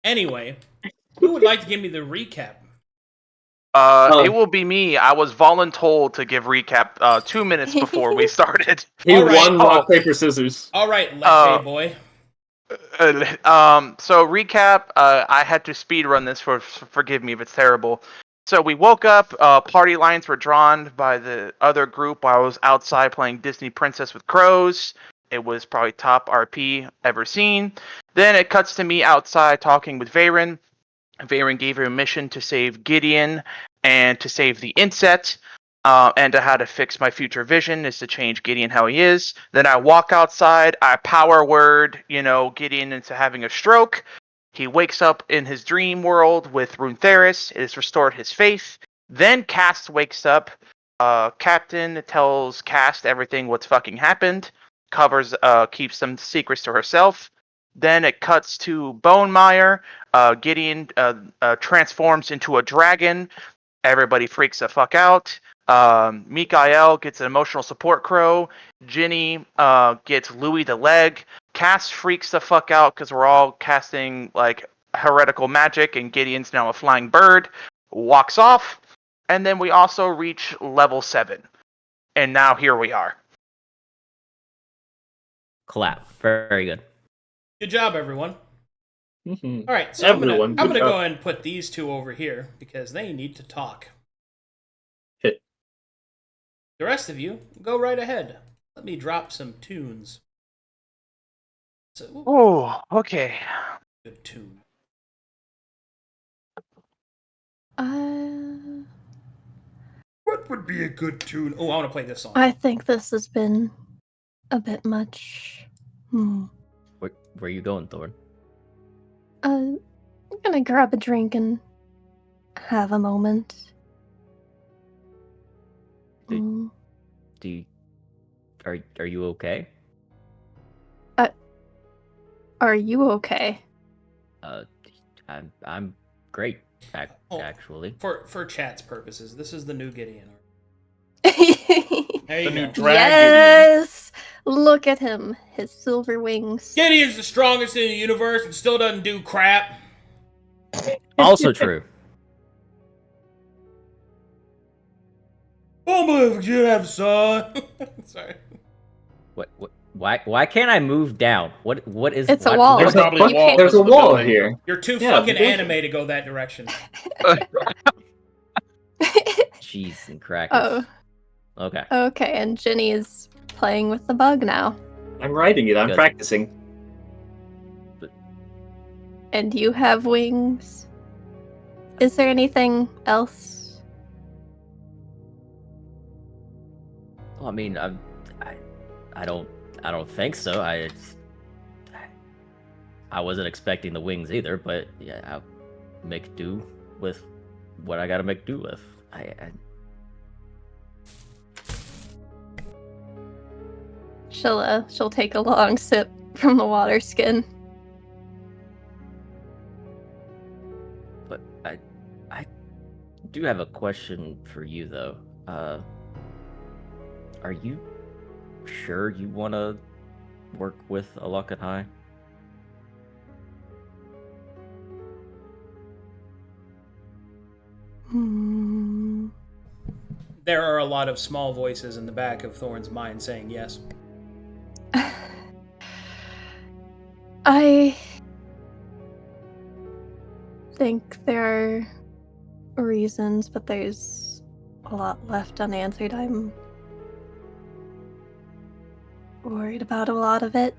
Anyway, who would like to give me the recap? It will be me. I was voluntold to give recap 2 minutes before we started. He All right. won rock, paper, scissors. All right, Lecce boy. So recap. I had to speed run this. Forgive me if it's terrible. So we woke up. Party lines were drawn by the other group while I was outside playing Disney Princess with crows. It was probably top RP ever seen. Then it cuts to me outside talking with Farryn. Farryn gave her a mission to save Gideon and to save the inset. And to how to fix my future vision is to change Gideon how he is. Then I walk outside, I power word, Gideon into having a stroke. He wakes up in his dream world with Runetheris. It has restored his faith. Then Cast wakes up. Captain tells Cast everything what's fucking happened. Keeps some secrets to herself. Then it cuts to Bonemire. Gideon transforms into a dragon. Everybody freaks the fuck out. Micha'el gets an emotional support crow. Ginny gets Louis the leg. Cass freaks the fuck out because we're all casting like heretical magic, and Gideon's now a flying bird. Walks off, and then we also reach level 7, and now here we are. Clap. Very good. Good job, everyone. Mm-hmm. All right, so Everyone, I'm gonna good go job. ahead and put these two over here because they need to talk. Hit. The rest of you, go right ahead. Let me drop some tunes. So, Oh, okay. good tune. What would be a good tune? Oh, I want to play this song. I think this has been a bit much. Where are you going, Thorne? I'm gonna grab a drink and have a moment. Do you, are you okay? Are you okay? I'm great. Actually, For chat's purposes, this is the new Gideon. There you The new go. dragon. Yes! Look at him. His silver wings. Gideon's the strongest in the universe and still doesn't do crap. also true. Oh my, you have son. Sorry. What? Why can't I move down? What is? It's a what- wall. There's You probably can't- there's a wall here. You're too Yeah, fucking but- anime to go that direction. Cheese and crackers. Oh, Okay. okay, and Ginny is playing with the bug now. I'm riding it. I'm Good. practicing. And you have wings. Is there anything else? Well, I mean, I don't think so. I wasn't expecting the wings either, but yeah, I'll make do with what I gotta make do with. She'll take a long sip from the water skin. But I do have a question for you though. Are you sure you want to work with Alok and High? There are a lot of small voices in the back of Thorne's mind saying yes. I think there are reasons, but there's a lot left unanswered. I'm worried about a lot of it.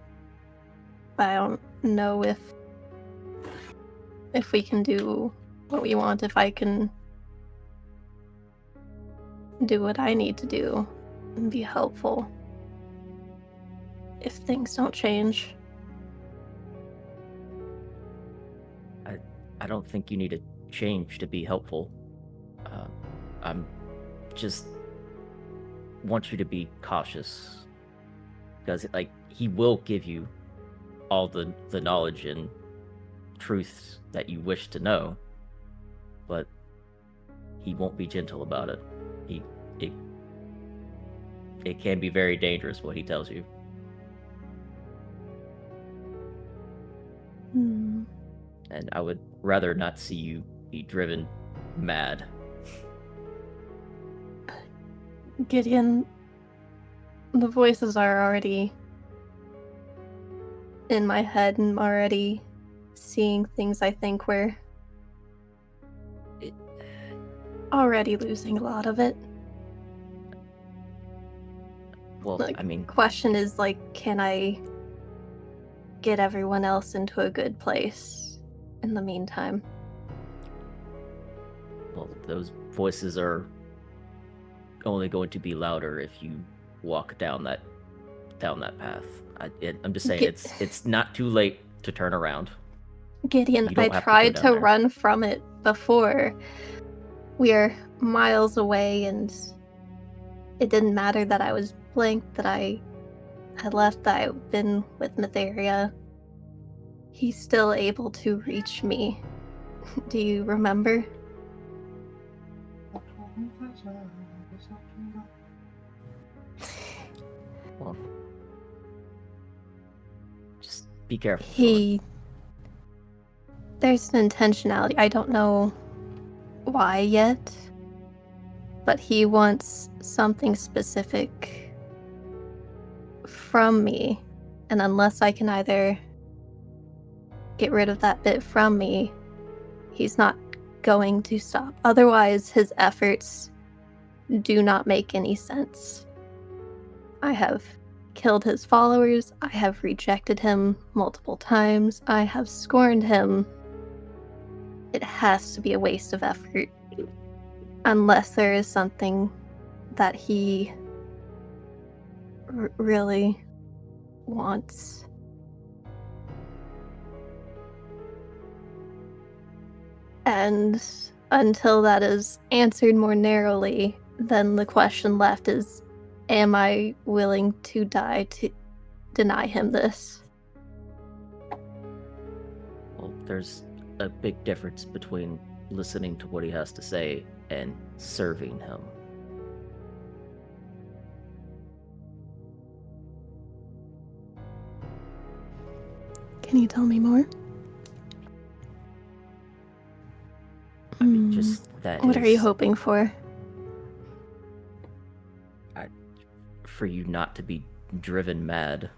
I don't know if we can do what we want, if I can do what I need to do and be helpful if things don't change. I don't think you need to change to be helpful. I'm just want you to be cautious, because he will give you all the knowledge and truths that you wish to know, but he won't be gentle about it. It can be very dangerous what he tells you. and I would rather not see you be driven mad. Gideon, the voices are already in my head and already seeing things I think we're already losing a lot of it. Well, Like, I mean, question is, like, can I get everyone else into a good place in the meantime? well, those voices are only going to be louder if you walk down that path. I'm just saying, Gi- it's not too late to turn around. Gideon, You don't I have to go tried down to there. run from it before. We're miles away, and it didn't matter that I was blinked, that I had left, that I'd been with Mytheria. He's still able to reach me. Do you remember? Well, just be careful. There's an intentionality. I don't know why yet, but he wants something specific from me, and unless I can either get rid of that bit from me, he's not going to stop. Otherwise, his efforts do not make any sense. I have killed his followers, I have rejected him multiple times, I have scorned him. It has to be a waste of effort. Unless there is something that he really wants. And until that is answered more narrowly, then the question left is, am I willing to die to deny him this? Well, there's a big difference between listening to what he has to say and serving him. Can you tell me more? I mean, just that What are you is hoping for? for you not to be driven mad.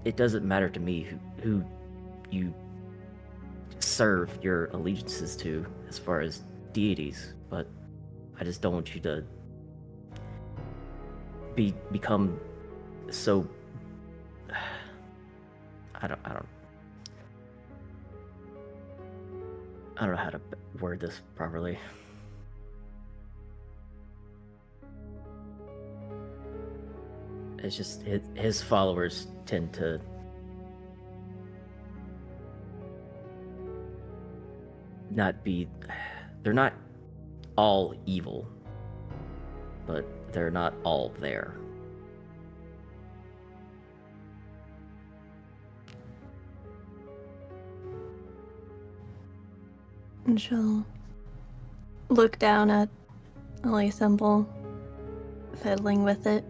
It doesn't matter to me who you serve your allegiances to as far as deities, but I just don't want you to become so I don't know how to word this properly. It's just his followers tend to they're not all evil, but they're not all there. And she'll look down at Ollie symbol, fiddling with it.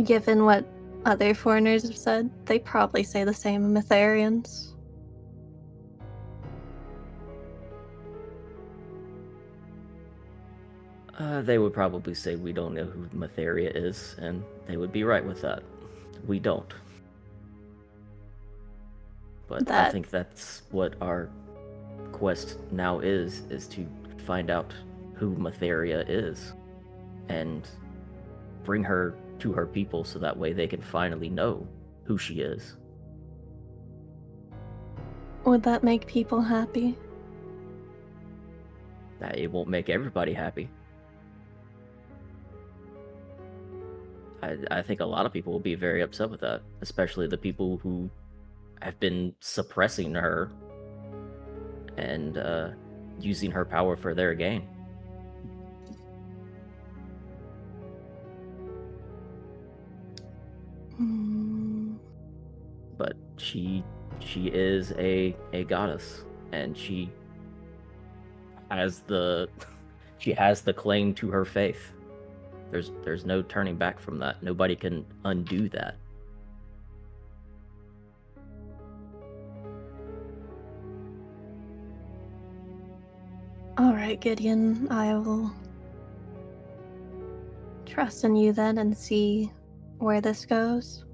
Given what other foreigners have said, they probably say the same Mytharians. They would probably say we don't know who Mytheria is, and they would be right with that. We don't. But I think that's what our quest now is to find out who Mytheria is, and bring her to her people so that way they can finally know who she is. Would that make people happy? It won't make everybody happy. I think a lot of people will be very upset with that, especially the people who have been suppressing her and using her power for their gain. But she is a goddess, and she has the claim to her faith. There's no turning back from that. Nobody can undo that. All right, Gideon, I will trust in you then and see where this goes.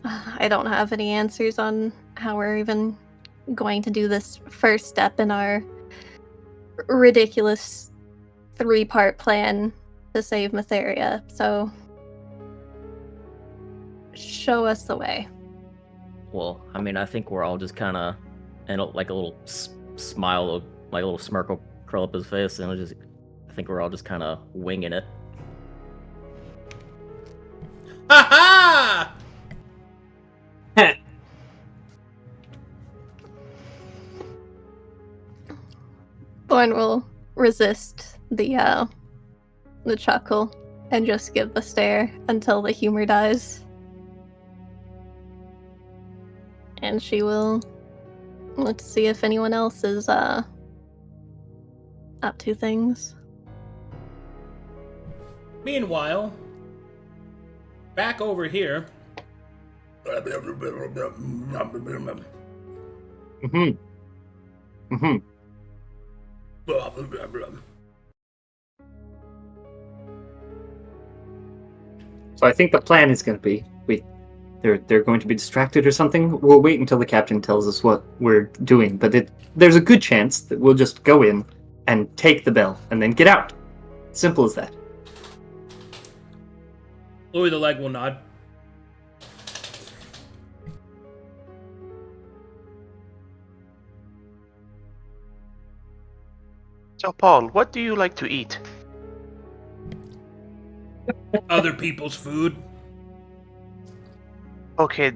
I don't have any answers on how we're even going to do this first step in our ridiculous 3-part plan to save Matheria, so show us the way. Well, I mean, I think we're all just kind of, and like a little smile, like a little smirk will curl up his face, and I think we're all just kind of winging it. Ha ha! Thorne will resist the chuckle and just give the stare until the humor dies. And she will look to see if anyone else is up to things. Meanwhile, back over here. So I think the plan is going to be, they're going to be distracted or something. We'll wait until the captain tells us what we're doing, but there's a good chance that we'll just go in and take the bell and then get out. Simple as that. Louis the Leg will nod. So, Paul, what do you like to eat? Other people's food. Okay,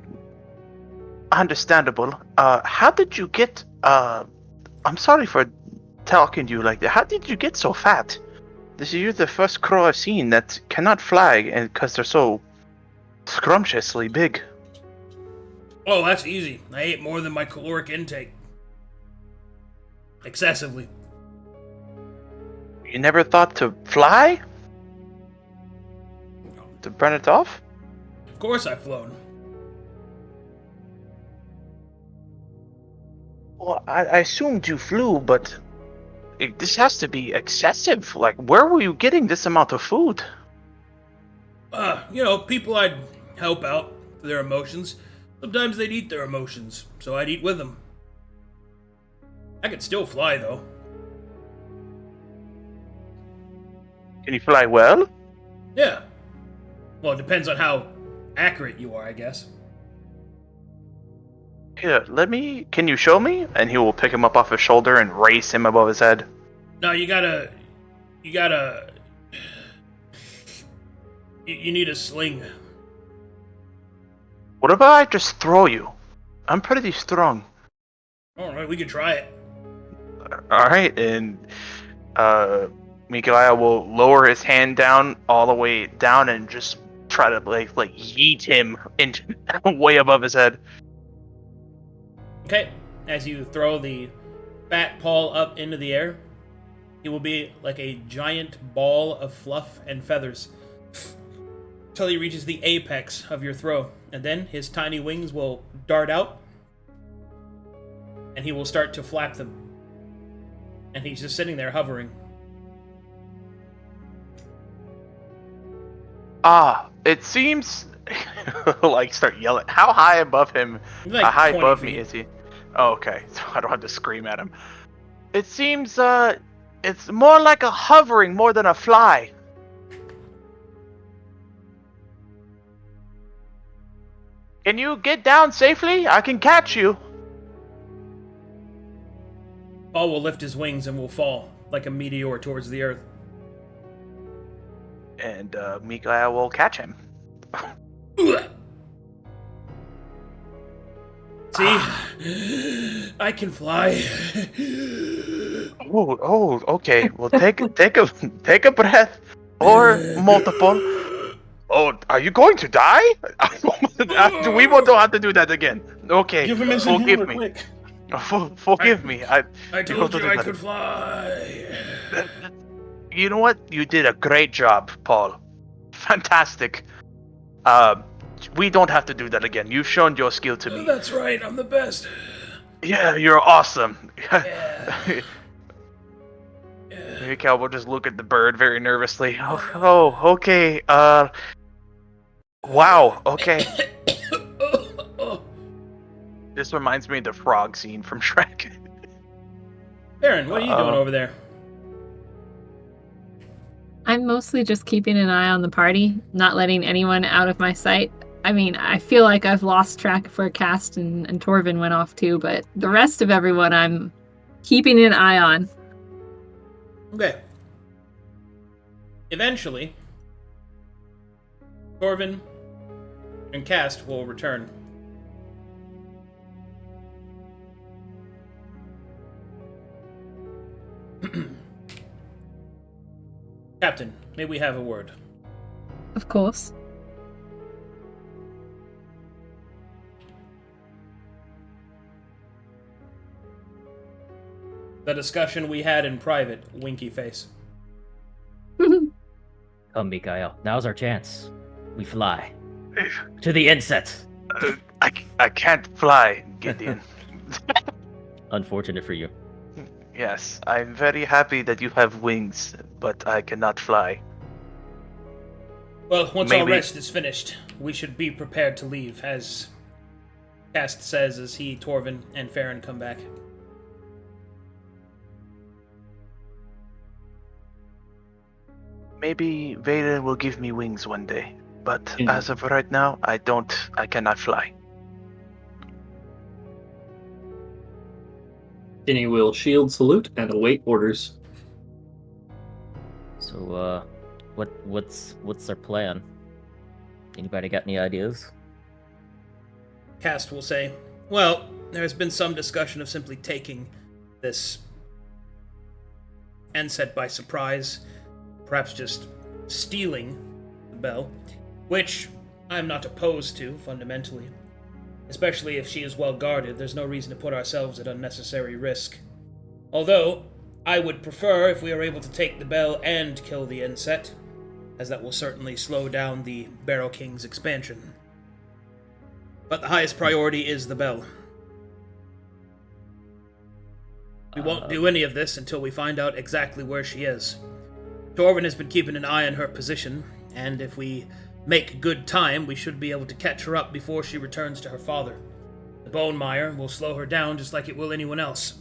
understandable. How did you get, I'm sorry for talking to you like that. How did you get so fat? You're the first crow I've seen that cannot fly, and because they're so scrumptiously big. Oh, that's easy. I ate more than my caloric intake. Excessively. You never thought to fly? To burn it off? Of course I've flown. Well, I assumed you flew, but this has to be excessive. Like, where were you getting this amount of food? People I'd help out for their emotions. Sometimes they'd eat their emotions, so I'd eat with them. I could still fly, though. Can you fly well? Yeah. Well, it depends on how accurate you are, I guess. Here, can you show me? And he will pick him up off his shoulder and raise him above his head. No, you need a sling. What about I just throw you? I'm pretty strong. Alright, we could try it. Alright, and Micha'el will lower his hand down all the way down and just try to like yeet him into way above his head. Okay, as you throw the fat Paul up into the air, he will be like a giant ball of fluff and feathers till he reaches the apex of your throw, and then his tiny wings will dart out and he will start to flap them, and he's just sitting there hovering. It seems like start yelling. How high above him? Like how high 20 above feet. me is he? Oh, okay, so I don't have to scream at him. It seems it's more like a hovering more than a fly. Can you get down safely? I can catch you. Paul will lift his wings and will fall like a meteor towards the earth. And Micha'el will catch him. See? I can fly. Oh, okay. Well, take a breath, or multiple. Oh, are you going to die? We won't have to do that again. Okay, Give him his forgive humor, me. quick. Forgive me. I told you totally I got could it. fly. You know what? You did a great job, Paul. Fantastic. We don't have to do that again. You've shown your skill to me. That's right, I'm the best. Yeah, you're awesome. Yeah. Micha'el will just look at the bird very nervously. Okay. Wow. Okay. This reminds me of the frog scene from Shrek. Farryn, what are you doing over there? I'm mostly just keeping an eye on the party, not letting anyone out of my sight. I mean, I feel like I've lost track of where Cast and Torvin went off to, but the rest of everyone I'm keeping an eye on. Okay. Eventually, Torvin and Cast will return. Captain, may we have a word? Of course. The discussion we had in private, winky face. Come, Micha'el. Now's our chance. We fly. To the inset. I can't fly, Gideon. Unfortunate for you. Yes, I'm very happy that you have wings, but I cannot fly. Well, once our Maybe- rest is finished, we should be prepared to leave, as Cast says as he, Torvin, and Farryn come back. Maybe Vader will give me wings one day, but Mm. as of right now, I cannot fly. Ginny will shield salute and await orders. So, what's our plan? Anybody got any ideas? Cast will say, well, there has been some discussion of simply taking this Enset by surprise, perhaps just stealing the bell, which I'm not opposed to, fundamentally. Especially if she is well guarded, there's no reason to put ourselves at unnecessary risk. Although, I would prefer if we are able to take the bell and kill the Enset, as that will certainly slow down the Barrow King's expansion. But the highest priority is the bell. We won't do any of this until we find out exactly where she is. Torvin has been keeping an eye on her position, and if we make good time, we should be able to catch her up before she returns to her father. The Bone Mire will slow her down just like it will anyone else.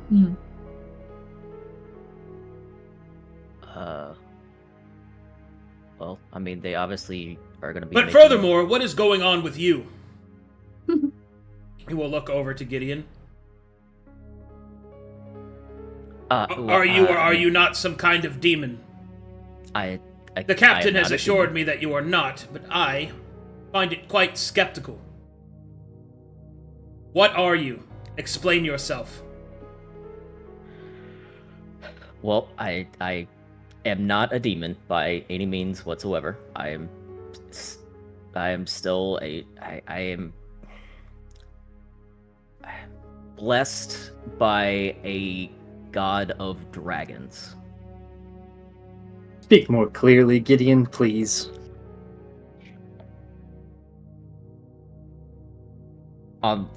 Hmm. Well, I mean, they obviously are going to be. But making- furthermore, what is going on with you? He will look over to Gideon. Are you or are you not some kind of demon? The captain has assured me that you are not, but I find it quite skeptical. What are you? Explain yourself. Well, I am not a demon by any means whatsoever. I am still I am blessed by a god of dragons. Speak more clearly, Gideon, please. On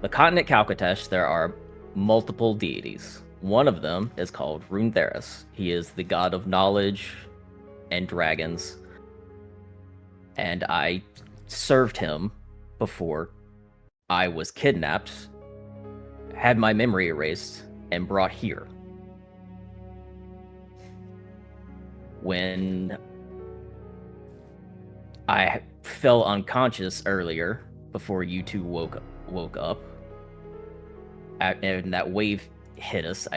the continent Calcatesh, there are multiple deities. One of them is called Runetheris. He is the god of knowledge and dragons. And I served him before I was kidnapped, had my memory erased, and brought here. When I fell unconscious earlier, before you two woke up, and that wave hit us,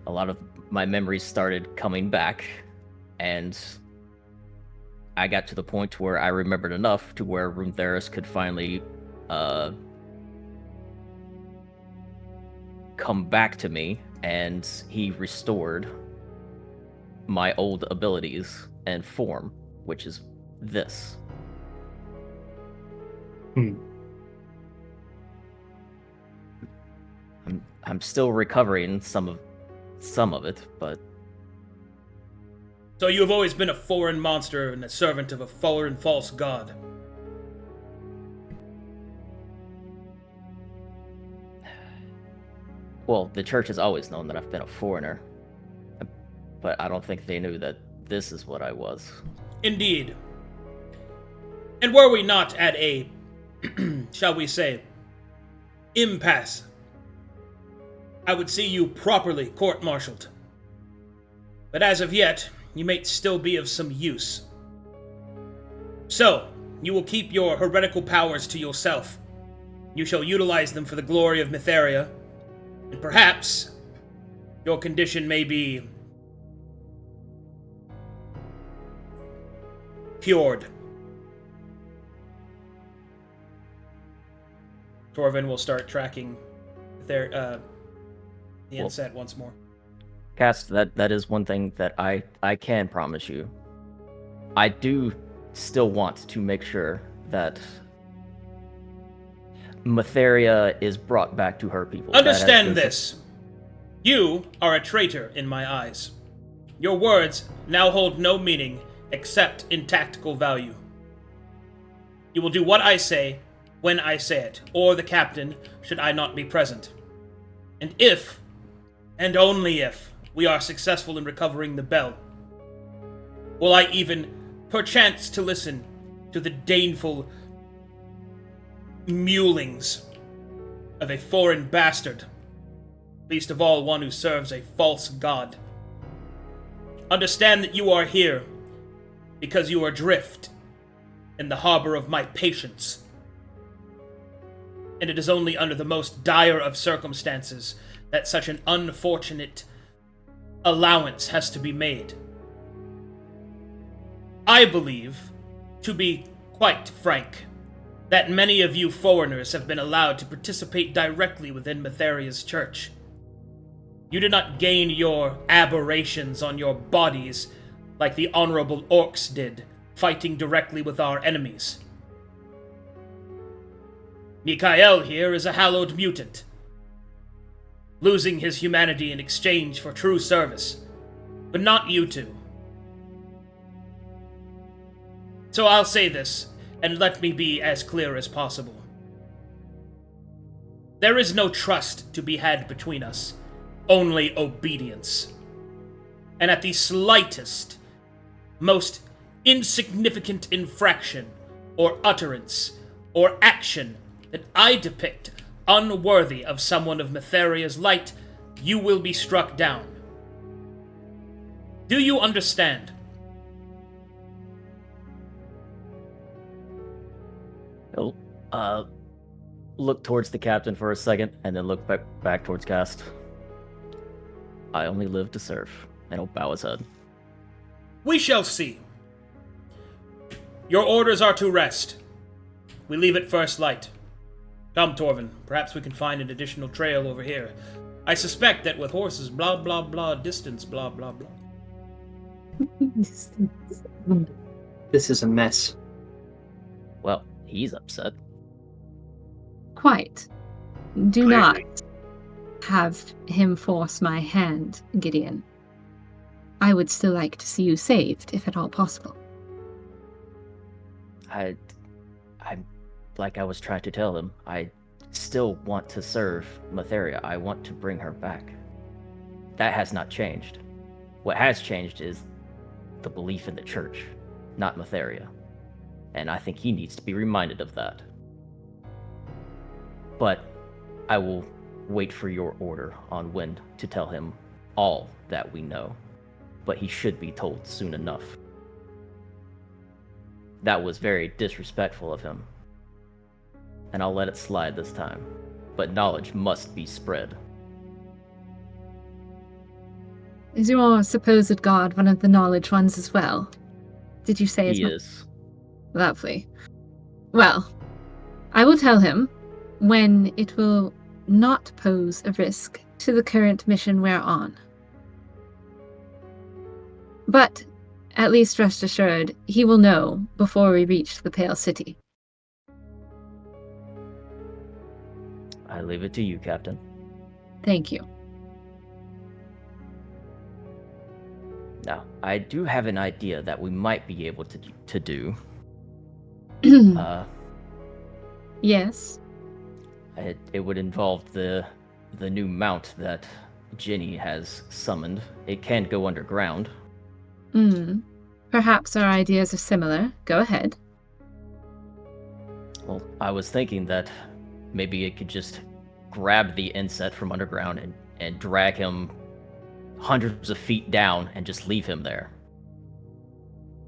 a lot of my memories started coming back, and I got to the point where I remembered enough to where Runetheris could finally come back to me, and he restored my old abilities and form, which is this. I'm still recovering some of it, but So you have always been a foreign monster and a servant of a foreign false god. well, the church has always known that I've been a foreigner. But I don't think they knew that this is what I was. Indeed. And were we not at a, shall we say, impasse, I would see you properly court-martialed. But as of yet, you may still be of some use. So, you will keep your heretical powers to yourself. You shall utilize them for the glory of Mytheria, and perhaps your condition may be cured. Thorvin will start tracking the inset once more. Cast, that is one thing that I can promise you. I do still want to make sure that Mytheria is brought back to her people. Understand this. You are a traitor in my eyes. Your words now hold no meaning except in tactical value. You will do what I say, when I say it, or the captain, should I not be present. And if, and only if, we are successful in recovering the bell, will I even perchance to listen to the baneful mewlings of a foreign bastard, least of all one who serves a false god. Understand that you are here because you are adrift in the harbor of my patience. And it is only under the most dire of circumstances that such an unfortunate allowance has to be made. I believe, to be quite frank, that many of you foreigners have been allowed to participate directly within Mytheria's church. You did not gain your aberrations on your bodies like the honorable orcs did, fighting directly with our enemies. Micha'el here is a hallowed mutant, losing his humanity in exchange for true service, but not you two. So I'll say this, and let me be as clear as possible. There is no trust to be had between us, only obedience. And at the slightest, most insignificant infraction, or utterance, or action that I depict unworthy of someone of Mytheria's light, you will be struck down. Do you understand? He'll look towards the captain for a second, and then look back towards Cast. I only live to serve, and he'll bow his head. We shall see. Your orders are to rest. We leave at first light. Come, Thorvin, perhaps we can find an additional trail over here. I suspect that with horses, blah, blah, blah, distance, blah, blah, blah. This is a mess. Well, he's upset. Quite. Do Clearly. not have him force my hand, Gideon. I would still like to see you saved, if at all possible. I'm like I was trying to tell him, I still want to serve Mytheria. I want to bring her back. That has not changed. What has changed is the belief in the church, not Mytheria. And I think he needs to be reminded of that. But I will wait for your order on when to tell him all that we know. But he should be told soon enough. That was very disrespectful of him. And I'll let it slide this time. But knowledge must be spread. Is your supposed god one of the knowledge ones as well? Did you say He as is. Lovely. Well, I will tell him when it will not pose a risk to the current mission we're on. But, at least rest assured, he will know before we reach the Pale City. I leave it to you, Captain. Thank you. Now, I do have an idea that we might be able to do. Yes. It would involve the new mount that Ginny has summoned. It can go underground. Perhaps our ideas are similar. Go ahead. Well, I was thinking that maybe it could just grab the inset from underground and drag him hundreds of feet down and just leave him there.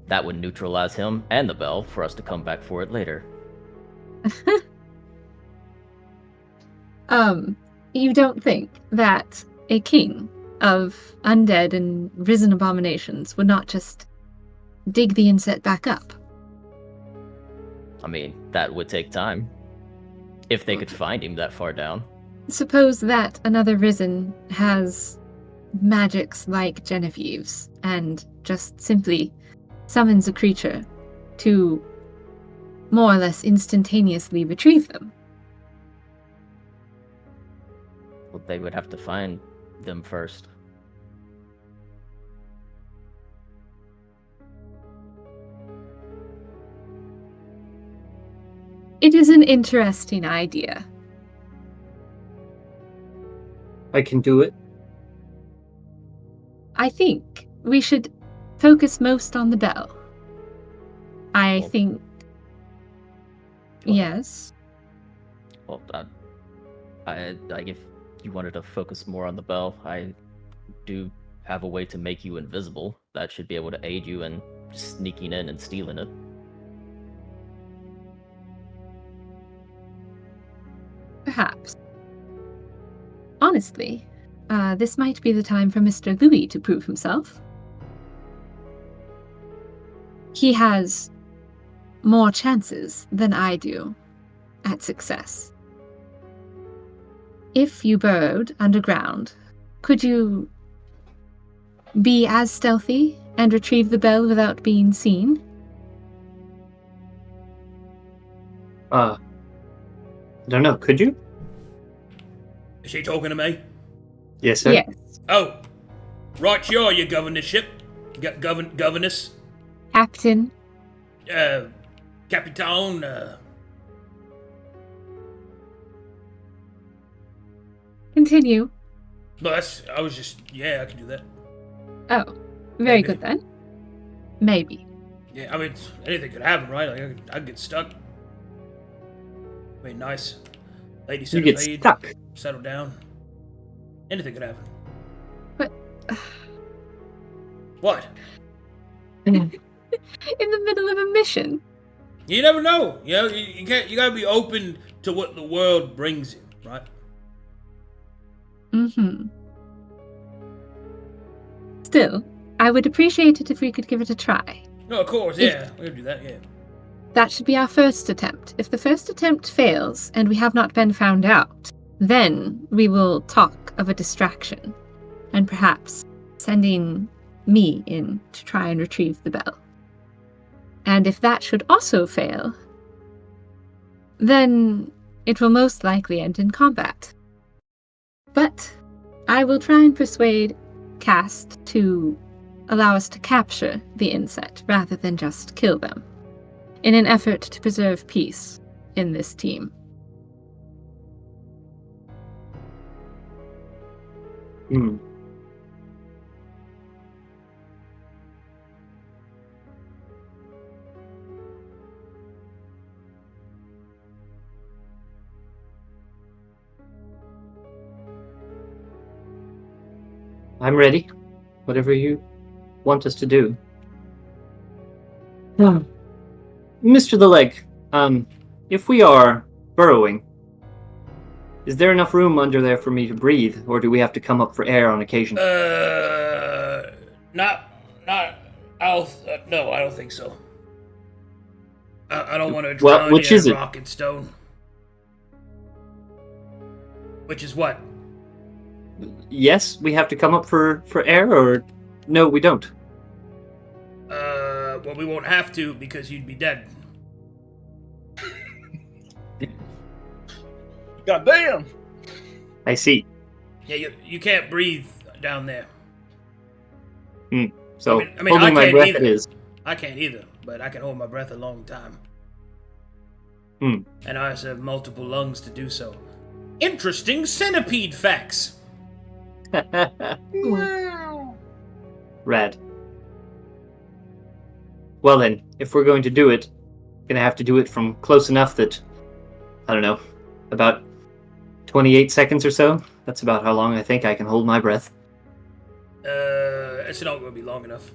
That would neutralize him and the bell for us to come back for it later. You don't think that a king of undead and risen abominations would not just dig the inset back up? I mean, that would take time. If they could find him that far down. Suppose that another risen has magics like Genevieve's and just simply summons a creature to more or less instantaneously retrieve them. Well, they would have to find them first. It is an interesting idea. I can do it. I think we should focus most on the bell. I Well, think... Well, Yes. Well, like if you wanted to focus more on the bell, I do have a way to make you invisible. That should be able to aid you in sneaking in and stealing it. Perhaps. Honestly, this might be the time for Mr. Louis to prove himself. He has more chances than I do at success. If you burrowed underground, could you be as stealthy and retrieve the bell without being seen? I don't know. Could you? Is she talking to me? Yes, sir. Yes. Oh, right, sure, you governorship. Governess. Captain. Capitan, Continue. No, I can do that. Oh, very Maybe. good then. Maybe. Yeah, I mean, anything could happen, right? Like, I'd get stuck. I mean, nice. Lady You get centipede, stuck. settle down. Anything could happen. But What? in the middle of a mission. You never know. You know, you gotta be open to what the world brings you, right? Mm-hmm. Still, I would appreciate it if we could give it a try. No, of course, yeah. We're gonna do that, yeah. That should be our first attempt. If the first attempt fails and we have not been found out, then we will talk of a distraction and perhaps sending me in to try and retrieve the bell. And if that should also fail, then it will most likely end in combat. But I will try and persuade Cast to allow us to capture the inset rather than just kill them, in an effort to preserve peace in this team. Hmm. I'm ready. Whatever you want us to do. Mr. The Leg, if we are burrowing, is there enough room under there for me to breathe, or do we have to come up for air on occasion? No, I don't think so. I don't want to drown which you is in it? rock and stone. Which is what? Yes, we have to come up for air, or no, we don't. Well, we won't have to because you'd be dead. God damn. I see. Yeah, you can't breathe down there. So I mean, I holding my can't breath either. is. I can't either, but I can hold my breath a long time. And I also have multiple lungs to do so. Interesting centipede facts. Rad. Well then, if we're going to do it, gonna have to do it from close enough that, I don't know, about 28 seconds or so. That's about how long I think I can hold my breath. It's not going to be long enough.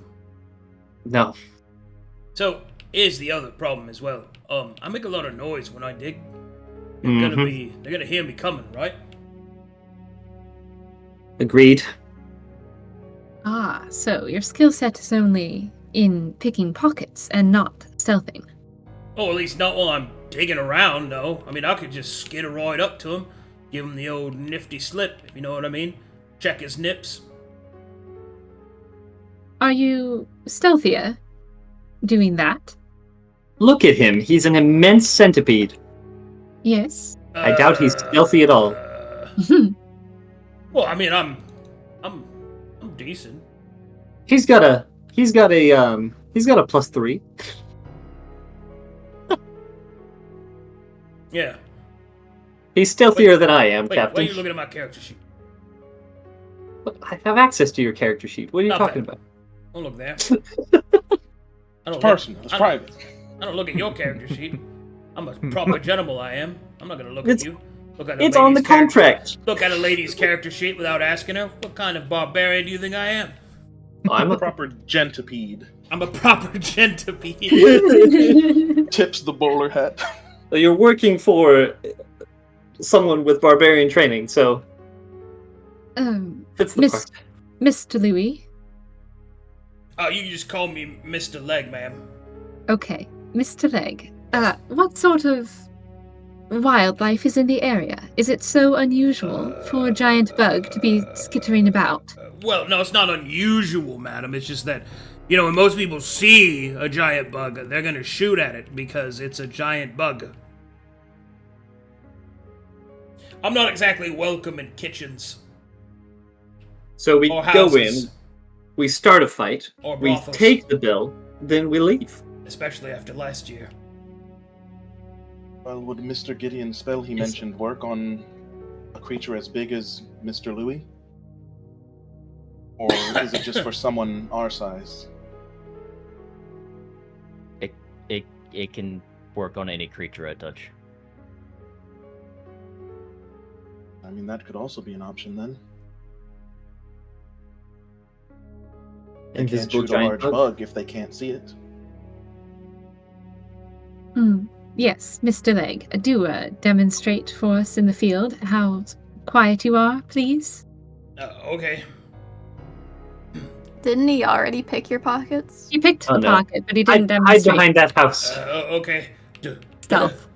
No. So, here's the other problem as well. I make a lot of noise when I dig. They're gonna hear me coming, right? Agreed. Ah, so your skill set is only in picking pockets and not stealthing. Oh, at least not while I'm digging around, no. I mean, I could just skid a right up to him, give him the old nifty slip, if you know what I mean. Check his nips. Are you stealthier doing that? Look at him. He's an immense centipede. Yes. I doubt he's stealthy at all. Well, I mean, I'm decent. He's got a +3. Yeah. He's stealthier than I am, Wait, Captain. why are you looking at my character sheet? I have access to your character sheet. What are you Not talking bad. about? Don't look there. I don't Personal. It's private. I don't look at your character sheet. I'm a proper gentleman, I am. I'm not gonna look at you. Look at a It's on the lady's character- contract. Look at a lady's character sheet without asking her. What kind of barbarian do you think I am? I'm a Proper gentipede. I'm a proper centipede. Tips the bowler hat. You're working for someone with barbarian training, so fits the Miss, part. Mr. Louis. You can just call me Mr. Leg, ma'am. Okay, Mr. Leg. What sort of wildlife is in the area? Is it so unusual for a giant bug to be skittering about? Well, no, it's not unusual, madam. It's just that, you know, when most people see a giant bug, they're gonna shoot at it because it's a giant bug. I'm not exactly welcome in kitchens. So we Or go in, houses. we start a fight, Or we brothels. take the bill, then we leave. Especially after last year. Well, would Mr. Gideon's spell he mentioned work on a creature as big as Mr. Louis? Or is it just for someone our size? It can work on any creature I touch. I mean, that could also be an option then. They can't Invisible shoot a giant large bug. bug if they can't see it. Yes, Mr. Leg. Do demonstrate for us in the field how quiet you are, please. Okay. Didn't he already pick your pockets? He picked Oh, the no. pocket, but he didn't Hide demonstrate behind that house. Okay. stealth.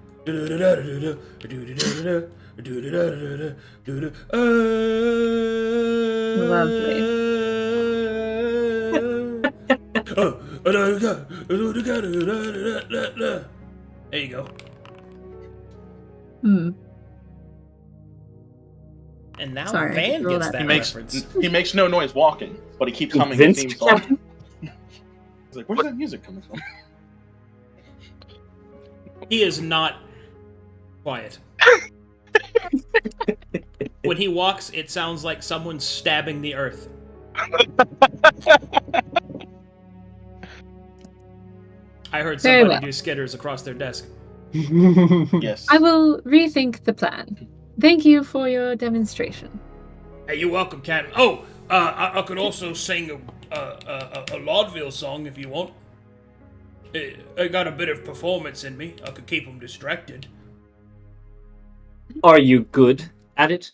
There you go. And now Sorry, I Van didn't roll gets that. that He makes no noise walking, but he keeps humming the Convinced, theme song. Captain? He's like, where's that music coming from? He is not quiet. When he walks, it sounds like someone stabbing the earth. I heard Very somebody well. do skitters across their desk. Yes. I will rethink the plan. Thank you for your demonstration. Hey, you're welcome, Captain. Oh, I could also sing a vaudeville song if you want. I got a bit of performance in me. I could keep them distracted. Are you good at it?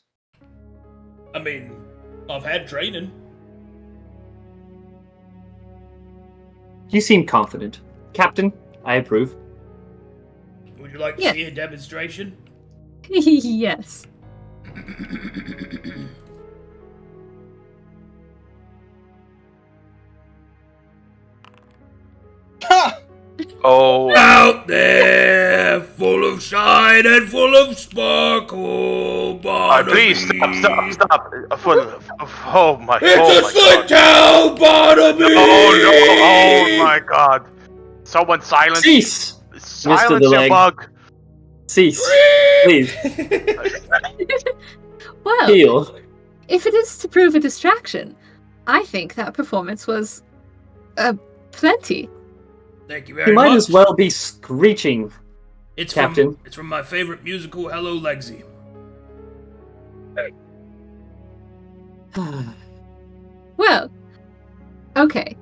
I mean, I've had training. You seem confident. Captain, I approve. Would you like to Yeah. see a demonstration? Yes. Ha! Oh, Out there, full full of shine and full of sparkle, Barnaby. Please stop. Oh my It's oh a my foot god. towel, Barnaby! Oh my god. Someone silence. Cease! Silence your Leg. bug. Cease. Please. Well, Heal. if it is to prove a distraction, I think that performance was plenty. Thank you very You much. might as well be screeching. It's Captain. It's from my favorite musical, Hello Legsy. Well, okay.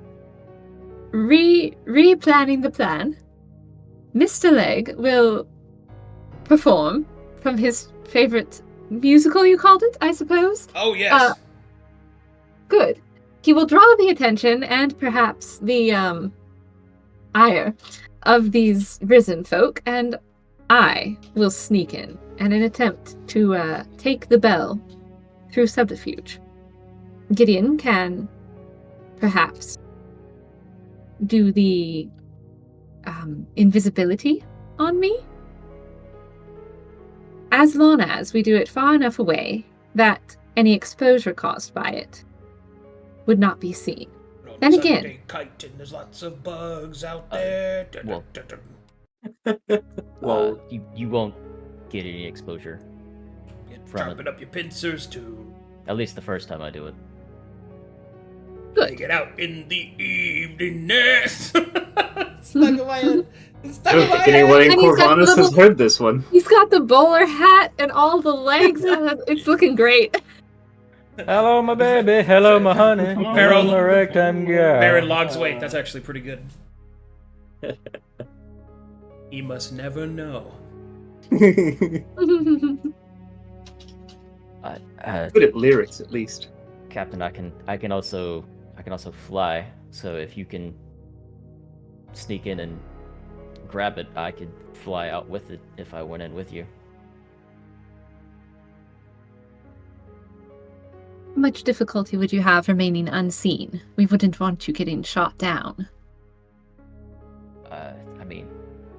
Replanning the plan. Mr. Leg will perform from his favorite musical, you called it, I suppose? Oh, yes. Good. He will draw the attention and perhaps the ire of these risen folk, and I will sneak in an attempt to take the bell through subterfuge. Gideon can perhaps do the invisibility on me, as long as we do it far enough away that any exposure caused by it would not be seen. Then again, Chitin, there's lots of bugs out there. Whoa. You won't get any exposure. from Sharpen up your pincers to At least the first time I do it. take it out in the evening. Stuck in my head. I don't think anyone in And he's got Corvallis has little- heard this one. He's got the bowler hat and all the legs. It's looking great. Hello, my baby. Hello, my honey. Farryn- Hello, my ragtime girl. Farryn logs weight. That's actually pretty good. He must never know. Good at lyrics, at least. Captain, I can also fly. So if you can sneak in and grab it, I could fly out with it if I went in with you. How much difficulty would you have remaining unseen? We wouldn't want you getting shot down. I mean,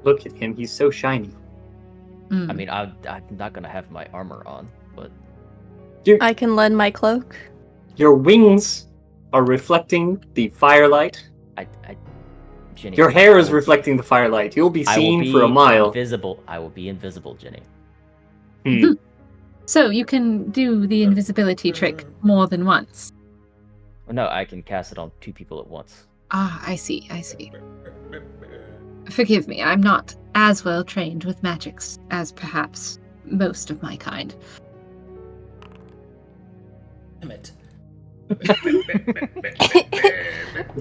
Look at him, he's so shiny. Mm. I mean, I'm not gonna have my armor on, but I can lend my cloak. Your wings are reflecting the firelight. Ginny, Your hair is I will- reflecting the firelight. You'll be I will seen be for a mile. Invisible. I will be invisible, Ginny. Hmm. So you can do the invisibility trick more than once. No, I can cast it on 2 people at once. Ah, I see. Forgive me, I'm not as well trained with magics as perhaps most of my kind. Damn it. It's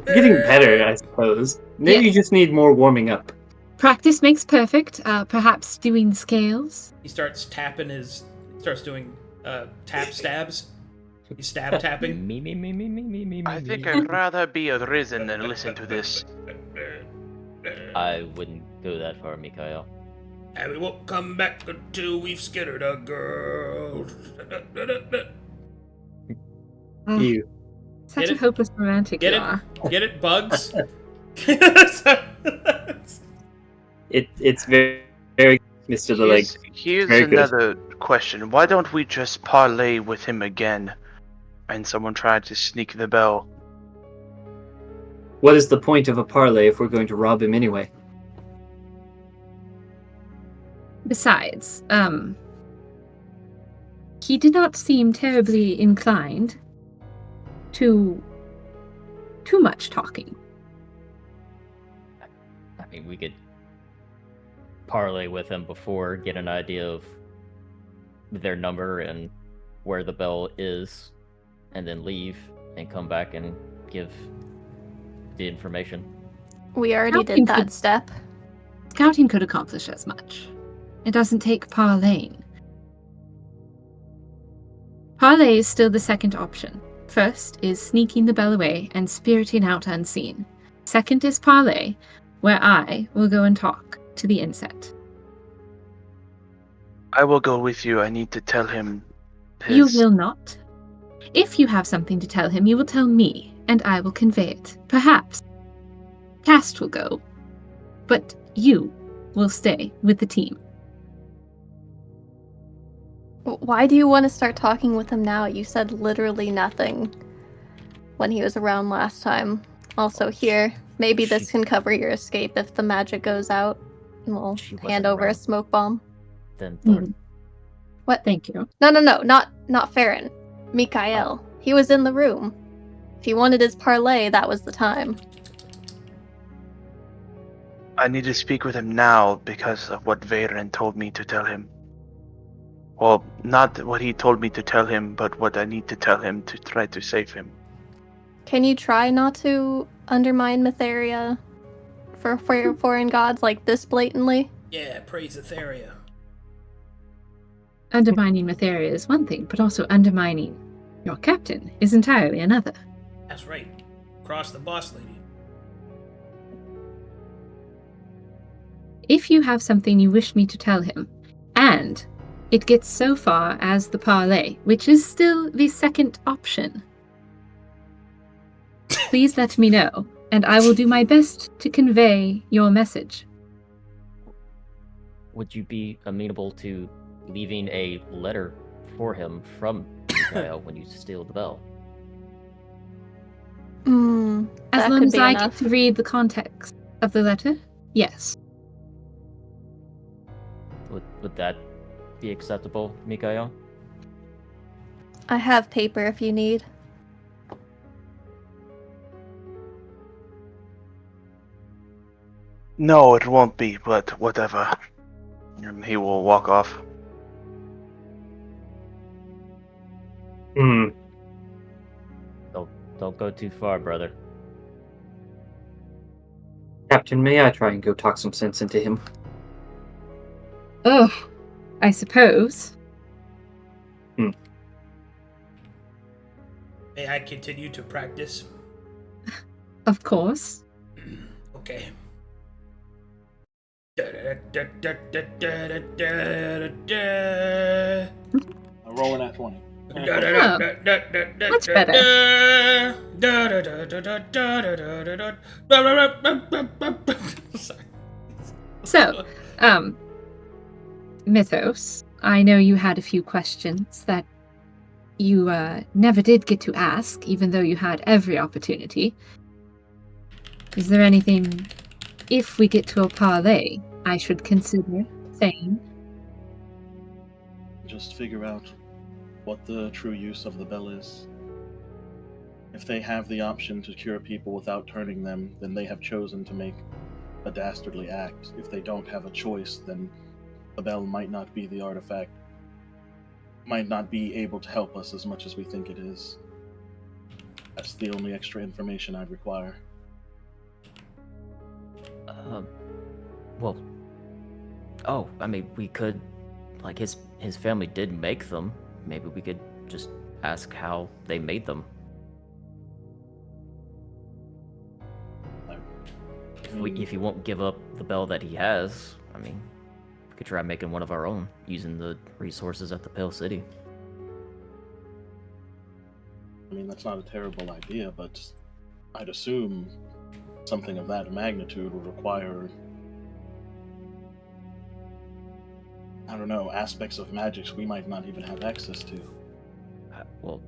getting better, I suppose. Maybe Yeah. you just need more warming up. Practice makes perfect. Perhaps doing scales. He starts tapping his. Starts doing tap stabs. He's stab tapping. Me. I think I'd rather be a risen than listen to this. I wouldn't go that far, Micha'el. And we won't come back until we've scared a girl. You. Such Get a it? hopeless romantic Get you it? are. Get it, bugs? It's very, very Mr. the Leg. Here's Very good. another question. Why don't we just parlay with him again? And someone tried to sneak the bell. What is the point of a parlay if we're going to rob him anyway? Besides, he did not seem terribly inclined to too much talking. I mean, we could parlay with him before, get an idea of their number and where the bell is, and then leave and come back and give the information. We already How did can that you- step. Scouting could accomplish as much. It doesn't take parlaying. Parlay is still the second option. First is sneaking the bell away and spiriting out unseen. Second is parlay, where I will go and talk to the inset. I will go with you. I need to tell him his... You will not. If you have something to tell him, you will tell me, and I will convey it. Perhaps Cast will go, but you will stay with the team. Why do you want to start talking with him now? You said literally nothing when he was around last time. Also here, maybe this can cover your escape if the magic goes out. And we'll She wasn't hand over a around. smoke bomb. Then Thorne. What? Thank you. No, not Farryn. Micha'el. He was in the room. If he wanted his parlay, that was the time. I need to speak with him now because of what Farryn told me to tell him. Well, not what he told me to tell him, but what I need to tell him to try to save him. Can you try not to undermine Mytheria for your foreign gods like this blatantly? Yeah, praise Etheria. Undermining Mytheria is one thing, but also undermining your captain is entirely another. That's right. Cross the boss lady. If you have something you wish me to tell him, and it gets so far as the parlay, which is still the second option, please let me know, and I will do my best to convey your message. Would you be amenable to leaving a letter for him from Micha'el when you steal the bell? As That long could as be I enough. get to read the context of the letter, yes. Would that be acceptable, Micha'el? I have paper if you need. No, it won't be, but whatever. And he will walk off. Hmm. Don't go too far, brother. Captain, may I try and go talk some sense into him? Oh, I suppose. May I continue to practice? Of course. Okay. I'm rolling at 20. Much better. Sorry. So, Mythos, I know you had a few questions that you never did get to ask, even though you had every opportunity. Is there anything, if we get to a parlay, I should consider saying? Just figure out what the true use of the bell is. If they have the option to cure people without turning them, then they have chosen to make a dastardly act. If they don't have a choice, then the bell might not be the artifact, might not be able to help us as much as we think it is. That's the only extra information I'd require. Well, oh, I mean, we could, like, his family did make them. Maybe we could just ask how they made them. If he won't give up the bell that he has, I mean, we could try making one of our own using the resources at the Pale City. I mean, that's not a terrible idea, but I'd assume something of that magnitude would require, I don't know, aspects of magics we might not even have access to. Well,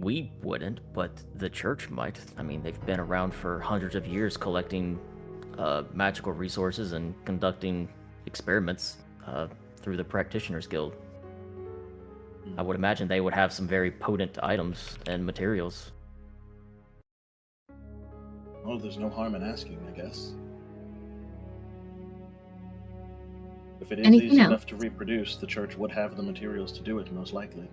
we wouldn't, but the church might. I mean, they've been around for hundreds of years collecting magical resources and conducting experiments through the Practitioners Guild. I would imagine they would have some very potent items and materials. Well, there's no harm in asking, I guess. If it is Anything easy else? enough to reproduce, the church would have the materials to do it, most likely.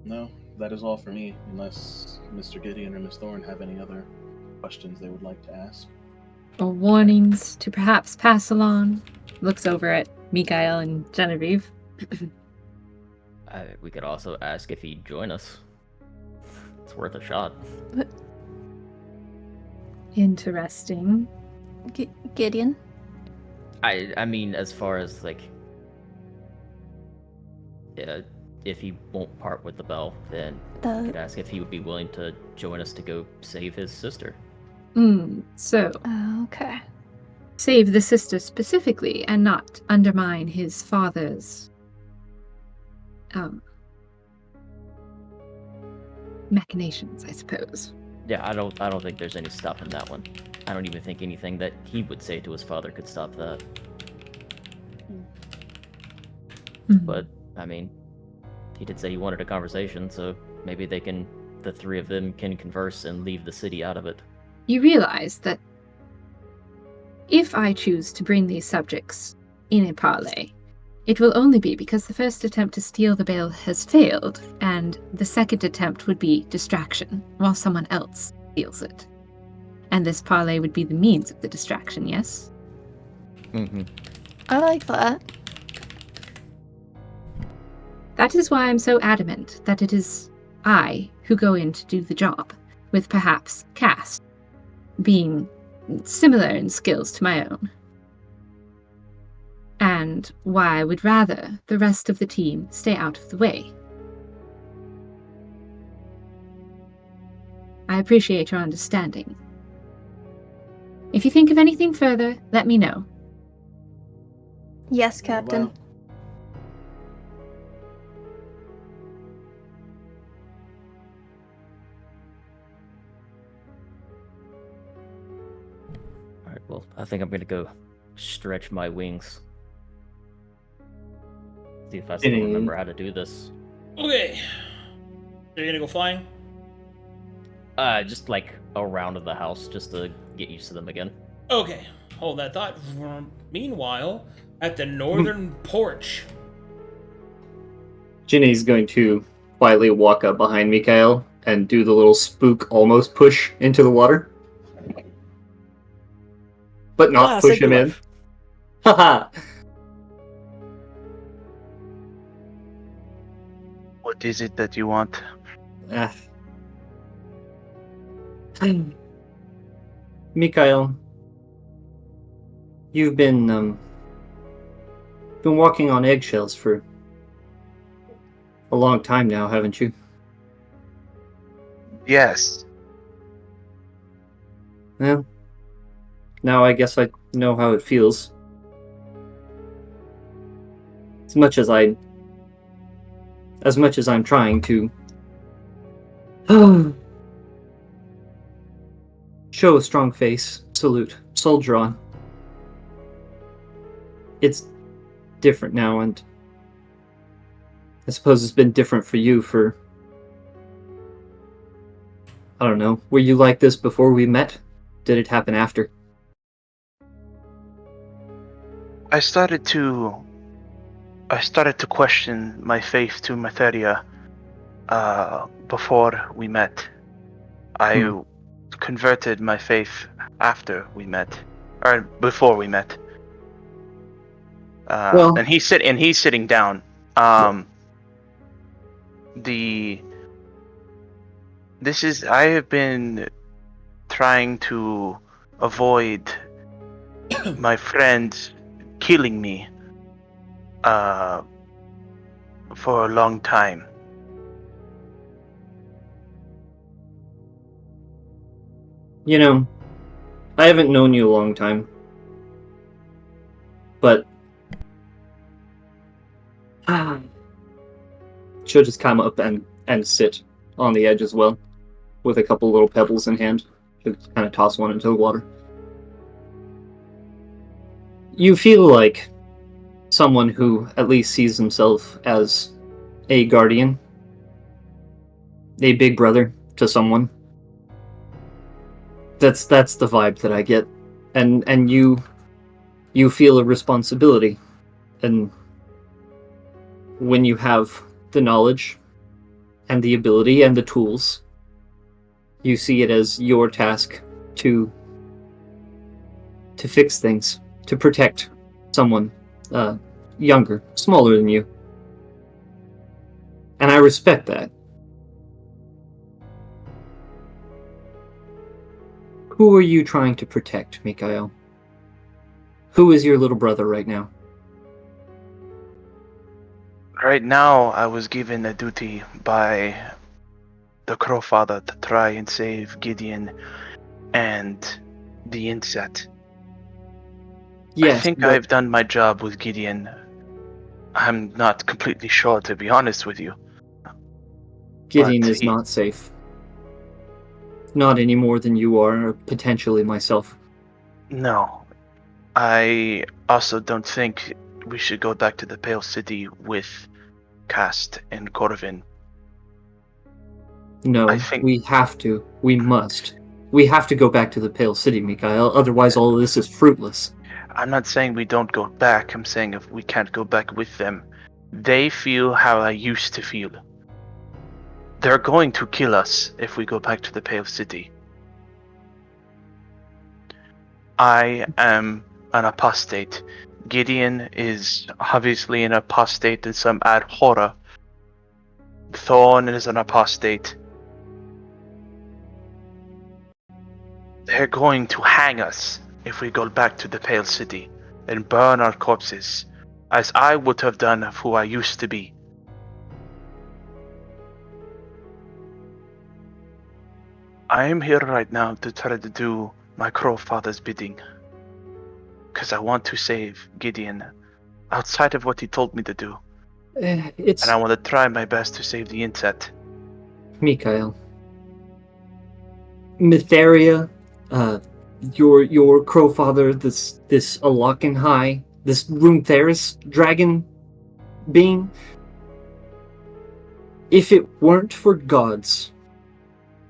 No, that is all for me, unless Mr. Gideon or Miss Thorne have any other questions they would like to ask. Or warnings to perhaps pass along? Looks over at Micha'el and Genevieve. We could also ask if he'd join us. It's worth a shot. Interesting. Gideon? I mean, as far as, like, if he won't part with the bell, then we could ask if he would be willing to join us to go save his sister. So, Okay. save the sister specifically and not undermine his father's machinations, I suppose. Yeah, I don't think there's any stopping that one. I don't even think anything that he would say to his father could stop that. But I mean, he did say he wanted a conversation, so maybe the three of them can converse and leave the city out of it. You realize that if I choose to bring these subjects in a parley, it will only be because the first attempt to steal the bale has failed, and the second attempt would be distraction, while someone else steals it. And this parley would be the means of the distraction, yes? Mm-hmm. I like that. That is why I'm so adamant that it is I who go in to do the job, with perhaps Cass being similar in skills to my own. And why I would rather the rest of the team stay out of the way. I appreciate your understanding. If you think of anything further, let me know. Yes, Captain. Well, Alright, well, I think I'm gonna go stretch my wings. See if I still remember how to do this. Okay. You're gonna go flying? Just like around the house, just to get used to them again. Okay. Hold that thought. Meanwhile, at the northern porch. Ginny's going to quietly walk up behind Micha'el and do the little spook almost push into the water. But not push him in. Haha! What is it that you want? Micha'el, you've been walking on eggshells for a long time now, haven't you? Yes. Well, now I guess I know how it feels. As much as I'm trying to show a strong face, salute, soldier on. It's different now, and I suppose it's been different for you for, I don't know, were you like this before we met? Did it happen after? I started to question my faith to Materia before we met. I converted my faith after we met, or before we met. And he's sitting down. I have been trying to avoid my friends killing me for a long time. You know, I haven't known you a long time, but she'll just come up and sit on the edge as well, with a couple little pebbles in hand. She'll kind of toss one into the water. You feel like someone who at least sees himself as a guardian, a big brother to someone. That's the vibe that I get, and you feel a responsibility, and when you have the knowledge and the ability and the tools, you see it as your task to fix things, to protect someone younger, smaller than you, and I respect that. Who are you trying to protect, Micha'el? Who is your little brother right now? Right now, I was given a duty by the Crowfather to try and save Gideon and the Inset. Yes, I think but I've done my job with Gideon. I'm not completely sure, to be honest with you. Gideon But is not safe. Not any more than you are, or potentially myself. No. I also don't think we should go back to the Pale City with Cast and Corvin. No, I think- we have to. We must. We have to go back to the Pale City, Micha'el. Otherwise, all of this is fruitless. I'm not saying we don't go back. I'm saying if we can't go back with them. They feel how I used to feel. They're going to kill us if we go back to the Pale City. I am an apostate. Gideon is obviously an apostate in some ad horror. Thorne is an apostate. They're going to hang us if we go back to the Pale City and burn our corpses, as I would have done of who I used to be. I am here right now to try to do my Crow Father's bidding, because I want to save Gideon outside of what he told me to do, It's and I want to try my best to save the insect. Micha'el. Mytheria, your crow father, this Alakan High, this Runetheris dragon being. If it weren't for gods,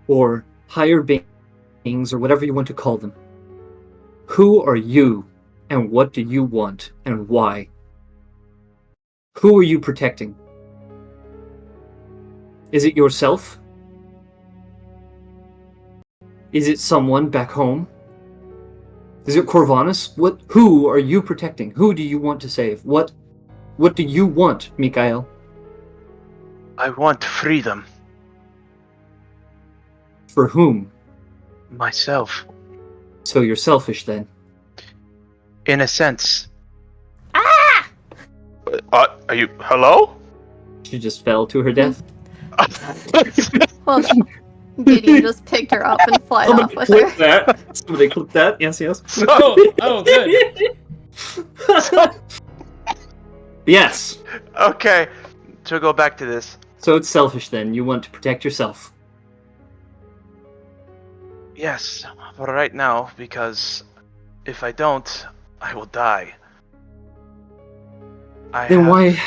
or higher beings, or whatever you want to call them, who are you, and what do you want, and why? Who are you protecting? Is it yourself? Is it someone back home? Is it Corvanus? Who are you protecting? Who do you want to save? What do you want, Micha'el? I want freedom. For whom? Myself. So you're selfish then. In a sense. Ah! Are you... Hello? She just fell to her death. Well, Gideon just picked her up and flied off with her. that. Somebody clip that. Yes. Oh, good. Yes. Okay, to go back to this. So it's selfish then. You want to protect yourself. Yes, for right now, because if I don't, I will die. Then why...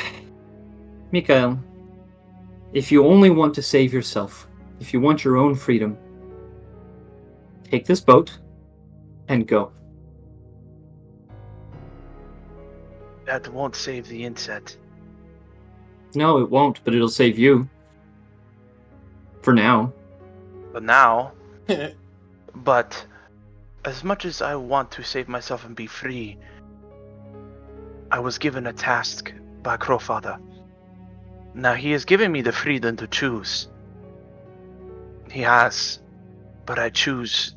Micha'el, if you only want to save yourself, if you want your own freedom, take this boat and go. That won't save the insect. No, it won't, but it'll save you. For now. But now... But as much as I want to save myself and be free, I was given a task by Crowfather. Now he has given me the freedom to choose. He has, but I choose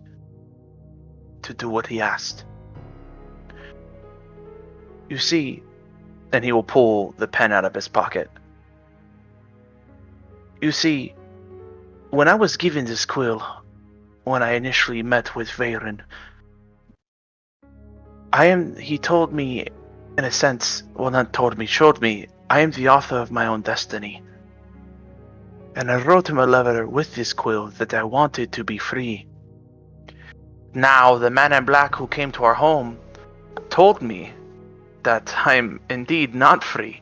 to do what he asked. You see, and he will pull the pen out of his pocket. You see, when I was given this quill, when I initially met with Farryn, he told me, in a sense, well, not told me, showed me, I am the author of my own destiny. And I wrote him a letter with this quill that I wanted to be free. Now, the man in black who came to our home told me that I'm indeed not free.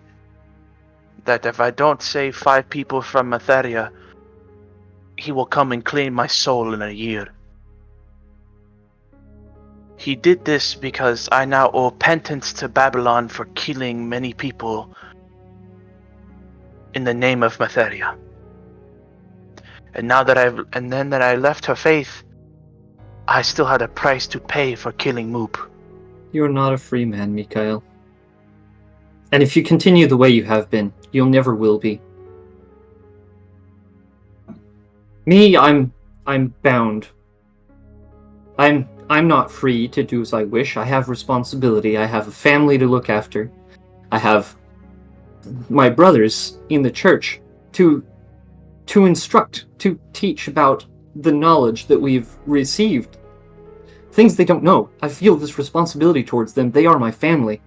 That if I don't save 5 people from Mytheria, he will come and claim my soul in a year. He did this because I now owe penance to Babylon for killing many people in the name of Mytheria. And now that I left her faith, I still had a price to pay for killing Moop. You're not a free man, Micha'el. And if you continue the way you have been, you'll never will be. Me, I'm bound. I'm not free to do as I wish. I have responsibility. I have a family to look after. I have my brothers in the church to instruct, to teach about the knowledge that we've received. Things they don't know. I feel this responsibility towards them. They are my family.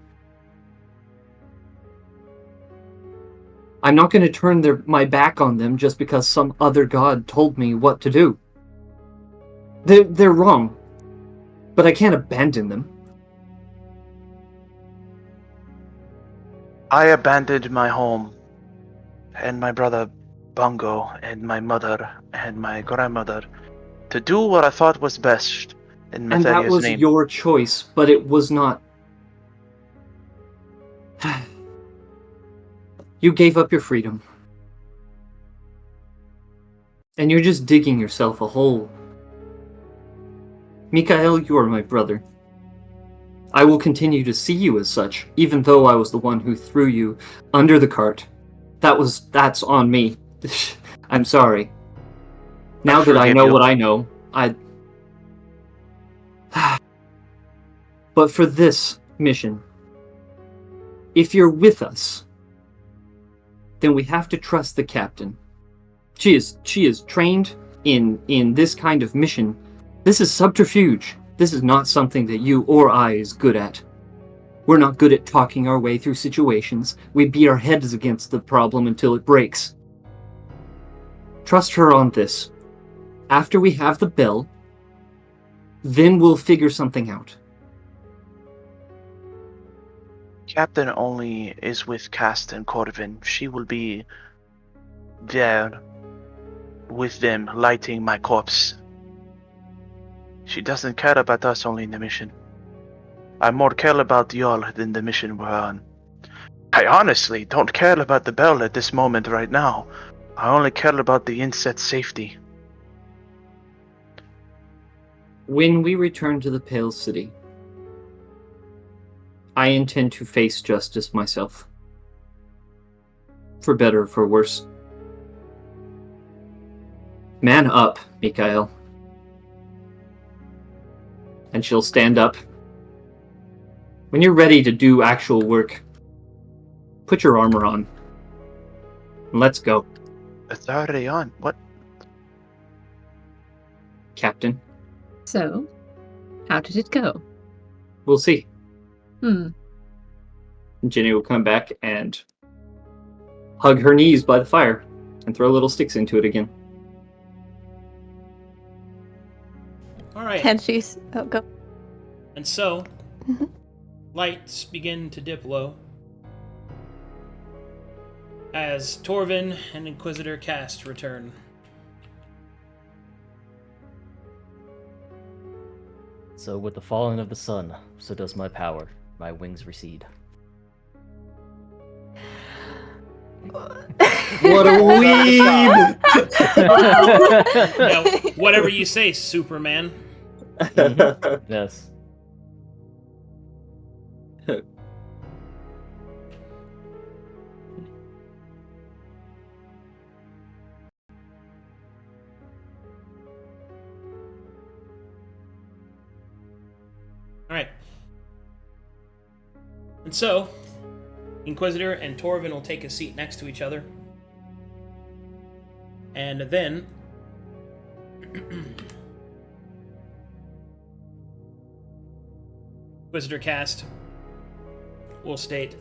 I'm not going to turn my back on them just because some other god told me what to do. They're wrong, but I can't abandon them. I abandoned my home, and my brother Bongo, and my mother, and my grandmother, to do what I thought was best in And that Methodia's was name. your choice, but it was not. You gave up your freedom. And you're just digging yourself a hole. Micha'el, you are my brother. I will continue to see you as such, even though I was the one who threw you under the cart. That's on me. I'm sorry. Now that I forgive know you. what I know, But for this mission, if you're with us, then we have to trust the captain. She is trained in this kind of mission. This is subterfuge. This is not something that you or I is good at. We're not good at talking our way through situations. We beat our heads against the problem until it breaks. Trust her on this. After we have the bell, then we'll figure something out. Captain only is with Cast and Corvin. She will be there with them, lighting my corpse. She doesn't care about us only in the mission. I more care about y'all than the mission we're on. I honestly don't care about the bell at this moment right now. I only care about the inset's safety. When we return to the Pale City, I intend to face justice myself. For better or for worse. Man up, Micha'el. And she'll stand up. When you're ready to do actual work, put your armor on. And let's go. It's already on. What? Captain. So, how did it go? We'll see. Hmm. Ginny will come back and hug her knees by the fire and throw little sticks into it again. All right. And she's... Oh, go. And so, Mhm. lights begin to dip low as Torvin and Inquisitor Cast return. So with the falling of the sun, so does my power. My wings recede. What a weeb! Now, whatever you say, Superman. Yes. All right. And so, Inquisitor and Torvin will take a seat next to each other. And then Inquisitor Cast will state,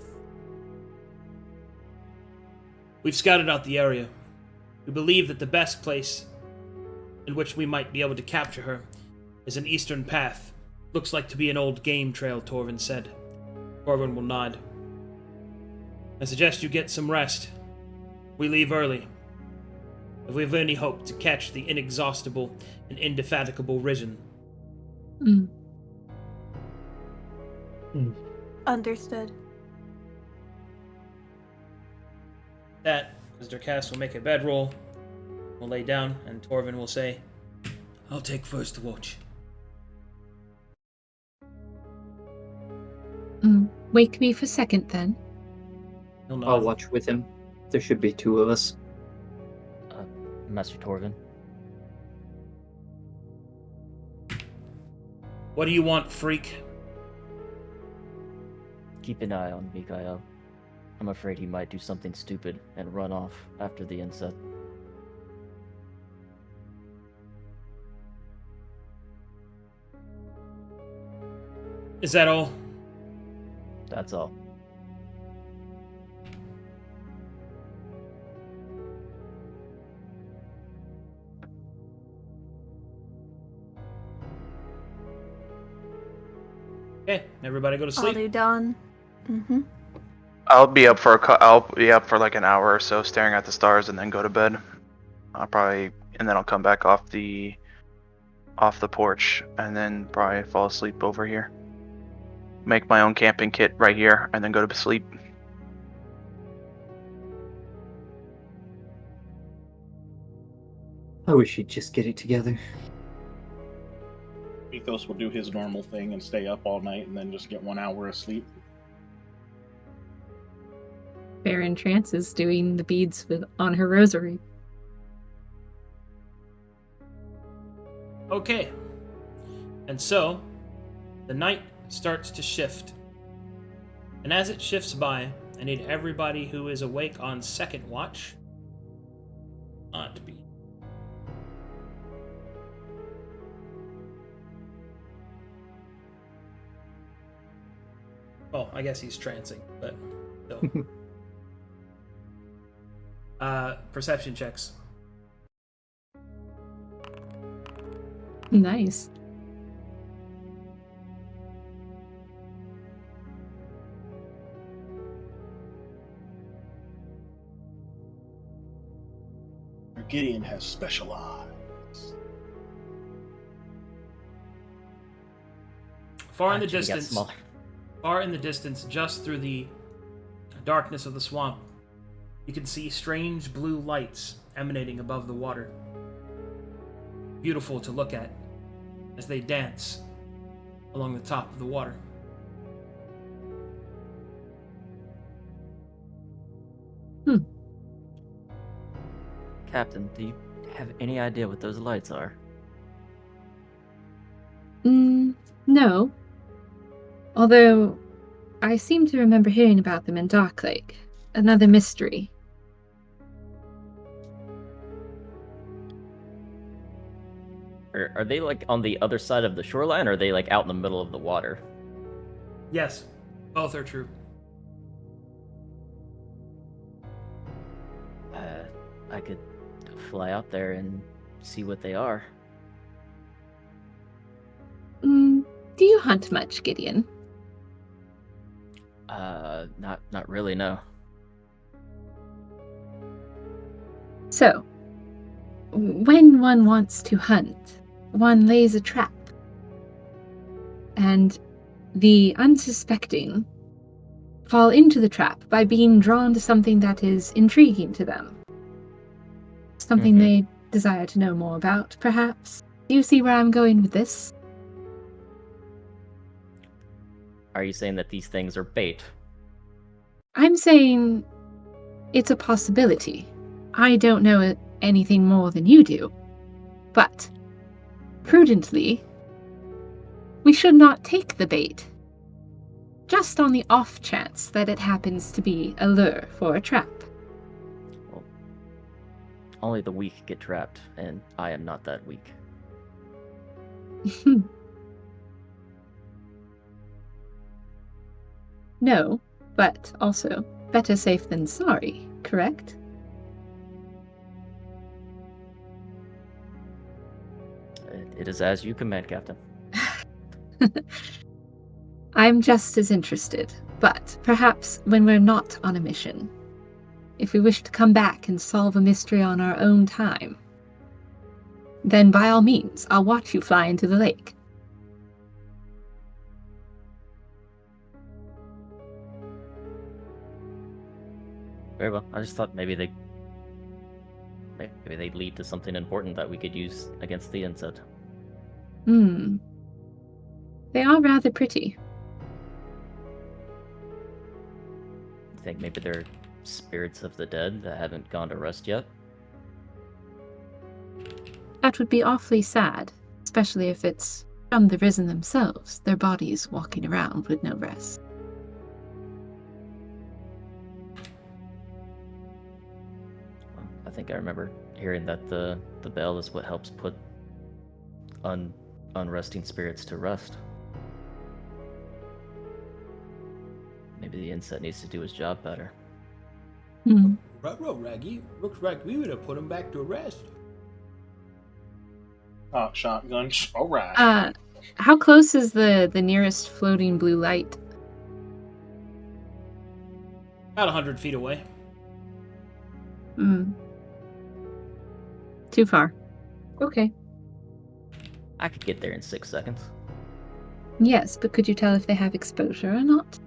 "We've scouted out the area. We believe that the best place in which we might be able to capture her is an eastern path. Looks like to be an old game trail," Torvin said. Torvin will nod. "I suggest you get some rest. We leave early, if we've any hope to catch the inexhaustible and indefatigable Risen." Mm. Understood. That, Mr. Cass will make a bedroll, will lay down, and Torvin will say, "I'll take first watch." Wake me for second, then. He'll nod. I'll watch with him. There should be two of us. Master Torvin. "What do you want, freak?" Keep an eye on Micha'el. I'm afraid he might do something stupid and run off after the inset. Is that all? That's all. Okay, everybody go to I'll sleep. do dawn. Mm-hmm. I'll be up for like an hour or so, staring at the stars, and then go to bed. And then I'll come back off the porch, and then probably fall asleep over here. Make my own camping kit right here, and then go to sleep. I wish he'd just get it together. Mythos will do his normal thing and stay up all night and then just get 1 hour of sleep. Farryn Trance is doing the beads on her rosary. Okay. And so, the night starts to shift. And as it shifts by, I need everybody who is awake on second watch not be. Well, I guess he's trancing, but still. Perception checks. Nice. Gideon has special eyes. Far in the Actually got distance, smaller. far in the distance, just through the darkness of the swamp, you can see strange blue lights emanating above the water. Beautiful to look at as they dance along the top of the water. Captain, do you have any idea what those lights are? No. Although, I seem to remember hearing about them in Darklake. Another mystery. Are they like on the other side of the shoreline, or are they like out in the middle of the water? Yes, both are true. I could fly out there and see what they are. Do you hunt much, Gideon? Not really, no. So, when one wants to hunt, one lays a trap. And the unsuspecting fall into the trap by being drawn to something that is intriguing to them. Something they desire to know more about, perhaps. Do you see where I'm going with this? Are you saying that these things are bait? I'm saying it's a possibility. I don't know anything more than you do. But, prudently, we should not take the bait. Just on the off chance that it happens to be a lure for a trap. Well, only the weak get trapped, and I am not that weak. No, but also better safe than sorry, correct? It is as you command, Captain. I'm just as interested, but perhaps when we're not on a mission. If we wish to come back and solve a mystery on our own time, then by all means, I'll watch you fly into the lake. Very well. I just thought maybe they'd lead to something important that we could use against the insect. They are rather pretty. You think maybe they're spirits of the dead that haven't gone to rest yet? That would be awfully sad, especially if it's from the Risen themselves, their bodies walking around with no rest. I think I remember hearing that the bell is what helps put unresting spirits to rest. Maybe the insect needs to do his job better. Ruh-roh, Raggy. Looks like we would have put him back to rest. Shotgun. All right. How close is the nearest floating blue light? About 100 feet away. Too far. Okay. I could get there in 6 seconds. Yes, but could you tell if they have exposure or not?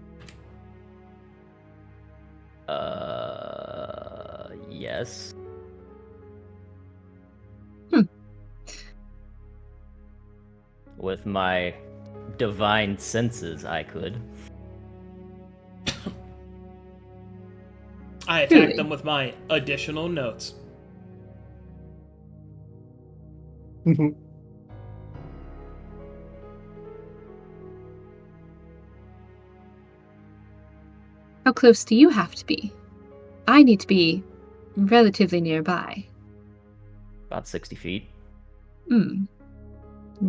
Yes. With my divine senses, I could. I attacked them with my additional notes. How close do you have to be? I need to be relatively nearby. About 60 feet.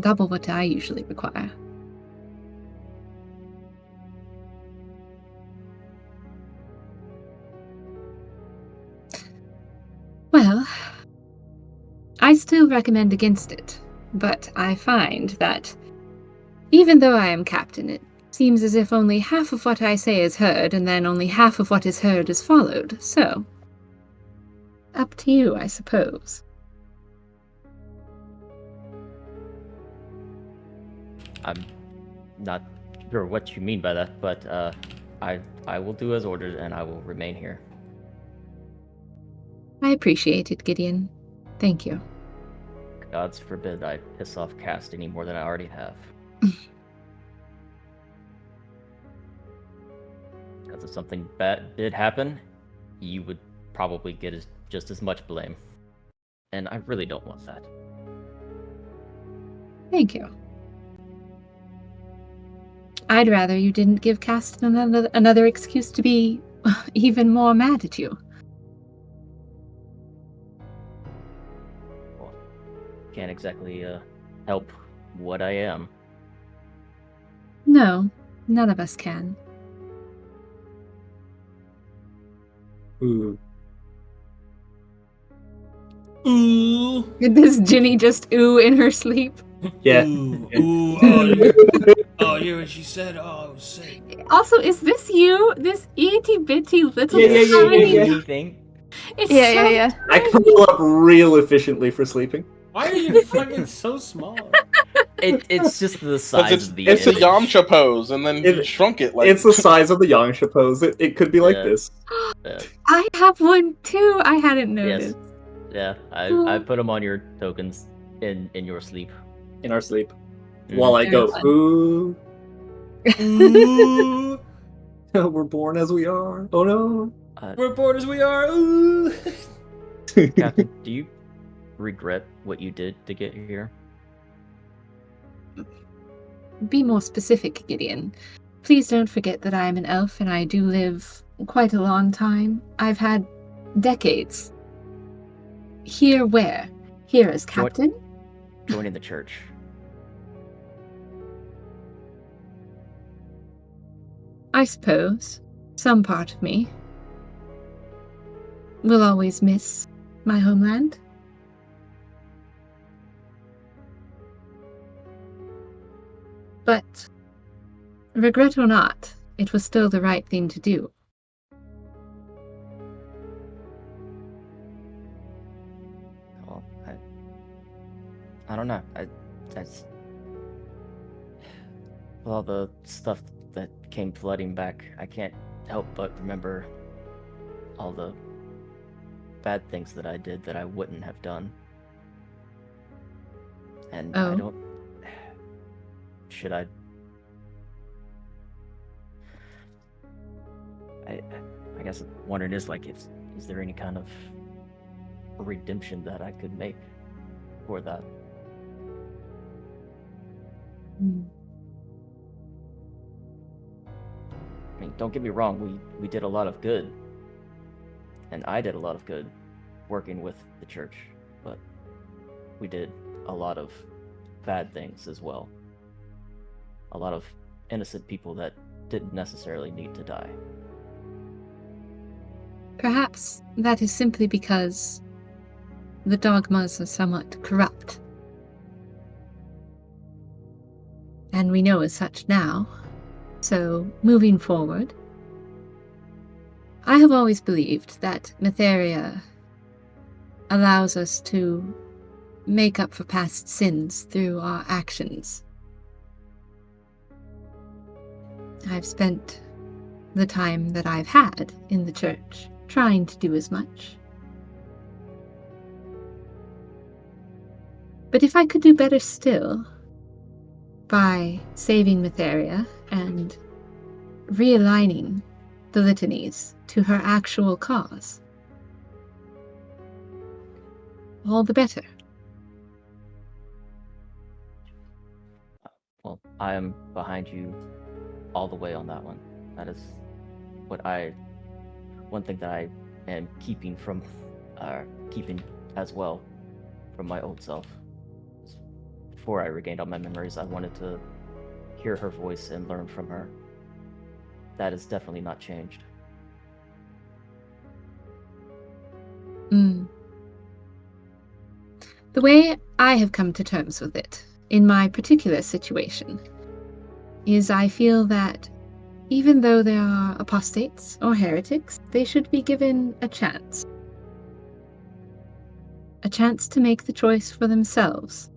Double what I usually require. Well, I still recommend against it, but I find that even though I am captain, it seems as if only half of what I say is heard, and then only half of what is heard is followed, so up to you, I suppose. I'm not sure what you mean by that, but I will do as ordered, and I will remain here. I appreciate it, Gideon. Thank you. Gods forbid I piss off Cast any more than I already have. Because if something bad did happen, you would probably get just as much blame. And I really don't want that. Thank you. I'd rather you didn't give Cast another excuse to be even more mad at you. Well, can't exactly help what I am. No, none of us can. Ooh. Ooh. Does Ginny just ooh in her sleep? Yeah. Ooh. Ooh. Oh, you hear what she said? Oh, I was sick. Also, is this you? This itty bitty little Yeah. tiny... Anything? It's Yeah. I curl up real efficiently for sleeping. Why are you fucking so small? It's just the size It's of the a image. Yamcha pose, and then you It- shrunk it like It's the size of the Yangsha pose. It could be like Yeah. this. I have one too. I hadn't noticed. Yes. Yeah, I put them on your tokens in your sleep. In our sleep. Mhm. While I Very go, fun. ooh, Ooh. we're born as we are. Oh no. We're bored as we are. Ooh. Captain, do you regret what you did to get here? Be more specific, Gideon. Please don't forget that I am an elf and I do live quite a long time. I've had decades. Here where? Here as captain? Joining the church. I suppose. Some part of me will always miss my homeland. But, regret or not, it was still the right thing to do. Well, I don't know. I with all the stuff that came flooding back, I can't help but remember all the bad things that I did that I wouldn't have done. And I Oh. don't... Should I... I guess I'm wondering is there any kind of redemption that I could make for that? I mean, don't get me wrong, we did a lot of good. And I did a lot of good working with the church, but we did a lot of bad things as well. A lot of innocent people that didn't necessarily need to die. Perhaps that is simply because the dogmas are somewhat corrupt. and we know as such now. So, moving forward, I have always believed that Mytheria allows us to make up for past sins through our actions. I've spent the time that I've had in the church trying to do as much. But if I could do better still, by saving Mytheria and realigning the litanies to her actual cause, all the better. Well, I am behind you all the way on that one. That is one thing that I am keeping as well from my old self. Before I regained all my memories, I wanted to hear her voice and learn from her. That has definitely not changed. The way I have come to terms with it, in my particular situation, is I feel that even though they are apostates or heretics, they should be given a chance. A chance to make the choice for themselves,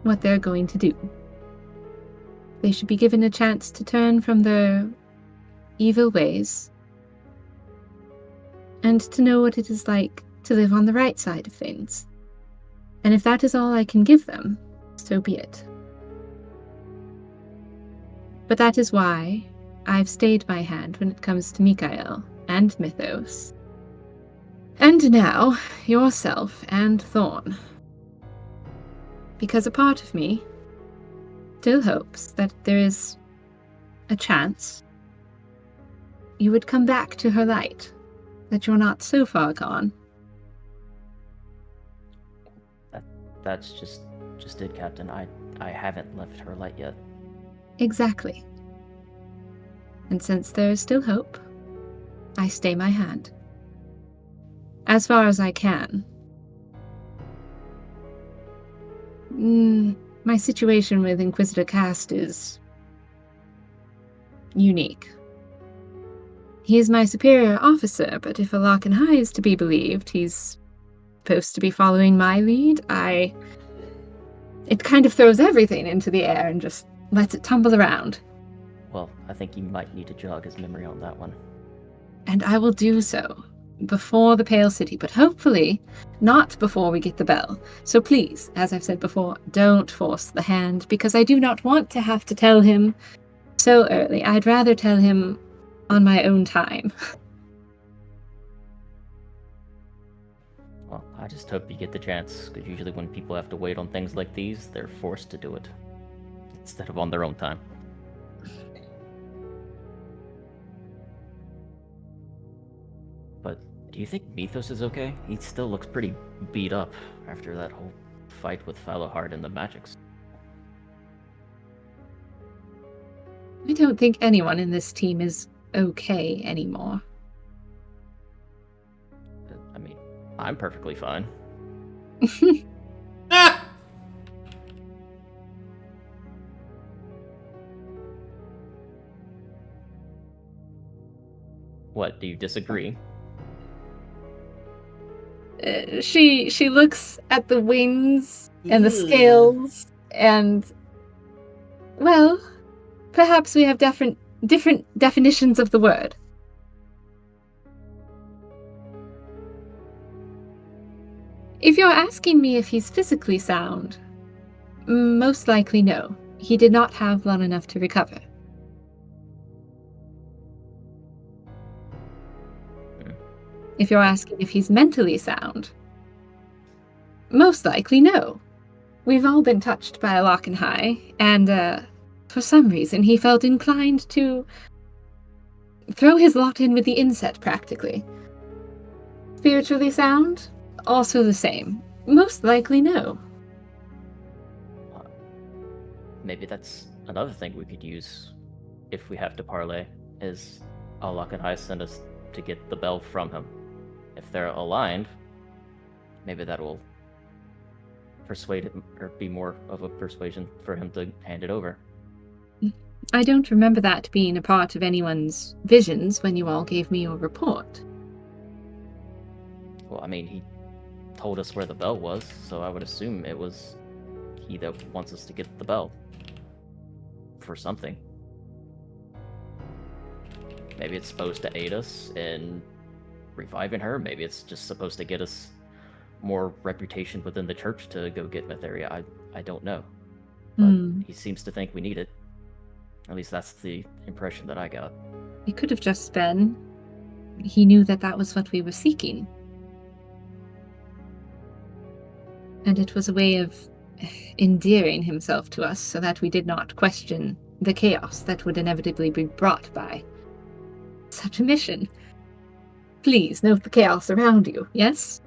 what they're going to do. They should be given a chance to turn from their evil ways and to know what it is like to live on the right side of things. And if that is all I can give them, so be it. But that is why I've stayed my hand when it comes to Micha'el and Mythos. And now, yourself and Thorne. Because a part of me still hopes that there is a chance you would come back to her light, that you're not so far gone. That's just it, Captain. I haven't left her light yet. Exactly. And since there is still hope, I stay my hand. As far as I can. My situation with Inquisitor Cast is unique. He is my superior officer, but if Alakan High is to be believed, he's supposed to be following my lead. It kind of throws everything into the air and just lets it tumble around. Well, I think you might need to jog his memory on that one. And I will do so before the Pale City, but hopefully not before we get the bell. So please, as I've said before, don't force the hand, because I do not want to have to tell him so early. I'd rather tell him on my own time. Well, I just hope you get the chance, because usually when people have to wait on things like these, they're forced to do it instead of on their own time. But do you think Mythos is okay? He still looks pretty beat up after that whole fight with Fallowheart and the Magics. I don't think anyone in this team is okay anymore. I mean, I'm perfectly fine. Ah! What, do you disagree? She looks at the wings and the scales, and well, perhaps we have different definitions of the word. If you're asking me if he's physically sound, most likely no. He did not have long enough to recover. If you're asking if he's mentally sound, most likely no. We've all been touched by a Locken High, and for some reason he felt inclined to throw his lot in with the inset practically. Spiritually sound? Also the same. Most likely no. Maybe that's another thing we could use if we have to parlay, is Allah and High send us to get the bell from him. If they're aligned, maybe that will persuade him, or be more of a persuasion for him to hand it over. I don't remember that being a part of anyone's visions when you all gave me your report. Well, I mean, he told us where the bell was, so I would assume it was he that wants us to get the bell. For something. Maybe it's supposed to aid us in reviving her. Maybe it's just supposed to get us more reputation within the church to go get Mytheria. I don't know. But he seems to think we need it. At least that's the impression that I got. It could have just been he knew that that was what we were seeking. And it was a way of endearing himself to us so that we did not question the chaos that would inevitably be brought by such a mission. Please note the chaos around you, yes?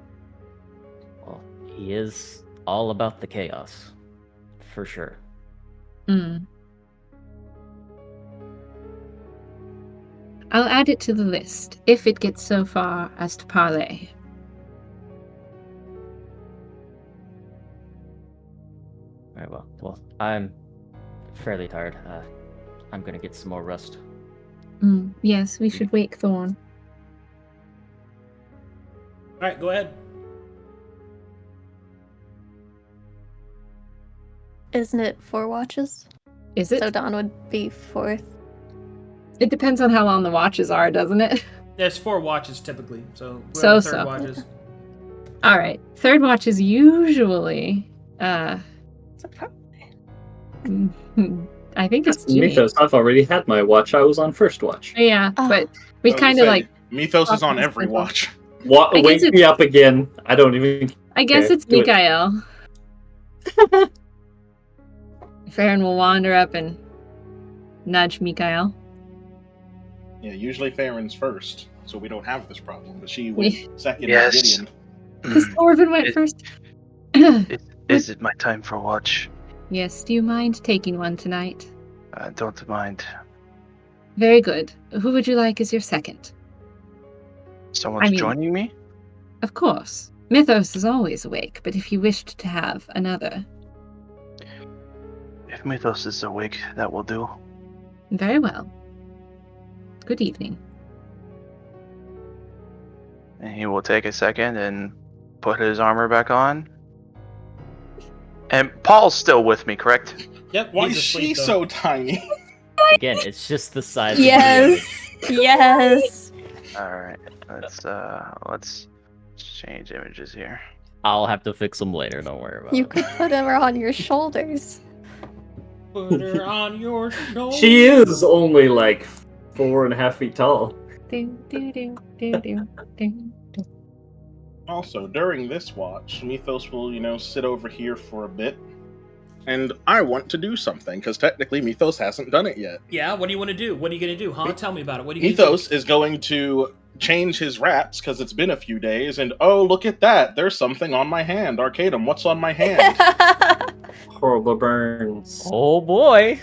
Well, he is all about the chaos. For sure. I'll add it to the list, if it gets so far as to parley. Very well. Well, I'm fairly tired. I'm gonna get some more rest. Yes, we should wake Thorne. Alright, go ahead. Isn't it 4 watches? Is it? So Dawn would be 4th. It depends on how long the watches are, doesn't it? There's 4 watches typically, so So. third watch is. Alright. Third watch is usually I think it's Ginny. Mythos, I've already had my watch. I was on first watch. Yeah, Oh. but we I was kind gonna of say, like Mythos is on Talking every schedule. watch. I guess Wake it- me up again. I don't even. I guess Okay, it's do it. Micha'el. Farryn will wander up and nudge Micha'el. Yeah, usually Farron's first, so we don't have this problem. But she went Yeah. second Yes. with Gideon. Because Thorvin went It- first. Is it my time for watch? Yes, do you mind taking one tonight? Don't mind. Very good. Who would you like as your second? Someone's I mean- joining me? Of course. Mythos is always awake, but if you wished to have another. If Mythos is awake, that will do. Very well. Good evening. And he will take a second and put his armor back on. And Paul's still with me, correct? Yep. Why he's is asleep, she though. so tiny? Again, it's just the size of Yes! Yes! Alright, let's change images here. I'll have to fix them later, don't worry about You it. could put her on your shoulders. Put her on your shoulder. She is only like 4.5 feet tall. Also, during this watch, Mythos will, sit over here for a bit. And I want to do something, because technically Mythos hasn't done it yet. Yeah, what do you want to do? What are you going to do, huh? Tell me about it. What are you gonna Mythos is going to change his wraps, because it's been a few days, and oh, look at that! There's something on my hand. Arcadum, what's on my hand? Horrible burns. Oh boy!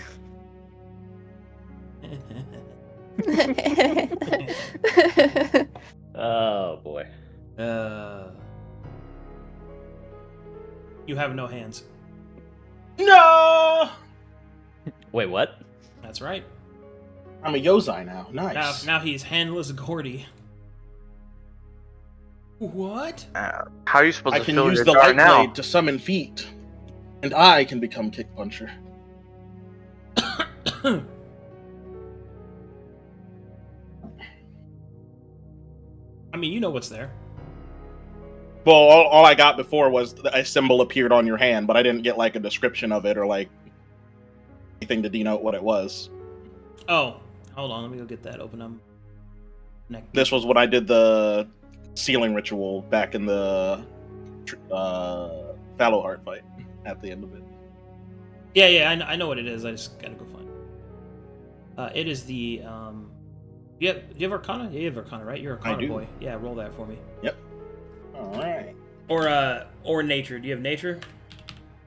Oh boy. You have no hands. No! Wait, what? That's right. I'm a Yozai now. Nice. Now he's handless Gordy. What? How are you supposed I to can fill use your the jar light now? blade to summon feet. And I can become Kick Puncher. I mean, you know what's there. Well, all I got before was a symbol appeared on your hand, but I didn't get like a description of it or like anything to denote what it was. Oh, hold on. Let me go get that. Open up. This was when I did the sealing ritual back in the Fallow Heart fight at the end of it. Yeah, I know what it is. I just gotta go find it. It is the do you have Arcana? Yeah, you have Arcana, right? You're I Arcana do. boy. Yeah, roll that for me. Yep. All right. Or Nature. Do you have Nature?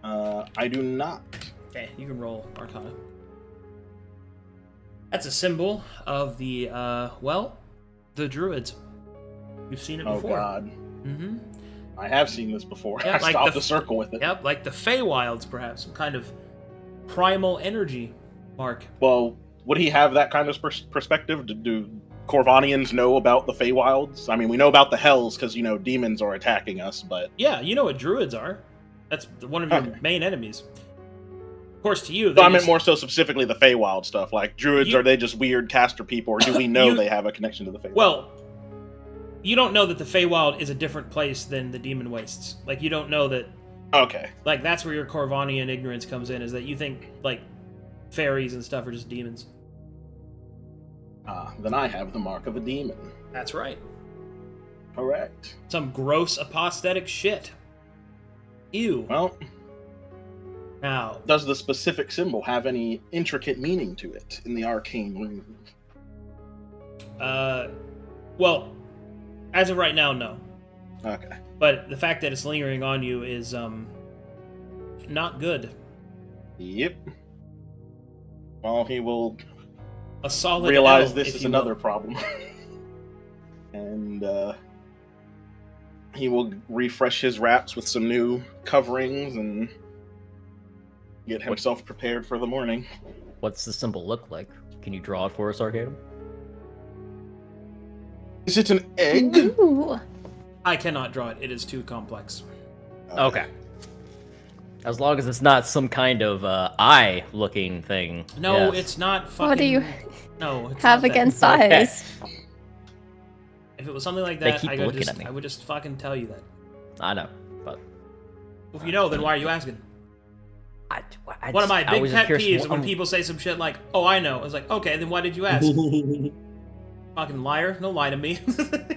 I do not. Okay, you can roll Arcana. That's a symbol of the the Druids. You've seen it Oh before. God, Mm-hmm. I have seen this before. Yeah, I the stopped the circle with it. Yep, like the Feywilds, perhaps some kind of primal energy Mark. Well, would he have that kind of perspective? Do Corvanians know about the Feywilds? I mean, we know about the Hells because, demons are attacking us, but... Yeah, you know what druids are. That's one of your main enemies. Of course, to you, So I meant more so specifically the Feywild stuff. Like, druids, are they just weird caster people, or do we know they have a connection to the Feywild? Well, you don't know that the Feywild is a different place than the Demon Wastes. Like, you don't know that... Okay. Like, that's where your Corvanian ignorance comes in, is that you think, like, fairies and stuff are just demons. Then I have the mark of a demon. That's right. Correct. Some gross apostatic shit. Ew. Well... Now, does the specific symbol have any intricate meaning to it in the arcane room? Well, as of right now, no. Okay. But the fact that it's lingering on you is, not good. Yep. Well, he will a solid realize L, this is another problem. And, he will refresh his wraps with some new coverings and get himself prepared for the morning. What's the symbol look like? Can you draw it for us, Arcadum? Is it an egg? Ooh. I cannot draw it. It is too complex. Okay. As long as it's not some kind of eye-looking thing. No, yes. It's not fucking... What do you No, it's have not against that. eyes? If it was something like They that, keep looking at me. I would just fucking tell you that. I know, but... If you know, then why are you asking? I One of my big was pet curious peeves when people say some shit like, "Oh, I know." I was like, "Okay, then why did you ask?" Fucking liar! Don't lie to me.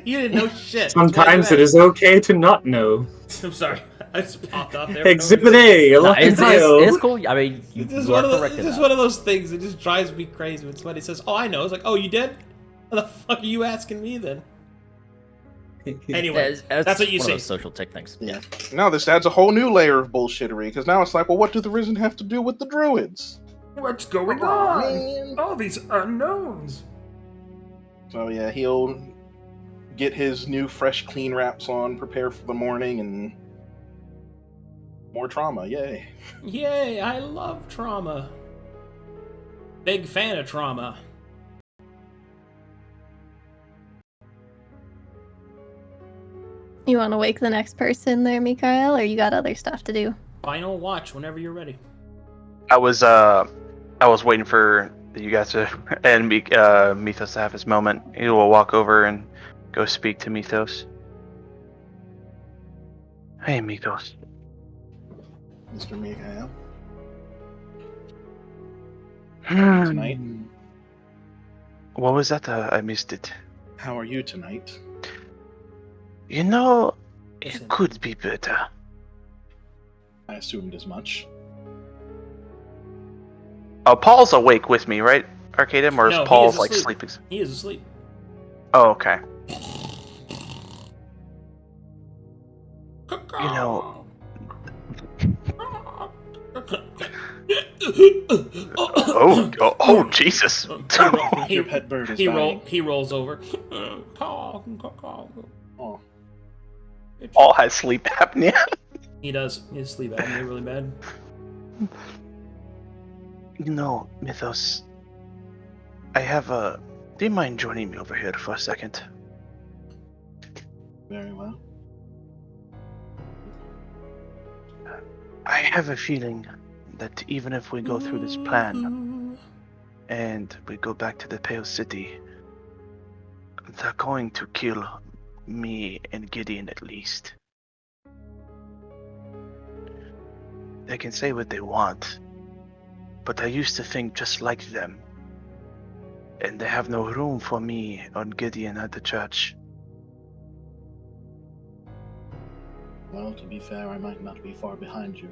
You didn't know shit. Sometimes it is okay to not know. I'm sorry. I just popped off there. Exhibit A, a lucky tile. It's cool. I mean, you This is are one of correct in this is that. one of those things that just drives me crazy when somebody says, "Oh, I know." It's like, "Oh, you did? What the fuck are you asking me then?" Anyway, Yeah, that's what you one see. of those social tick things. Yeah. Now this adds a whole new layer of bullshittery, because now it's like, well, what do the Risen have to do with the Druids? What's going man. All these unknowns. So yeah, he'll get his new fresh clean wraps on, prepare for the morning, and more trauma, yay. Yay, I love trauma. Big fan of trauma. You want to wake the next person there, Micha'el, or you got other stuff to do? Final watch whenever you're ready. I was waiting for you guys to and Mythos to have his moment. He will walk over and go speak to Mythos. Hey, Mythos. Mr. Micha'el. Hmm. Tonight? What was that? I missed it. How are you tonight? You know, it Listen. could be better. I assumed as much. Paul's awake with me, right, Arcadum? Or No, is he Paul is like asleep. sleeping? He is asleep. Oh, okay. You know, oh, Jesus! Your pet bird is He dying. rolls over. Oh. Paul has sleep apnea. He does. He has sleep apnea really bad. You know, Mythos, I have a... Do you mind joining me over here for a second? Very well. I have a feeling that even if we go through this plan and we go back to the Pale City, they're going to kill me and Gideon at least. They can say what they want, but I used to think just like them. And they have no room for me or Gideon at the church. Well, to be fair, I might not be far behind you,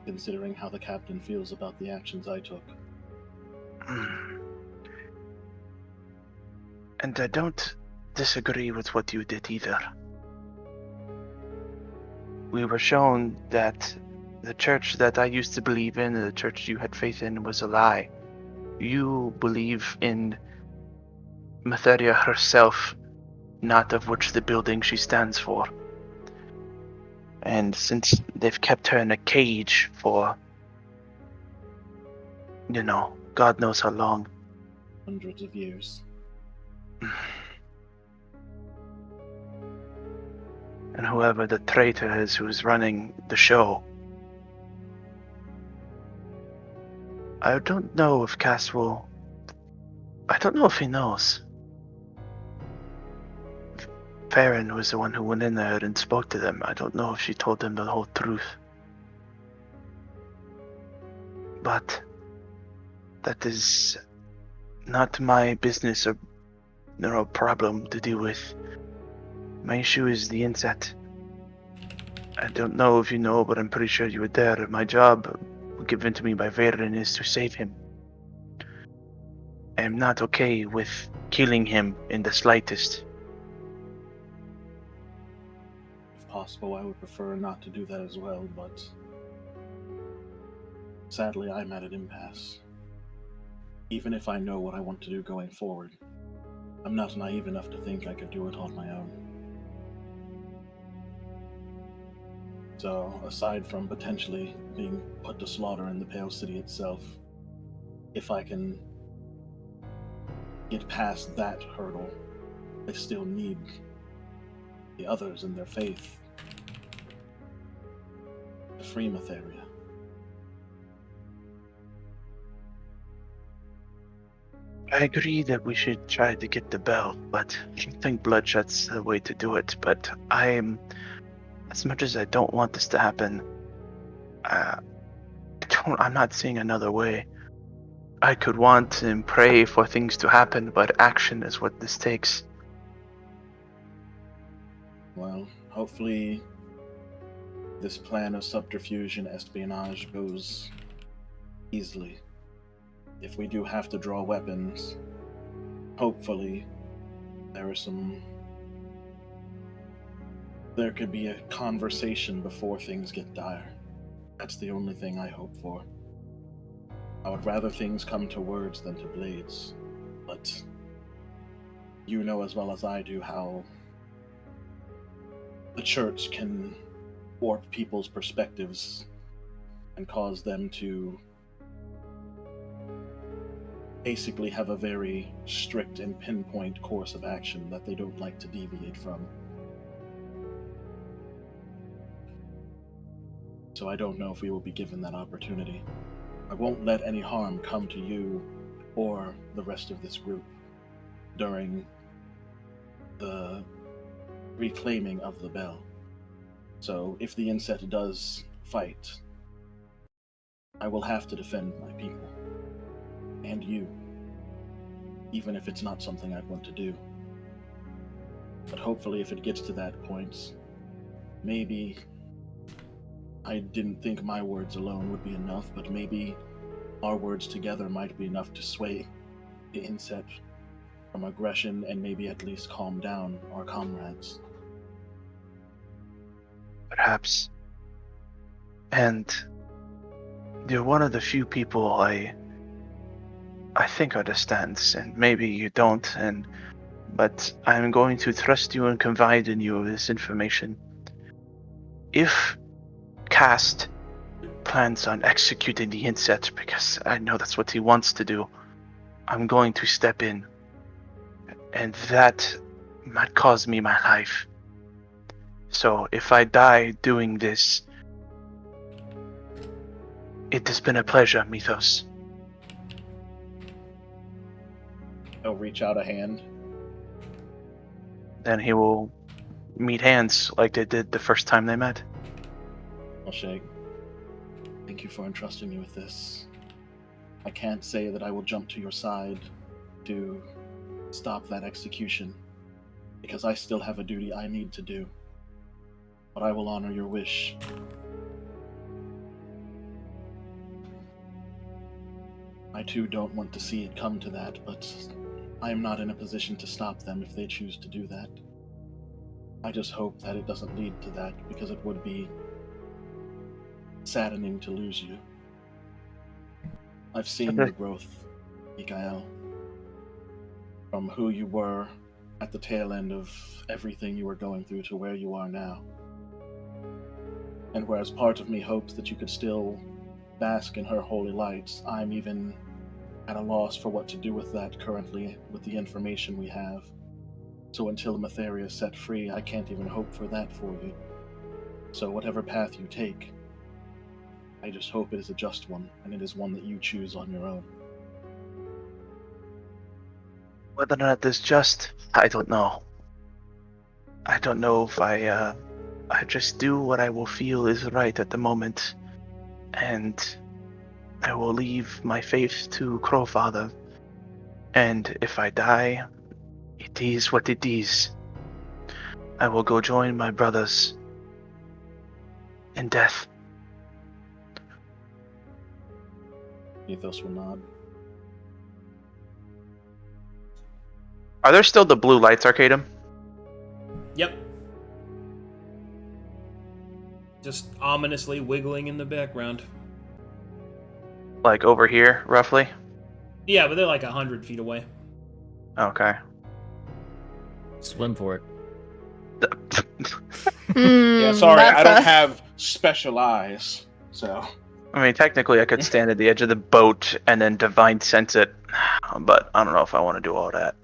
considering how the captain feels about the actions I took. And I don't disagree with what you did either. We were shown that the church that I used to believe in, the church you had faith in, was a lie. You believe in Matheria herself, not of which the building she stands for. And since they've kept her in a cage for God knows how long. Hundreds of years. And whoever the traitor is who's running the show, I don't know if Cass will... I don't know if he knows. Farryn was the one who went in there and spoke to them. I don't know if she told them the whole truth. But that is not my business or problem to deal with. My issue is the inset. I don't know if you know, but I'm pretty sure you were there. My job, given to me by Farryn, is to save him. I am not okay with killing him in the slightest. If possible, I would prefer not to do that as well, but sadly, I'm at an impasse. Even if I know what I want to do going forward, I'm not naive enough to think I could do it on my own. So, aside from potentially being put to slaughter in the Pale City itself, if I can get past that hurdle, I still need the others and their faith to free Mytheria. I agree that we should try to get the bell, but I think Bloodshot's the way to do it. But as much as I don't want this to happen, I'm not seeing another way. I could want and pray for things to happen, but action is what this takes. Well, hopefully this plan of subterfuge and espionage goes easily. If we do have to draw weapons, hopefully there could be a conversation before things get dire. That's the only thing I hope for. I would rather things come to words than to blades, but you know as well as I do how the church can warp people's perspectives and cause them to basically have a very strict and pinpoint course of action that they don't like to deviate from. So I don't know if we will be given that opportunity. I won't let any harm come to you or the rest of this group during the reclaiming of the bell. So if the inset does fight, I will have to defend my people. And you. Even if it's not something I'd want to do. But hopefully if it gets to that point, maybe I didn't think my words alone would be enough, but maybe our words together might be enough to sway the inset from aggression and maybe at least calm down our comrades. Perhaps. And you're one of the few people I think understands, and maybe you don't, but I'm going to trust you and confide in you this information. If Cast plans on executing the inset, because I know that's what he wants to do, I'm going to step in, and that might cost me my life. So if I die doing this, it has been a pleasure, Mythos. He'll reach out a hand. Then he will meet hands like they did the first time they met. I'll shake. Thank you for entrusting me with this. I can't say that I will jump to your side to stop that execution, because I still have a duty I need to do. But I will honor your wish. I too don't want to see it come to that, but I am not in a position to stop them if they choose to do that. I just hope that it doesn't lead to that, because it would be saddening to lose you. I've seen your growth, Micha'el. From who you were at the tail end of everything you were going through to where you are now. And whereas part of me hopes that you could still bask in her holy lights. I'm even at a loss for what to do with that currently, with the information we have. So until Matheria is set free, I can't even hope for that for you. So whatever path you take, I just hope it is a just one, and it is one that you choose on your own. Whether or not this just, I don't know. I don't know if I just do what I will feel is right at the moment, and I will leave my faith to Crowfather. And if I die, it is what it is. I will go join my brothers in death. Mythos will nod. Are there still the blue lights, Arcadum? Yep. Just ominously wiggling in the background. Like over here, roughly? Yeah, but they're like 100 feet away. Okay. Swim for it. Yeah, sorry, I don't have special eyes, so... I mean, technically I could stand at the edge of the boat and then divine sense it, but I don't know if I want to do all that.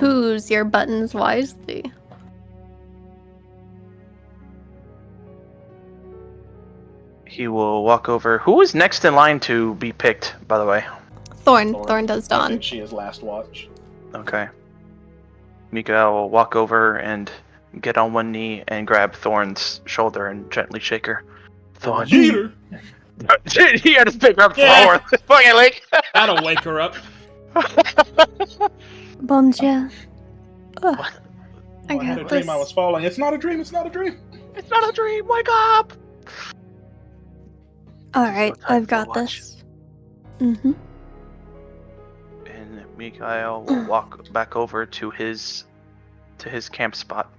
Choose your buttons wisely. He will walk over. Who is next in line to be picked, by the way? Thorne does I Dawn. think she is last watch. Okay. Micha'el will walk over and get on one knee and grab Thorne's shoulder and gently shake her. Thorne. Jeter! He had to pick her up Yeah. Thorne. Fucking like. That'll wake her up. Bonjour. I I had a got dream this. I was falling. It's not a dream, it's not a dream! It's not a dream. Wake up. Alright, So time I've to got watch. this. Mm-hmm. And Micha'el will walk back over to his camp spot,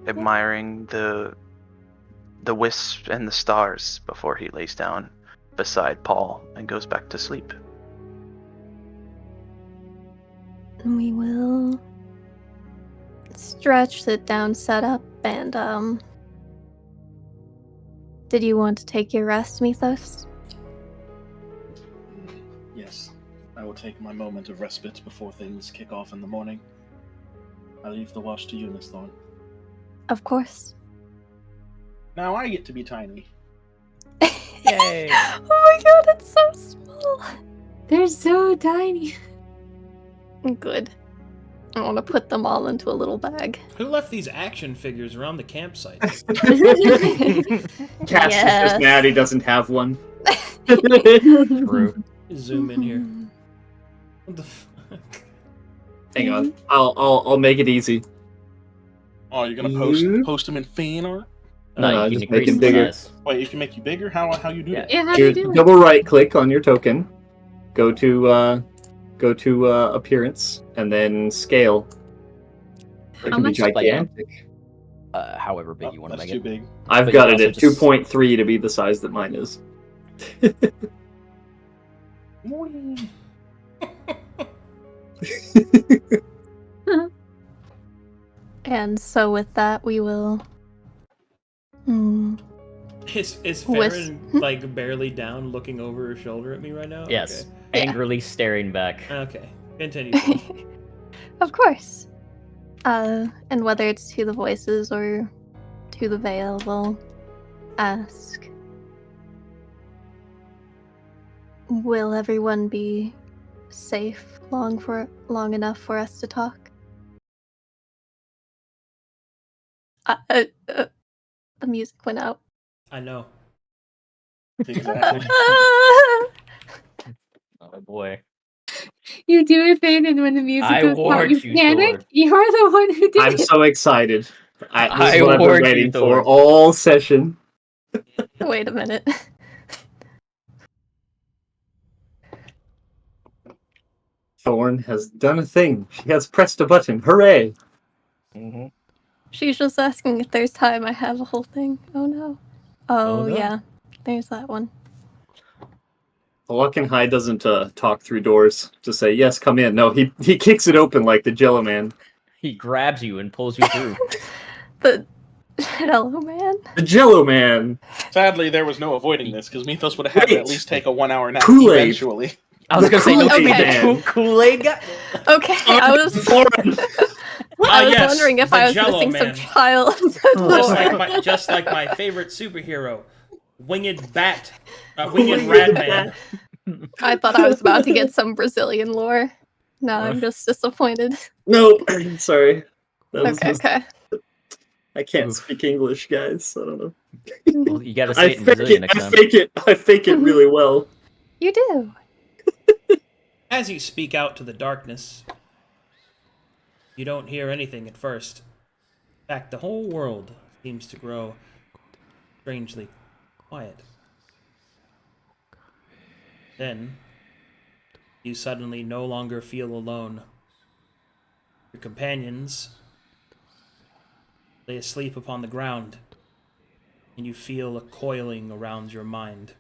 admiring the wisps and the stars before he lays down beside Paul and goes back to sleep. We will stretch, sit down, set up, and did you want to take your rest, Mythos? Yes, I will take my moment of respite before things kick off in the morning. I leave the watch to you, Miss Thorne. Of course. Now I get to be tiny. Yay! Oh my god, it's so small. They're so tiny. Good. I want to put them all into a little bag. Who left these action figures around the campsite? Cass is just mad he doesn't have one. True. Zoom in here. What the fuck? Hang on, I'll make it easy. Oh, you're gonna post them in fan art? No, you just can make increase it the bigger. size. Wait, it can make you bigger? How you do that? Yeah, how do you You do it? double right click on your token, go to appearance, and then scale. It How can be much? gigantic. However big you want to That's make too it. big. I've But got you it also at just- 2.3 to be the size that mine is. And so with that, we will... Is Whis- Farryn like barely down, looking over her shoulder at me right now? Yes. Yeah. Angrily staring back. Okay. Continue. please. Of course. And whether it's to the voices or to the veil, we'll ask. Will everyone be safe long enough for us to talk? The music went out. I know. Exactly. Oh boy. You do it, Fane, and when the music I goes out, warned you you, panic. Thorne. You're the one who did I'm it. so excited. This I is what I've been warned you, waiting for Thorne. all session. Wait a minute. Thorne has done a thing. She has pressed a button. Hooray! Mm-hmm. She's just asking if there's time. I have a whole thing. Oh no. Oh, Oh, no. yeah. There's that one. Luck and High doesn't talk through doors to say, yes, come in. No, he kicks it open like the Jello Man. He grabs you and pulls you through. Hello, man. The Jello Man. Sadly, there was no avoiding this because Mythos would have had to Wait. at least take a 1 hour nap Kool-Aid. eventually. I was gonna say, don't Kool-Aid be the Man. Kool-Aid guy. Okay, I was Yes, wondering if the I was Jell-O missing Man. some child lore. Just like my favorite superhero, Winged Rad Man. I thought I was about to get some Brazilian lore. No, I'm just disappointed. No, sorry. That was Okay, just- okay. I can't speak English, guys. I don't know. Well, you gotta I say it in fake Brazilian it. next time. I fake it really well. You do. As you speak out to the darkness, you don't hear anything at first. In fact, the whole world seems to grow strangely quiet. Then, you suddenly no longer feel alone. Your companions lay asleep upon the ground, and you feel a coiling around your mind.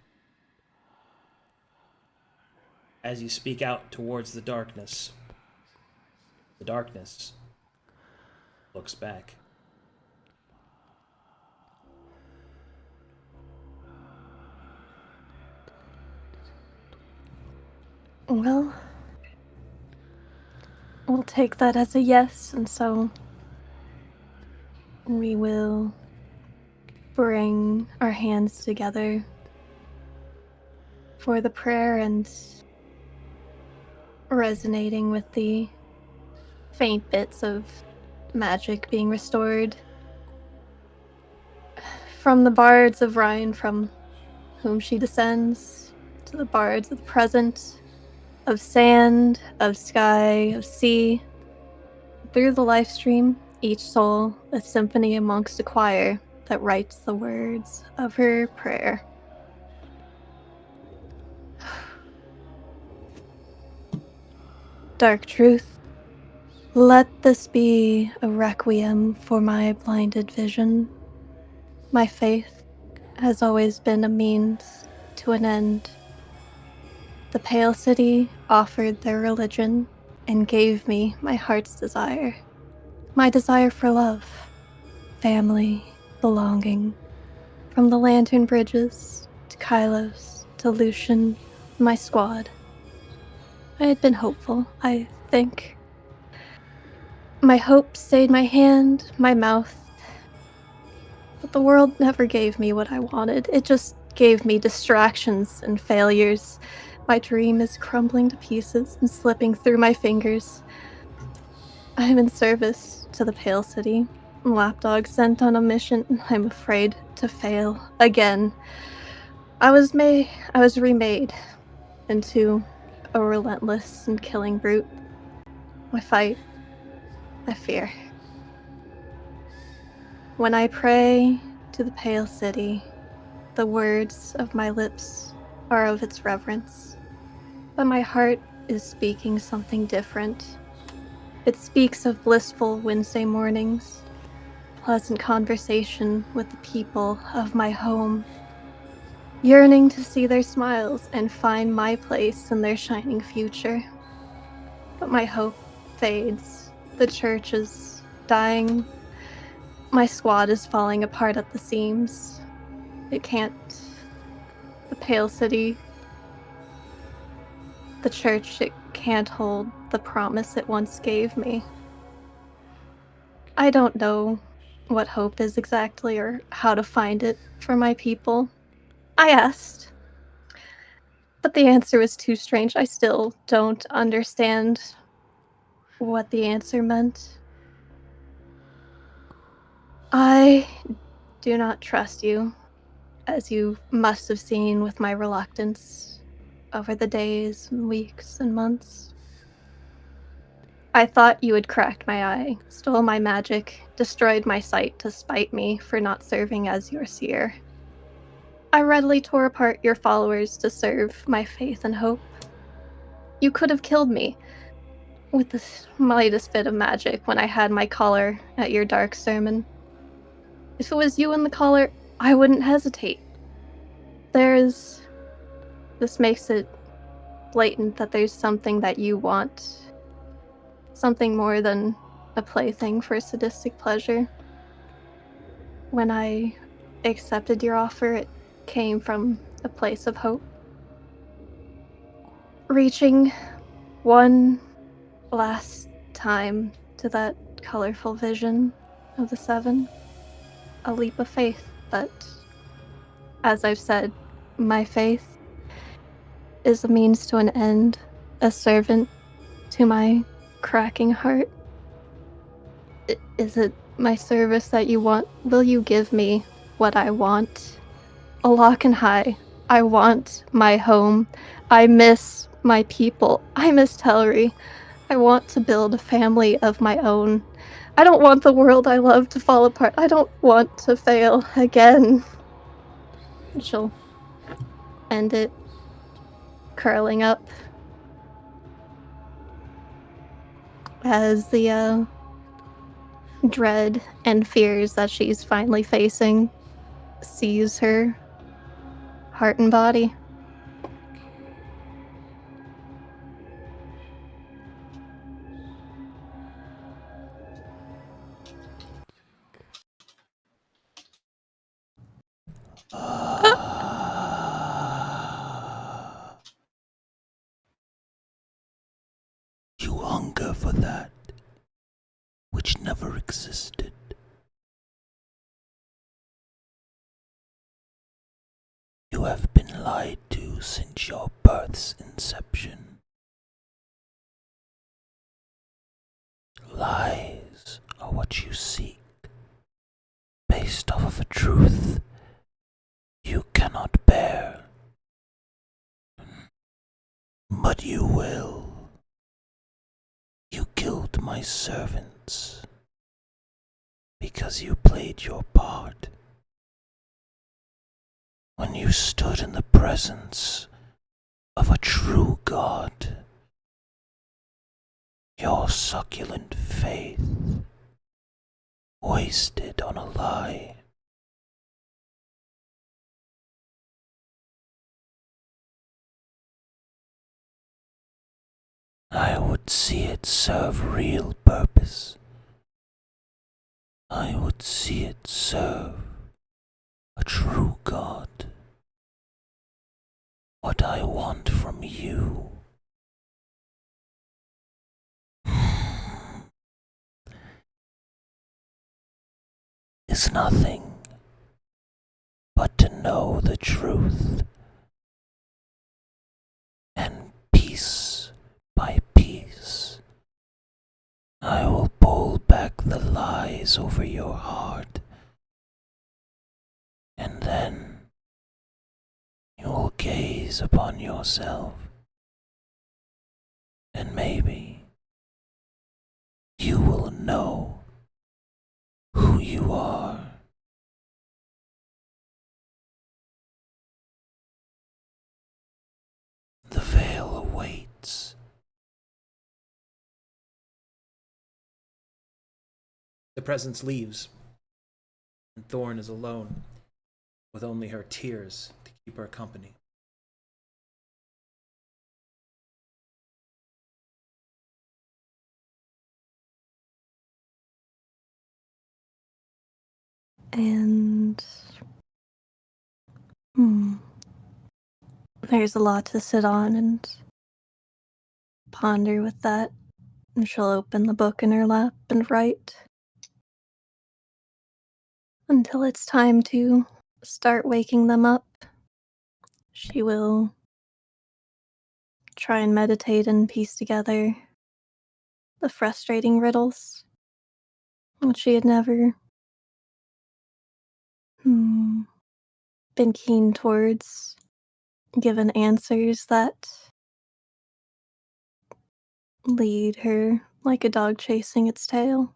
As you speak out towards the darkness looks back. Well, we'll take that as a yes, and so we will bring our hands together for the prayer and resonating with the faint bits of magic being restored from the bards of Rhine, from whom she descends, to the bards of the present, of sand, of sky, of sea. Through the life stream, each soul a symphony amongst a choir that writes the words of her prayer. Dark truth, let this be a requiem for my blinded vision. My faith has always been a means to an end. The Pale City offered their religion and gave me my heart's desire. My desire for love, family, belonging. From the Lanternbridges to Kylos to Lucian, my squad. I had been hopeful, I think. My hope stayed my hand, my mouth. But the world never gave me what I wanted. It just gave me distractions and failures. My dream is crumbling to pieces and slipping through my fingers. I am in service to the Pale City. Lapdog sent on a mission. I'm afraid to fail again. I was remade into a relentless and killing brute. I fight. I fear. When I pray to the Pale City, the words of my lips are of its reverence, but my heart is speaking something different. It speaks of blissful Wednesday mornings, pleasant conversation with the people of my home, yearning to see their smiles and find my place in their shining future. But my hope fades. The church is dying. My squad is falling apart at the seams. It can't. The Pale City, the church, it can't hold the promise it once gave me. I don't know what hope is exactly or how to find it for my people. I asked, but the answer was too strange. I still don't understand what the answer meant. I do not trust you, as you must have seen with my reluctance over the days and weeks and months. I thought you had cracked my eye, stole my magic, destroyed my sight to spite me for not serving as your seer. I readily tore apart your followers to serve my faith and hope. You could have killed me with the slightest bit of magic when I had my collar at your dark sermon. If it was you in the collar, I wouldn't hesitate. This makes it blatant that there's something that you want. Something more than a plaything for sadistic pleasure. when I accepted your offer, it came from a place of hope. Reaching one last time to that colorful vision of the seven. A leap of faith, but as I've said, my faith is a means to an end, a servant to my cracking heart. Is it my service that you want? Will you give me what I want? Alokan High, I want my home. I miss my people. I miss Telri. I want to build a family of my own. I don't want the world I love to fall apart. I don't want to fail again. She'll end it, curling up as the dread and fears that she's finally facing seize her heart and body. You hunger for that which never existed. You have been lied to since your birth's inception. Lies are what you seek, based off of a truth you cannot bear. But you will. You killed my servants because you played your part. When you stood in the presence of a true god, your succulent faith wasted on a lie. I would see it serve real purpose. I would see it serve a true God. What I want from you is nothing but to know the truth, and piece by piece I will pull back the lies over your heart, and then you will gaze upon yourself, and maybe you will know who you are. The veil awaits. The presence leaves, and Thorne is alone, with only her tears to keep her company. And there's a lot to sit on and ponder with that. And she'll open the book in her lap and write until it's time to start waking them up. She will try and meditate and piece together the frustrating riddles which she had never been keen towards, given answers that lead her like a dog chasing its tail.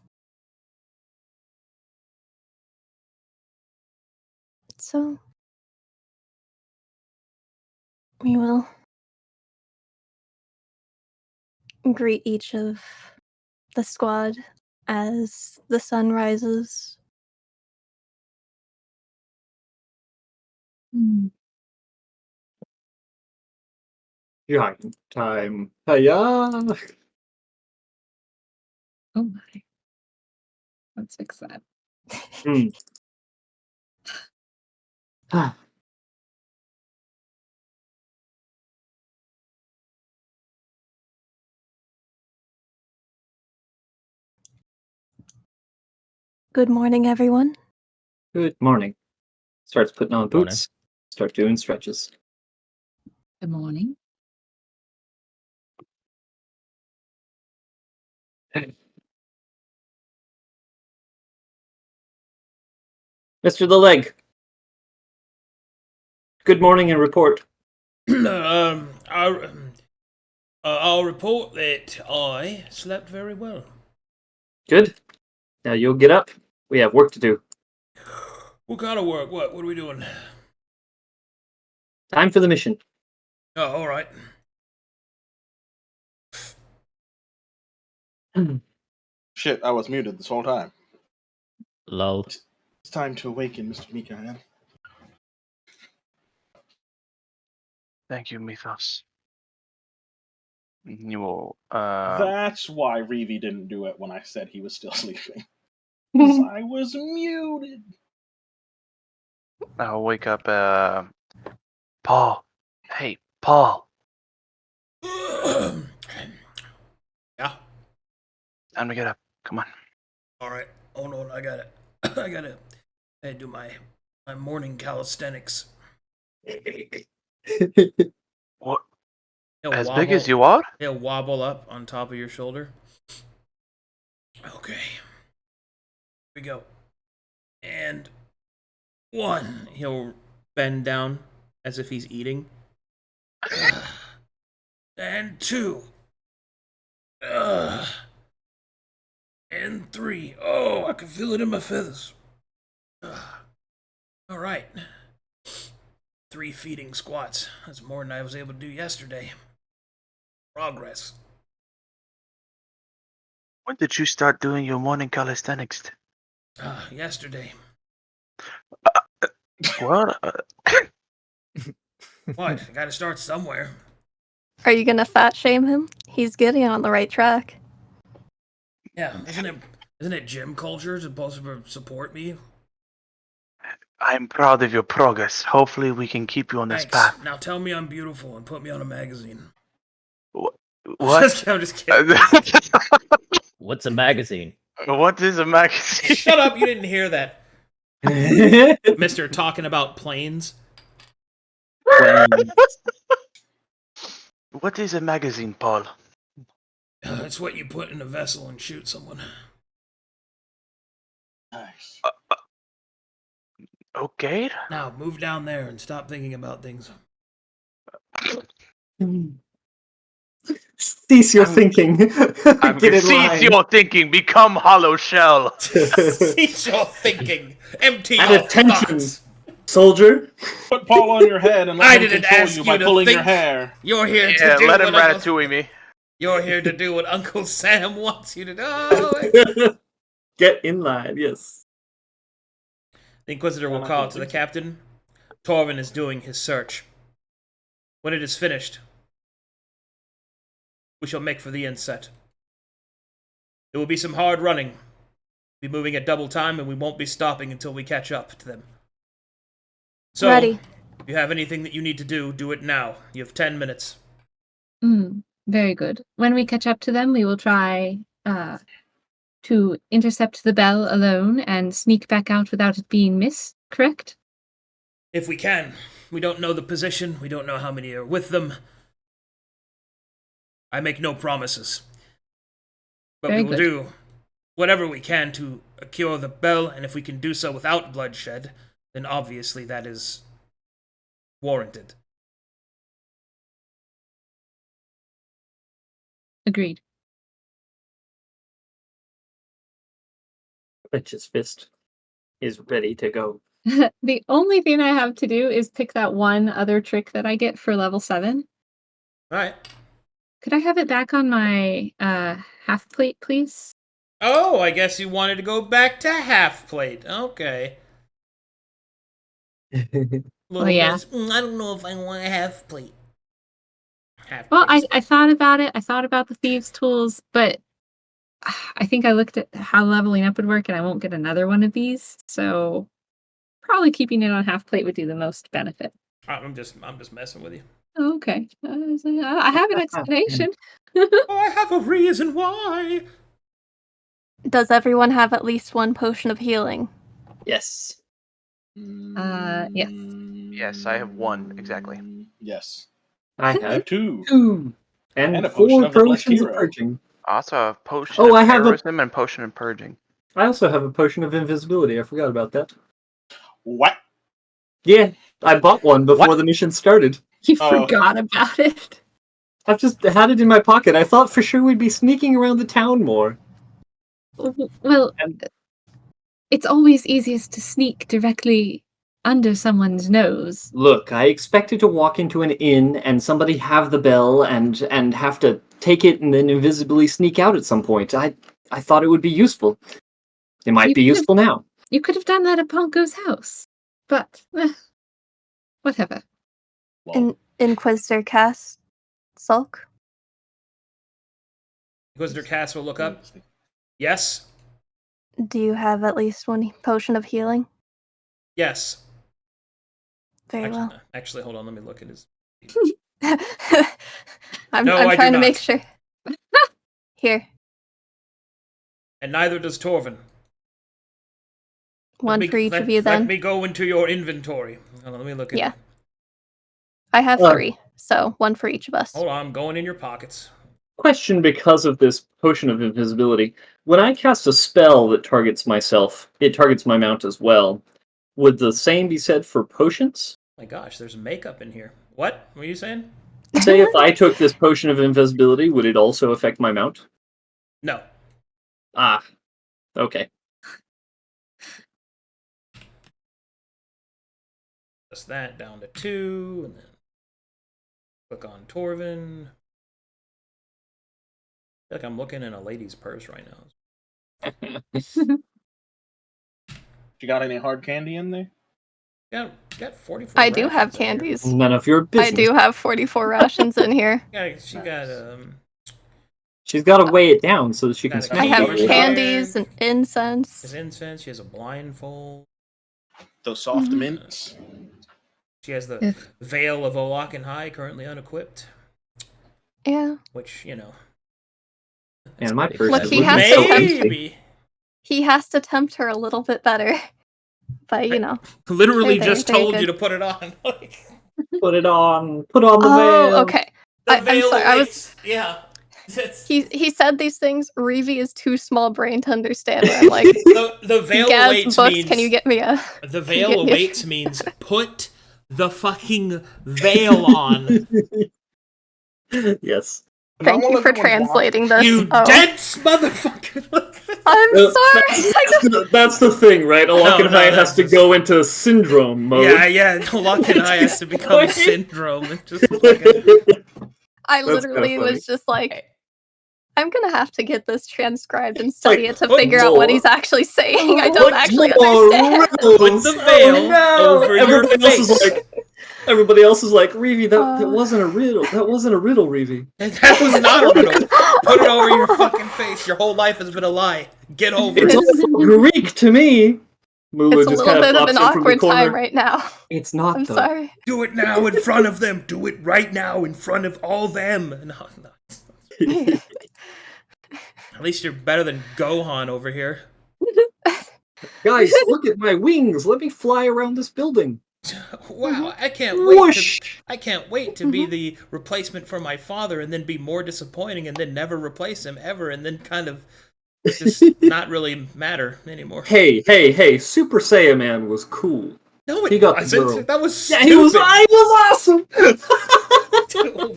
So, we will greet each of the squad as the sun rises. Giant time. Hiya! Oh my. Let's fix that. Ah. Good morning, everyone. Good morning. Starts putting on Morning. boots. Start doing stretches. Good morning. Mr. The Leg. Good morning and report. I'll report that I slept very well. Good. Now you'll get up. We have work to do. What kind of work? What are we doing? Time for the mission. Oh, all right. Shit, I was muted this whole time. Lol. It's time to awaken, Mr. Micha'el. Thank you, Mythos. You will. That's why Reevee didn't do it when I said he was still sleeping. 'Cause I was muted. I'll wake up. Paul. Hey, Paul. Yeah. Time to get up. Come on. All right. Hold on. I got it. I gotta do my morning calisthenics. What? He'll As big wobble- as you are? He'll wobble up on top of your shoulder. Okay. Here we go. And 1. He'll bend down as if he's eating. And 2. And 3. Oh, I can feel it in my feathers. All right. 3 feeding squats. That's more than I was able to do yesterday. Progress. When did you start doing your morning calisthenics? Yesterday. What? What? I gotta start somewhere. Are you gonna fat shame him? He's getting on the right track. Yeah, isn't it gym culture supposed to support me? I'm proud of your progress. Hopefully we can keep you on this Thanks. path. Now tell me I'm beautiful and put me on a magazine. What? I'm just kidding. What's a magazine? What is a magazine? Shut up, you didn't hear that. Mr. Talking about planes. What is a magazine, Paul? It's what you put in a vessel and shoot someone. Nice. Okay. Now, move down there and stop thinking about things. Cease your thinking. I'm Get in cease line. your thinking. Become hollow shell. Cease your thinking. Empty And your attention, thoughts. soldier. Put Paul on your head and I let him didn't control ask you you by to pulling your think. hair. You're here Yeah, to do let what him Uncle... ratatouille me. You're here to do what Uncle Sam wants you to do. Get in line, yes. The Inquisitor will call to the captain. Thorne is doing his search. When it is finished, we shall make for the inset. There will be some hard running. We'll be moving at double time, and we won't be stopping until we catch up to them. So, Ready. if you have anything that you need to do it now. You have 10 minutes. Very good. When we catch up to them, we will try to intercept the bell alone and sneak back out without it being missed, correct? If we can. We don't know the position. We don't know how many are with them. I make no promises. But Very we will good. do whatever we can to cure the bell, and if we can do so without bloodshed, then obviously that is warranted. Agreed. Clenches fist is ready to go. The only thing I have to do is pick that one other trick that I get for level 7. Alright. Could I have it back on my half plate, please? Oh, I guess you wanted to go back to half plate. Okay. Well, yeah. I don't know if I want a half plate. Well, I thought about it. I thought about the thieves' tools, but I think I looked at how leveling up would work, and I won't get another one of these. So probably keeping it on half plate would do the most benefit. I'm just messing with you. Oh, okay. I have an explanation. Oh, I have a reason why. Does everyone have at least one potion of healing? Yes. Yes. Yes, I have one, exactly. Yes. I I have have 2. 2. And And a potion 4 of the Blessed potions of Hero. purging. I also have potion Oh, of I have a- heroism and potion of purging. I also have a potion of invisibility. I forgot about that. What? Yeah, I bought one before the mission started. You Oh. forgot about it. I've just had it in my pocket. I thought for sure we'd be sneaking around the town more. Well, And- it's always easiest to sneak directly under someone's nose. Look, I expected to walk into an inn and somebody have the bell and have to take it and then invisibly sneak out at some point. I thought it would be useful. It might You be could have- useful now. You could have done that at Ponko's house. But, whatever. Well, Inquisitor cast Sulk? Inquisitor Cass will look up. Yes. Do you have at least one potion of healing? Yes. Very well. Actually, hold on. Let me look at his. I'm No, I do trying to not. make sure. Here, And neither does Torvin. one for each of you Let then. me go into your inventory. Hold on, let me look at Yeah. I have 3, so one for each of us. Hold on, I'm going in your pockets. Question because of this potion of invisibility. When I cast a spell that targets myself, it targets my mount as well. Would the same be said for potions? My gosh, there's makeup in here. What were you saying? Say if I took this potion of invisibility, would it also affect my mount? No. Ah, okay. Just that down to 2, and then click on Torvin. I feel like I'm looking in a lady's purse right now. you got any hard candy in there? Got 44. I do have rations in here. candies. None of your business. I do have 44 rations in here. Yeah, she got She's got to weigh it down so that she can Got a smash I have it. Candy. candies and incense. His incense. She has a blindfold. Those soft Mhm. mints? She has the Veil of Olak and High, currently unequipped. Yeah. Which, you know. And my pretty purse Look, is he looking has so to tempt- empty. Maybe. He has to tempt her a little bit better. But, you know. Literally They're just very told good. you to put it on. Put it on. Put on the veil. Oh, okay. The I'm veil sorry, awaits. Yeah. It's- He said these things. Reevee is too small brain to understand. Where I'm like, the veil Gaz awaits books, means can you get me a? the get veil me a- awaits means put the fucking veil on. Yes. Thank Not you while for everyone's translating this. You Oh. dense motherfucker. I'm sorry. I don't- That's the thing, right? Alok and no, I has that's to just- go into syndrome mode. Yeah. Locke and I has to become Wait. syndrome. It's just fucking... I That's literally kinda funny. was just like, I'm gonna have to get this transcribed and study it to put figure out what more- he's actually saying. I Put don't actually more understand. riddles. Put the veil over your Everybody else is face. like, everybody else is like, Reevee, that Uh. wasn't a riddle. That wasn't a riddle, Reevee. That was not a riddle. Put it over your fucking face. Your whole life has been a lie. Get over It's it. all Greek to me. Mulu It's a just little kind bit of pops an in from the awkward corner. time right now. It's not I'm though. sorry. Do it now in front of them. Do it right now in front of all them. No. At least you're better than Gohan over here. Guys, look at my wings. Let me fly around this building. Wow, I can't wait. Whoosh. I can't wait to be the replacement for my father, and then be more disappointing, and then never replace him ever, and then kind of just not really matter anymore. Hey, Super Saiyan Man was cool. No, it He got the wasn't. girl. That was Yeah, stupid. he was awesome.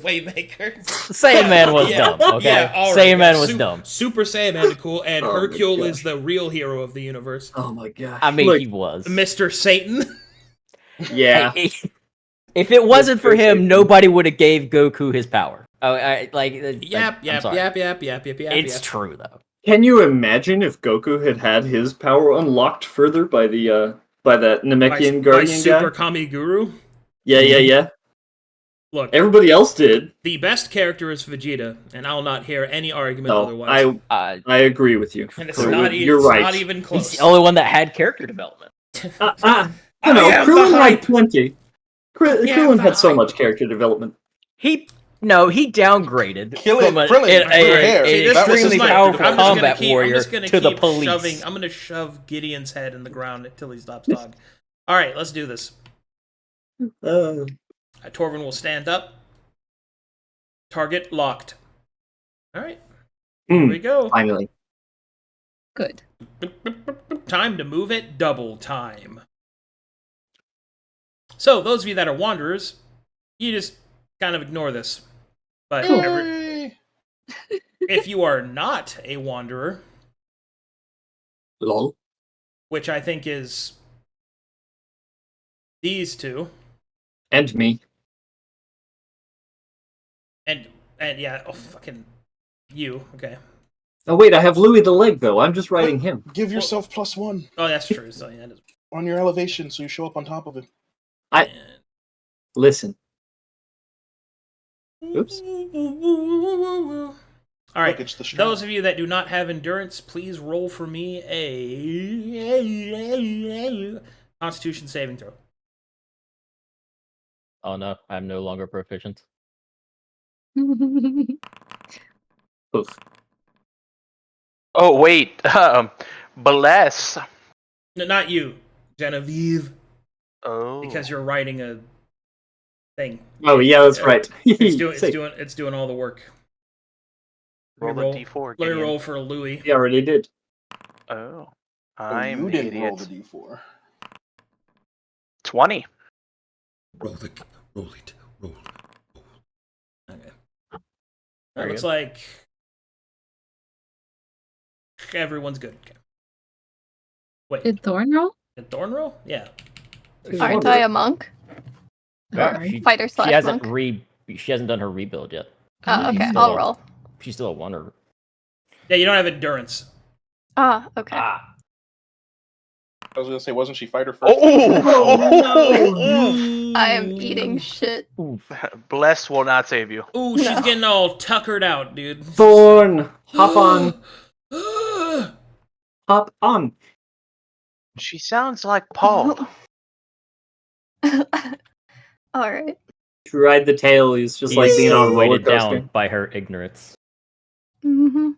Waymaker. Saiyaman was dumb, okay? Yeah, all right, Saiyaman was Su- dumb. Super Saiyaman is cool, and Oh my Hercule gosh. is the real hero of the universe. Oh my god. I mean, Look, he was. Mr. Satan. yeah. If it wasn't for Mr. Satan. him, nobody would have gave Goku his power. Oh, Yep. It's Yep. true though. Can you imagine if Goku had his power unlocked further by the by that Namekian By Guardian Super guy? Kami Guru. Yeah. Look, Everybody else did. the best character is Vegeta, and I'll not hear any argument No, otherwise. I agree with you. And it's You're not, you're it's right. not even He's close. the only one that had character development. You know, am the Krillin hype. like 20. Krillin had so much character development. He downgraded from Krillin, hair. See, an this is extremely my- powerful I'm just gonna combat keep- warrior I'm just gonna to the keep police. I'm gonna shove Gideon's head in the ground until he stops talking. All right, let's do this. Torvin will stand up. Target locked. All right, here we go. Finally. Good. Time to move it. Double time. So those of you that are wanderers, you just kind of ignore this. But if you are not a wanderer, Lol. which I think is these two, And me. and yeah, oh fucking you, okay. Oh wait, I have Louis the Leg though. I'm just riding him. Give yourself +1 Oh, that's true. So yeah, on your elevation, so you show up on top of him. Listen. Oops. All right. Look, it's the strap. Those of you that do not have endurance, please roll for me a Constitution saving throw. Oh no, I'm no longer proficient. Oof. Oh wait, bless. No, not you, Genevieve, Oh, because you're writing a thing. Oh yeah, that's right. It's doing all the work. Let me roll a d4. Let me Gideon. roll for Louis. He already did. Oh, Oh, I'm you an didn't idiot. roll the d4. 20. Roll it. Okay. Very Looks good. like everyone's good. Okay. Wait, Did Thorne roll? did Thorne roll? Yeah. Aren't I a monk? Yeah, Sorry. Fighter she slash hasn't monk? she hasn't done her rebuild yet. Oh, She's okay. still I'll a- roll. She's still a wanderer. Yeah, you don't have endurance. Ah, okay. I was gonna say, wasn't she fighter first? I am eating shit. Bless will not save you. Ooh, she's No. getting all tuckered out, dude. Thorne! Hop on. Hop on. She sounds like Paul. Alright. To ride the tail, he's just like He's being on a still roller weighted coaster. down by her ignorance. Mm-hmm.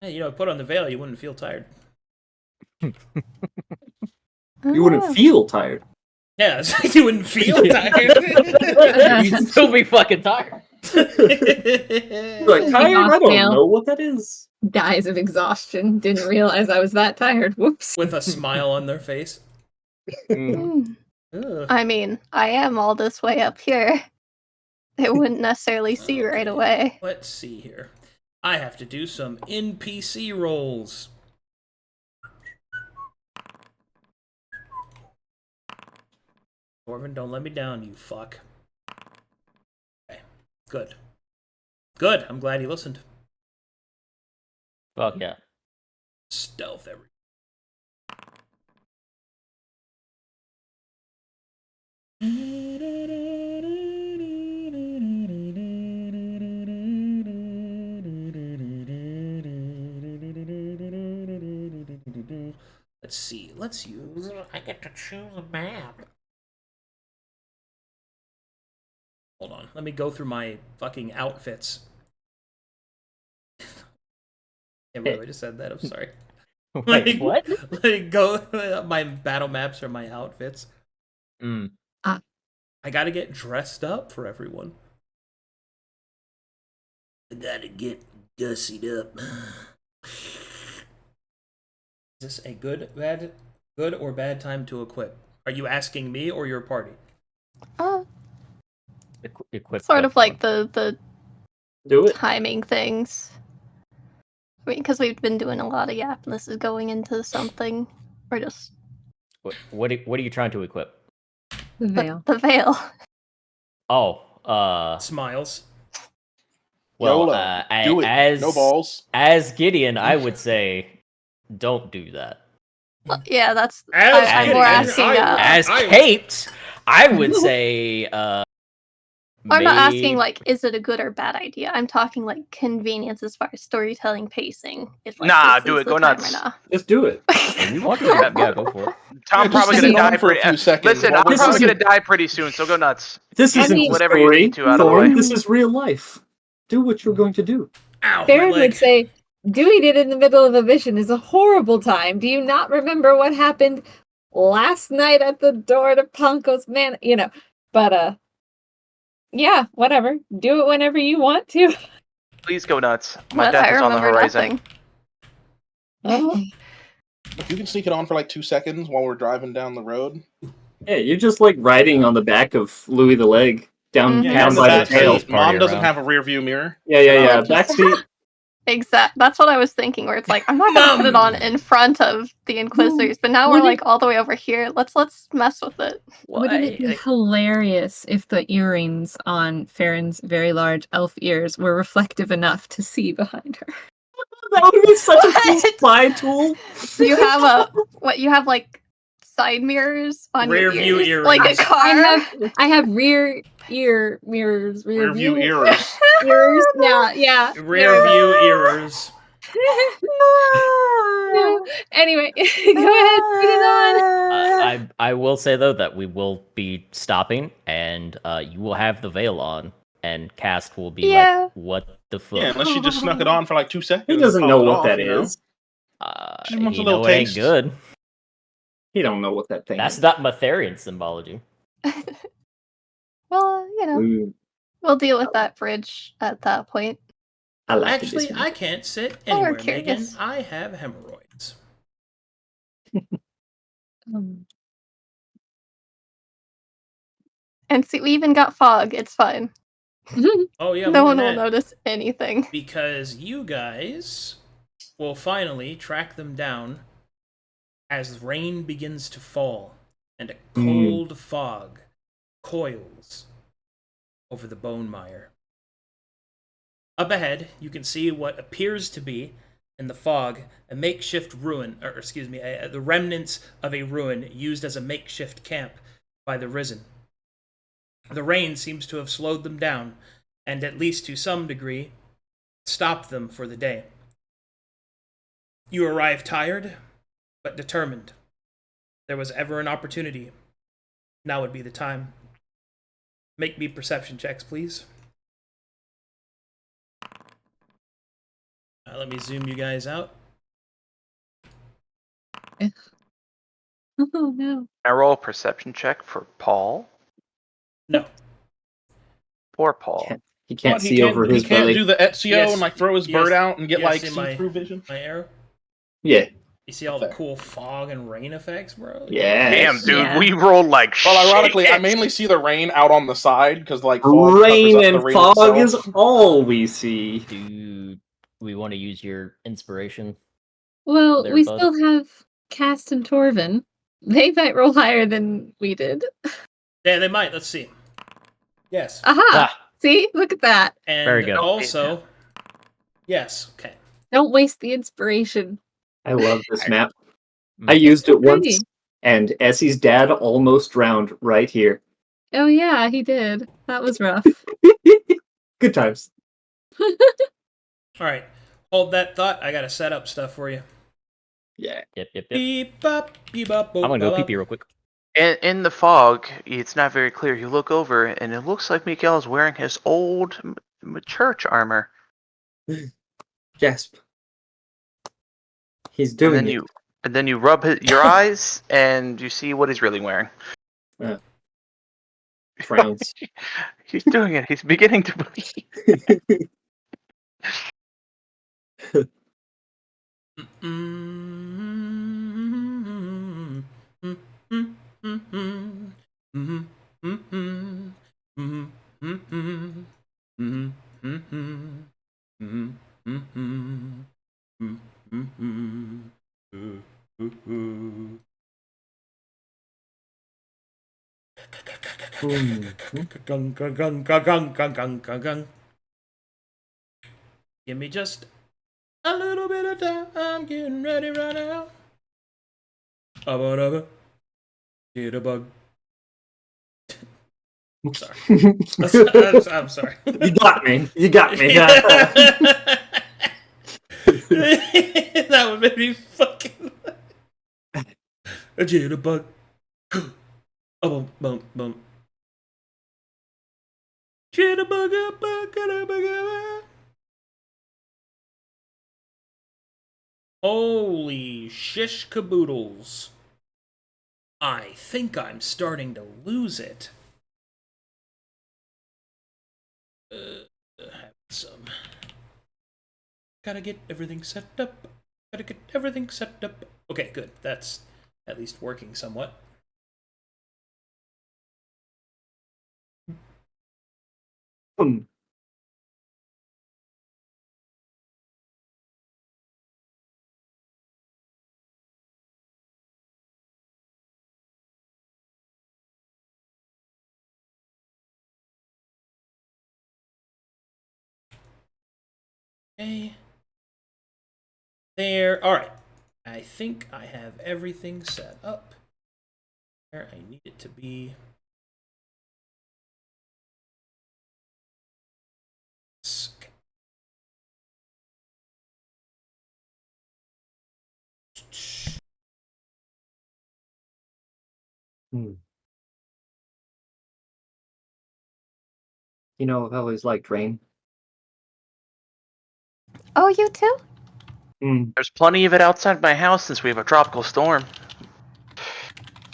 Hey, you know, put on the veil, you wouldn't feel tired. You wouldn't feel tired. Yeah, it's like you wouldn't feel tired. You'd still be fucking tired. You're like, tired? I don't Tail. know what that is. Dies of exhaustion. Didn't realize I was that tired. Whoops. With a smile on their face. Mm. Ugh. I mean, I am all this way up here. They wouldn't necessarily see right Okay. away. Let's see here. I have to do some NPC rolls. Torvin, don't let me down, you fuck. Okay, good. Good, I'm glad you listened. Fuck yeah. Stealth every. Let's see. Let's use. I get to choose a map. Hold on. Let me go through my fucking outfits. Can't believe I just said that. I'm sorry. Wait, what? Let me go. My battle maps are my outfits. Mm. I gotta get dressed up for everyone. I gotta get gussied up. Is this a good or bad time to equip? Are you asking me or your party? Equip Sort that of like one. the Do it. timing things. I mean, because we've been doing a lot of yap, and this is going into something. Or just What are you trying to equip? The veil. the veil. Oh, Smiles. well, YOLO. Do it. as No balls. as Gideon, I would say, don't do that. Yeah, that's. As I'm more Gideon, asking. I- As I- caped, I would say, I'm not asking, May- like, is it a good or bad idea? I'm talking, like, convenience as far as storytelling pacing. If, like, Nah, this do is it. the Go time nuts. or not. Just do it. If you want to, yeah, go for it. I'm Yeah, just probably sit gonna on die for a few seconds Listen, while I'm we're This probably isn't- gonna die pretty soon, so go nuts. This Get isn't a whatever you story, need to out of the way. Thorne. This is real life. Do what you're going to do. Ow, my Farryn leg. would say, doing it in the middle of a mission is a horrible time. Do you not remember what happened last night at the door to Punko's man? You know, but, yeah, whatever. Do it whenever you want to. Please go nuts. My But death I is on the remember horizon. nothing. If you can sneak it on for like 2 seconds while we're driving down the road. Yeah, you're just like riding on the back of Louis the Leg down, Mhm. Yeah, down in the by the back tail. seat. Mom doesn't around. have a rear view mirror. Yeah. Just- Backseat. Exact. That's what I was thinking. Where it's like, I'm not gonna put it on in front of the Inquisitors, but now we're Wouldn't- like all the way over here. Let's mess with it. Wouldn't it be hilarious if the earrings on Farron's very large elf ears were reflective enough to see behind her? That would be such a cool What? spy tool. So you have you have like side mirrors on Rear your view ears, like a earrings. car. I have rear ear mirrors, Rear view view ears. ears. Yeah. Rear view ears. No. Anyway, go ahead, put it on. I will say though that we will be stopping, and you will have the veil on, and Cast will be Yeah. like, "What the fuck?" Yeah, unless she just snuck it on for like 2 seconds. He and doesn't popped know it what off, that you know? is. She wants a You little know it ain't taste. good. He don't know what that thing That's is. not Matherian symbology. Well, Ooh, we'll deal with that bridge at that point. I like Actually, this. I can't sit Oh, we're anywhere, Megan. curious. I have hemorrhoids. And see, we even got fog. It's fine. Oh yeah, No look one at will that. notice anything. Because you guys will finally track them down as rain begins to fall and a cold fog coils over the bone mire. Up ahead, you can see what appears to be, in the fog, a makeshift ruin, or excuse me, the remnants of a ruin used as a makeshift camp by the Risen. The rain seems to have slowed them down, and at least to some degree, stopped them for the day. You arrive tired, but determined. If there was ever an opportunity, now would be the time. Make me perception checks, please. Let me zoom you guys out. Oh no. I roll a perception check for Paul. No. Poor Paul. He can't What, see over his he can't belly. do the Ezio Yes, and like throw his yes, bird out and get yes, like in my- see-through vision. My arrow. Yeah. You see all the cool fog and rain effects, bro? Yeah. Damn, dude, Yeah. we rolled like Well, ironically, I shit. mainly see the rain out on the side because like fog Rain covers up and the rain fog itself. is all we see. Do we want to use your inspiration? Well, There, we bud. still have Cast and Torvin. They might roll higher than we did. Yeah, they might. Let's see. Yes. Aha! Ah, See? Look at that. And Very good. also, yes. Okay. Don't waste the inspiration. I love this map. mm. I used it once, Pretty. and Essy's dad almost drowned right here. Oh yeah, he did. That was rough. Good times. All right. Hold that thought. I gotta set up stuff for you. Yeah. Yep. Beep bop, beep bop, boop, I'm gonna go bop, pee pee real quick. In the fog, it's not very clear. You look over, and it looks like Micha'el is wearing his old church armor. Gasp. He's doing And then you rub your eyes, and you see what he's really wearing. it. Frowns. He's doing it. He's beginning to believe. Give me just a little bit of time. I'm getting ready right now. Get a bug. Sorry. I'm sorry. You got me. You got me. That would make me fucking a jitterbug. Oh, boom, boom. Jitterbug. Holy shish caboodles. I think I'm starting to lose it. Have some. Gotta get everything set up. Okay, good. That's at least working somewhat. Okay. There. Alright. I think I have everything set up where I need it to be. You know, I've always liked rain. Oh, you too? There's plenty of it outside my house since we have a tropical storm.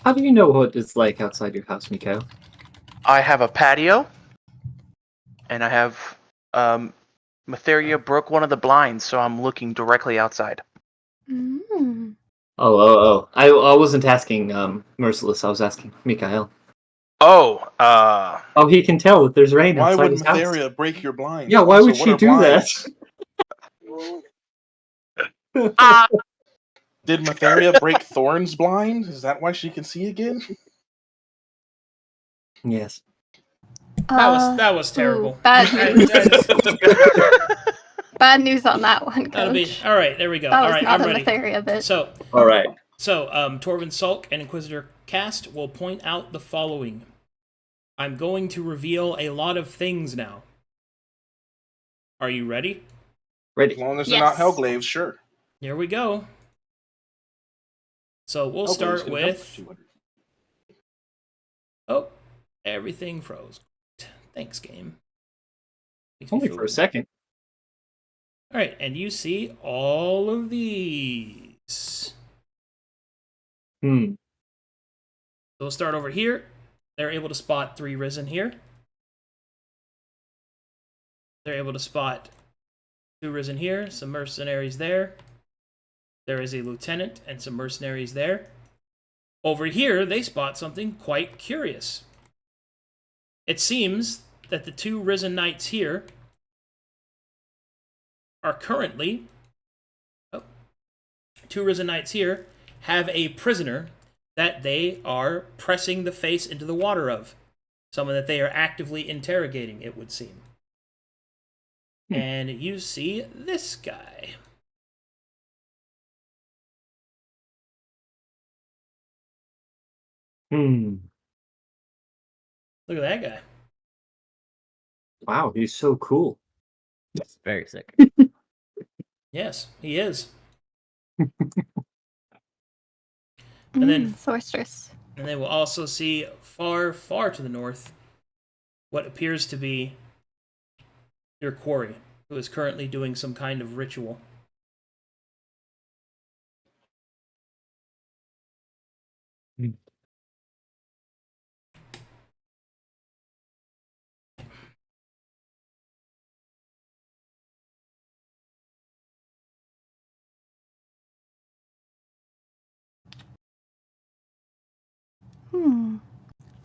How do you know what it's like outside your house, Micha'el? I have a patio, and I have Matheria broke one of the blinds, so I'm looking directly outside. Mm. Oh. I wasn't asking Merciless, I was asking Micha'el. Oh, Oh, he can tell that there's rain Why outside would his house. Matheria break your blinds? Yeah, why Also, would what she are do blinds? that? Did Matheria break Thorne's blind? Is that why she can see again? Yes. That was terrible. Ooh, bad news. Bad news on that one, That'll be Coach. alright, there we go. That was Alright, not I'm a ready. Matheria bit. So Alright. Torvin Sulk and Inquisitor Cast will point out the following. I'm going to reveal a lot of things now. Are you ready? Ready. As long as they're not Yes. Hellglaives, sure. Here we go. So we'll Hellglaives start can jump with... 200. Oh, everything froze. Thanks, game. Makes me Only feel for a good. second. Alright, and you see all of these. Hmm. So we'll start over here. They're able to spot 3 Risen here. They're able to spot 2 Risen here, some mercenaries there. There is a lieutenant and some mercenaries there. Over here, they spot something quite curious. It seems that the 2 Risen Knights here are currently... 2 Risen Knights here have a prisoner that they are pressing the face into the water of. Someone that they are actively interrogating, it would seem. And you see this guy. Hmm. Look at that guy. Wow, he's so cool. Very sick. Yes, he is. And then Sorceress. And they will also see far, far to the north what appears to be your quarry, who is currently doing some kind of ritual.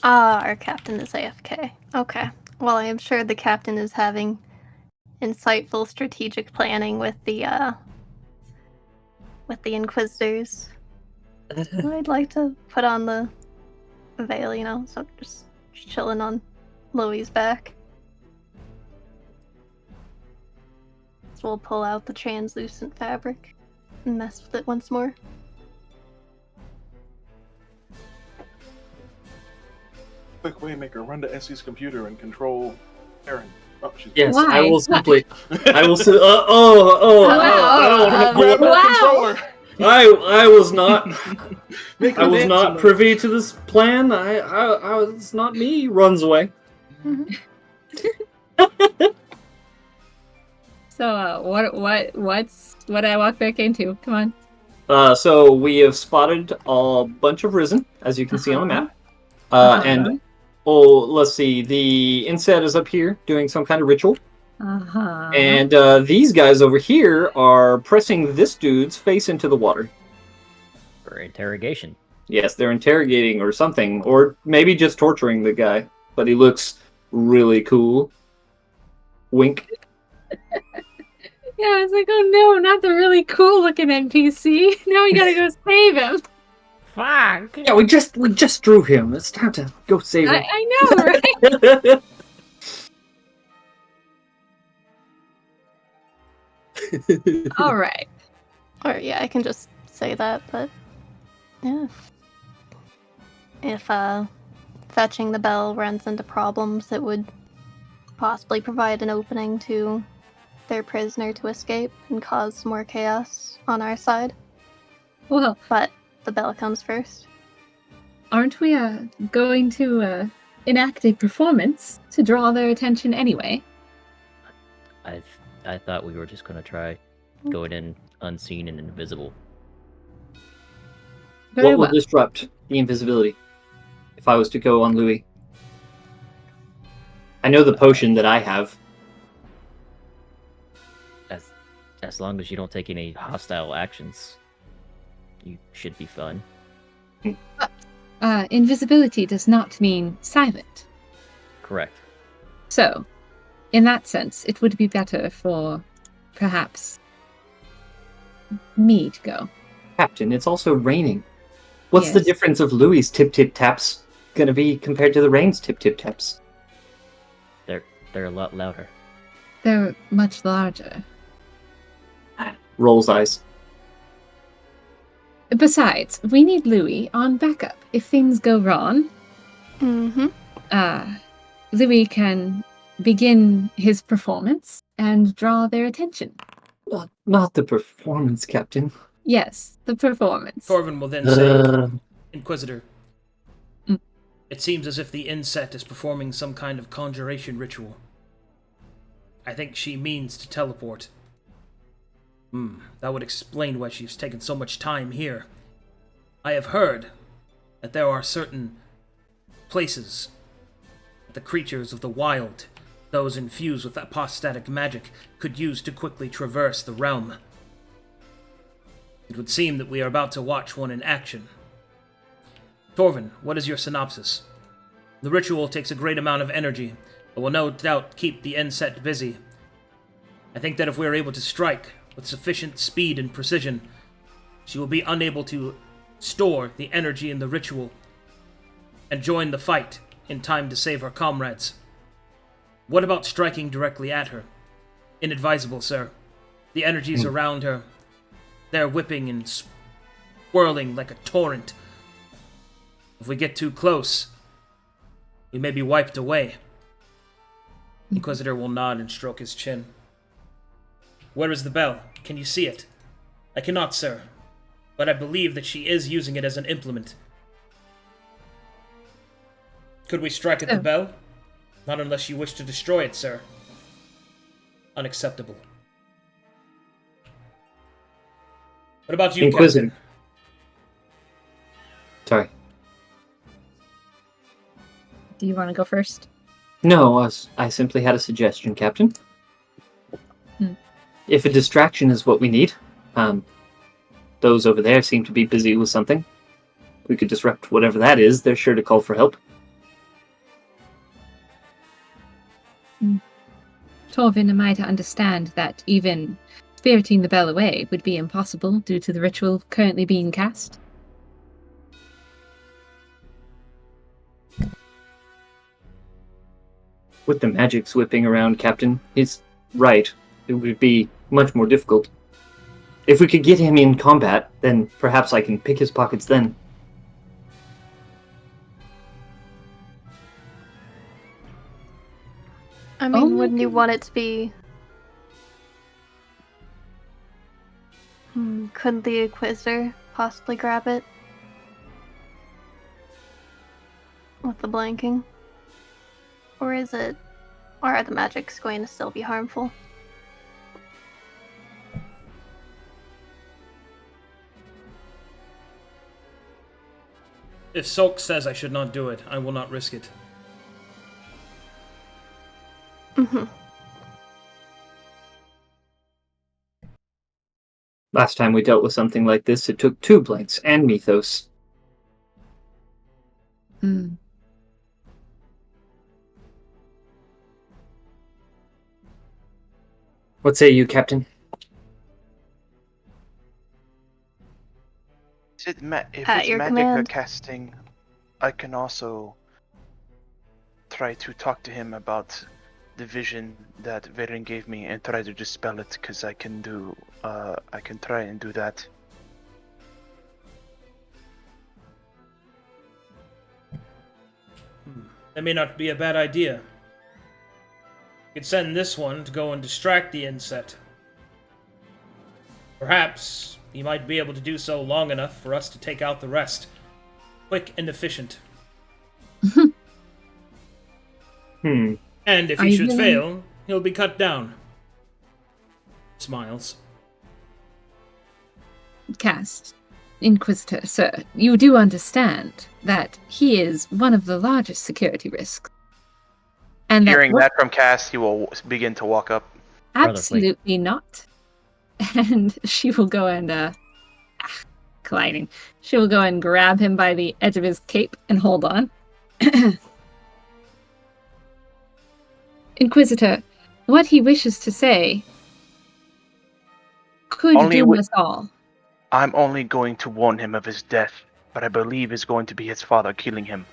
Our captain is AFK. Okay. Well, I am sure the captain is having insightful strategic planning with the Inquisitors. I'd like to put on the veil, you know, so I'm just chilling on Louie's back. So we'll pull out the translucent fabric and mess with it once more. Quick, Waymaker, run to Essy's computer and control Farryn. Oh, she's Yes, Why? I will simply. I will. Wow. I don't know. grab her Wow. controller. I was not. Make her I was dance not in the- privy to this plan. It's not me. Runs away. So, what I walk back into? Come on. So we have spotted a bunch of Risen, as you can see on the map. And let's see. The inset is up here doing some kind of ritual. And these guys over here are pressing this dude's face into the water. For interrogation. Yes, they're interrogating or something, or maybe just torturing the guy. But he looks really cool. Wink. Yeah, I was like, oh no, not the really cool looking NPC. Now we gotta go save him. Fuck. Yeah, we just drew him. It's time to go save him. I know, right? All right. Or yeah, I can just say that, but yeah. If fetching the bell runs into problems, it would possibly provide an opening to their prisoner to escape and cause more chaos on our side. Well, But the bell comes first. aren't we going to enact a performance to draw their attention anyway? I thought we were just gonna try going in unseen and invisible. Very What will well. disrupt the invisibility if I was to go on Louis? I know the potion that I have. As long as you don't take any hostile actions, you should be fine. Invisibility does not mean silent. Correct. So, in that sense, it would be better for, perhaps, me to go. Captain, it's also raining. What's the Yes. difference of Louis' tip-tip-taps gonna be compared to the rain's tip-tip-taps? They're a lot louder. They're much larger. Rolls eyes. Besides, we need Louis on backup. If things go wrong, Mm-hmm. Louis can begin his performance and draw their attention. Not the performance, Captain. Yes, the performance. Thorvin will then say, Uh, Inquisitor, Mm. it seems as if the insect is performing some kind of conjuration ritual. I think she means to teleport. That would explain why she's taken so much time here. I have heard that there are certain places that the creatures of the wild, those infused with apostatic magic, could use to quickly traverse the realm. It would seem that we are about to watch one in action. Thorvin, what is your synopsis? The ritual takes a great amount of energy, but will no doubt keep the inset busy. I think that if we are able to strike with sufficient speed and precision, she will be unable to store the energy in the ritual and join the fight in time to save her comrades. What about striking directly at her? Inadvisable, sir. The energies around her, they're whipping and swirling like a torrent. If we get too close, we may be wiped away. Inquisitor will nod and stroke his chin. Where is the bell? Can you see it? I cannot, sir, but I believe that she is using it as an implement. Could we strike at the bell? Not unless you wish to destroy it, sir. Unacceptable. What about you, Inquisitor. Captain? Sorry. Do you want to go first? No, I simply had a suggestion, Captain. If a distraction is what we need, those over there seem to be busy with something. We could disrupt whatever that is. They're sure to call for help. Torvin, am I to understand that even spiriting the bell away would be impossible due to the ritual currently being cast? With the magic whipping around, Captain, he's right. It would be much more difficult. If we could get him in combat, then perhaps I can pick his pockets then. I mean, Oh my wouldn't you goodness. want it to be... Couldn't the Inquisitor possibly grab it? With the blanking? Or is it... Or are the magics going to still be harmful? If Sulk says I should not do it, I will not risk it. Mm-hmm. Last time we dealt with something like this, it took 2 blanks and Mythos. Hmm. What say you, Captain? If it's Your magic command. casting, I can also try to talk to him about the vision that Farryn gave me and try to dispel it, because I can try and do that. That may not be a bad idea. You could send this one to go and distract the insect. Perhaps he might be able to do so long enough for us to take out the rest. Quick and efficient. Hmm. And if Are he you should willing- fail, he'll be cut down. Smiles. Cast. Inquisitor, sir, you do understand that he is one of the largest security risks. And Hearing that from Cass, he will begin to walk up. Absolutely not. And she will go and, colliding. She will go and grab him by the edge of his cape and hold on. Inquisitor, what he wishes to say could Only doom wi- us all. I'm only going to warn him of his death, but I believe it's going to be his father killing him.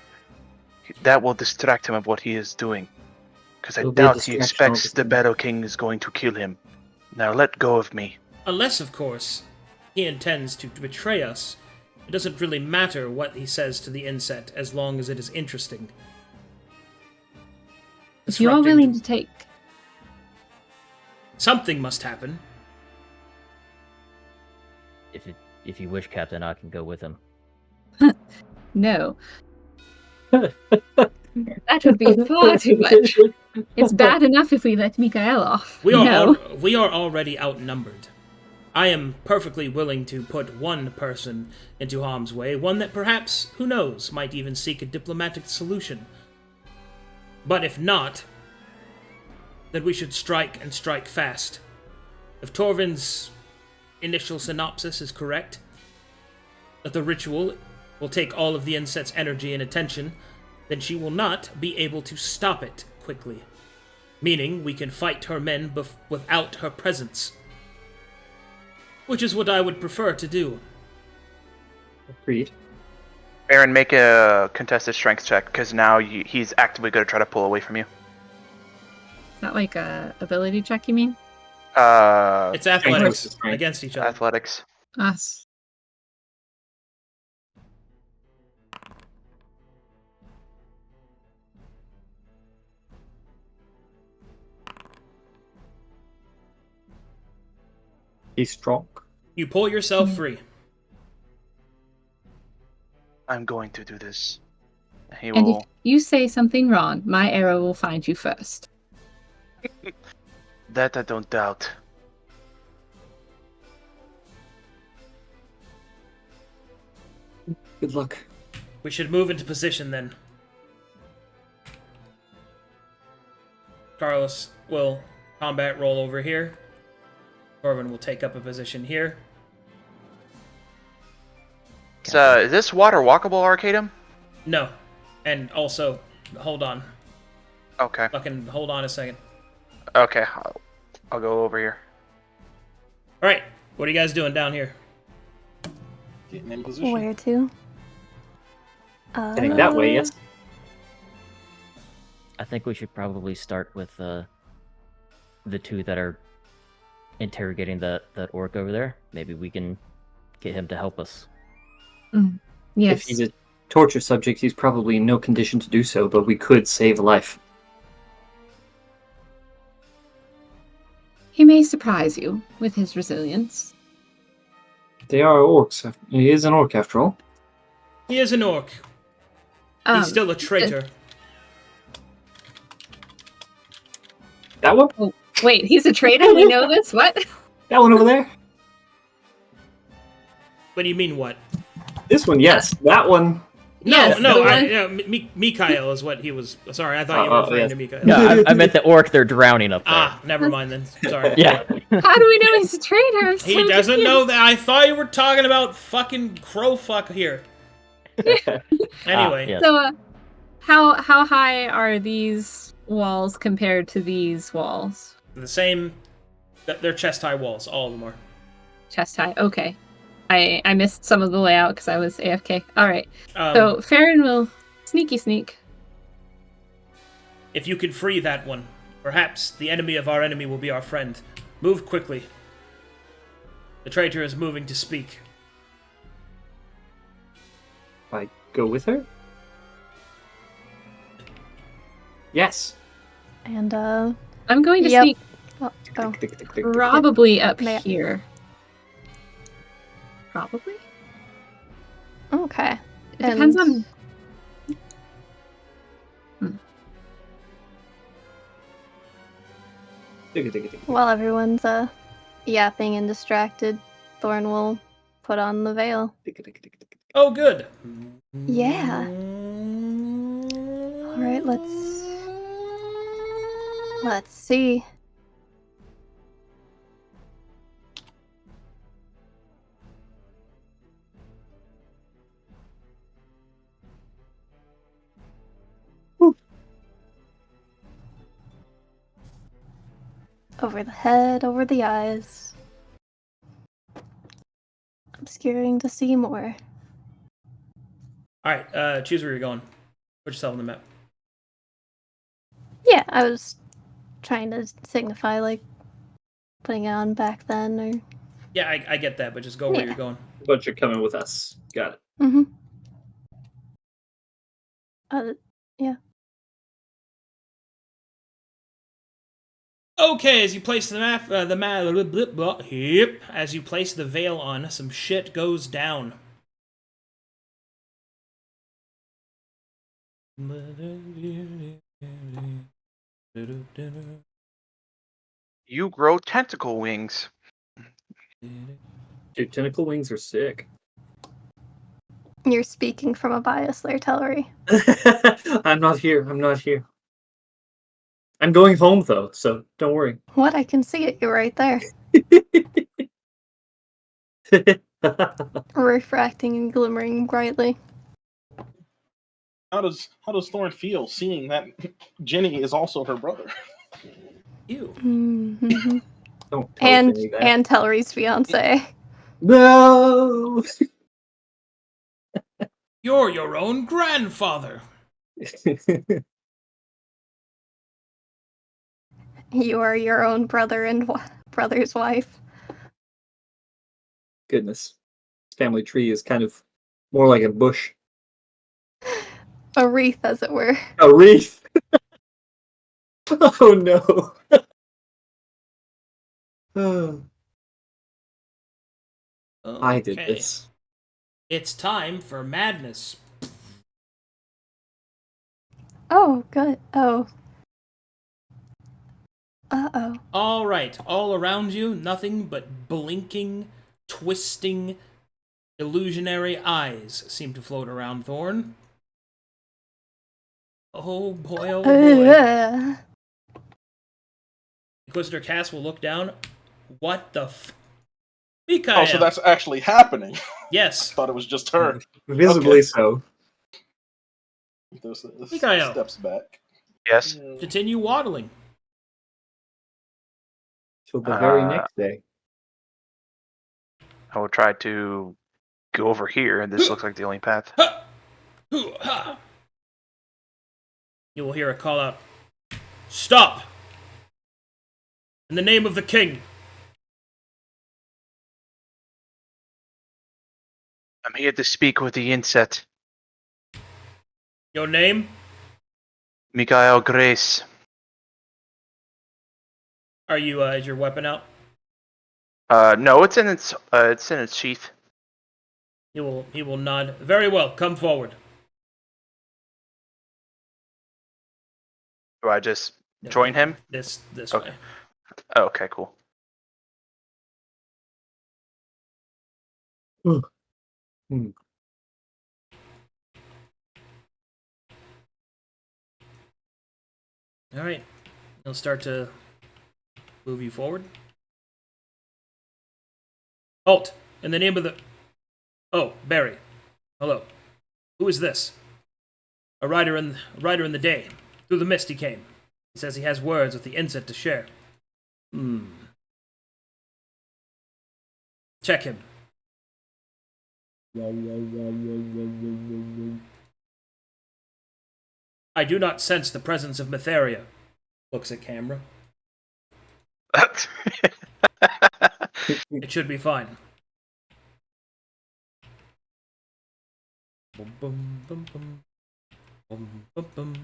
That will distract him of what he is doing. Because I It'll be a doubt he distraction all expects the the time. Battle King is going to kill him. Now let go of me. Unless, of course, he intends to betray us. It doesn't really matter what he says to the insect as long as it is interesting. If you are Disrupting willing the- to take... Something must happen. If you wish, Captain, I can go with him. No. That would be far too much. It's bad enough if we let Micha'el off. We are No. we are already outnumbered. I am perfectly willing to put one person into harm's way, one that perhaps, who knows, might even seek a diplomatic solution. But if not, then we should strike and strike fast. If Torvin's initial synopsis is correct, that the ritual will take all of the insect's energy and attention, then she will not be able to stop it quickly. Meaning we can fight her men without her presence. Which is what I would prefer to do. Agreed. Farryn, make a contested strength check, because now he's actively going to try to pull away from you. Is that like a ability check, you mean? It's athletics versus strength. against each other. Athletics. Us. He's strong. You pull yourself free. I'm going to do this. He And if will. you say something wrong, my arrow will find you first. That I don't doubt. Good luck. We should move into position then. Carlos will combat roll over here. Torvin will take up a position here. So, is this water walkable, Arcadum? No. And also, hold on. Okay. Fucking hold on a second. Okay. I'll go over here. Alright, what are you guys doing down here? Getting in position. Where to? Heading that way, yes? I think we should probably start with the two that are interrogating that orc over there. Maybe we can get him to help us. Yes. If he's a torture subject, he's probably in no condition to do so, but we could save a life. He may surprise you with his resilience. They are orcs. He is an orc after all. He is an orc. He's still a traitor. That one? Oh, wait, he's a traitor? We know this? What? That one over there? What do you mean, what? This one, yes. That one. Yes, No, the one- Micha'el is what he was. Sorry, I thought you were referring to Micha'el. Yeah, I meant the orc they're drowning up there. Never mind then. Sorry. Yeah. How do we know he's a traitor? I'm He so doesn't confused. know that. I thought you were talking about fucking crowfuck here. Anyway, yes. So, how high are these walls compared to these walls? the same. They're chest-high walls. All of them are. Chest high. Okay. I missed some of the layout because I was AFK. All right. Um, So Farryn will sneak. If you can free that one, perhaps the enemy of our enemy will be our friend. Move quickly. The traitor is moving to speak. I go with her? Yes. And I'm going to Yep. sneak oh, probably up May I- here. Probably. okay. It depends on. While everyone's yapping and distracted, Thorne will put on the veil. Oh, good. Yeah. All right, let's see. Over the head, over the eyes. Obscuring to see more. All right, choose where you're going. Put yourself on the map. Yeah, I was trying to signify, like, putting it on back then, or... Yeah, I get that, but just go where Yeah. you're going. But you're coming with us. Got it. Mm-hmm. Yeah. Okay, as you place the map, as you place the veil on, some shit goes down. You grow tentacle wings. Dude, tentacle wings are sick. You're speaking from a bias there, Tellery. I'm not here. I'm going home, though, so don't worry. What? I can see it. You're right there. Refracting and glimmering brightly. How does Thorne feel seeing that Ginny is also her brother? Ew. Mm-hmm. Don't tell and Ginny that. and Tellery's fiance. No! You're your own grandfather. You are your own brother and brother's wife. Goodness. This family tree is kind of more like a bush. A wreath, as it were. A wreath! Oh no! I did Okay. this. It's time for madness. Oh, good. Oh. Uh-oh. All right, all around you, nothing but blinking, twisting, illusionary eyes seem to float around Thorne. Oh boy, oh boy. Inquisitor Cass will look down. What the f... Micha'el! Oh, so that's actually happening. Yes. Thought it was just her. Visibly Okay. so. Those Micha'el. steps back. Yes. Continue waddling. Till the very Uh, next day. I will try to go over here. This looks like the only path. Ha! Hoo! Ha! You will hear a call out. Stop! In the name of the king. I'm here to speak with the inset. Your name? Micha'el Grace. Are you, is your weapon out? No, it's in its sheath. He will nod. Very well, come forward. Do I just join him? This Okay. way. Oh, okay, cool. Hmm. All right. He'll start to move you forward. Halt! In the name of the... Oh, Barry. Hello. Who is this? A rider in the day. Through the mist he came. He says he has words with the insect to share. Check him. I do not sense the presence of Mytheria. Looks at camera. It should be fine. Bum, bum, bum, bum. Bum, bum, bum.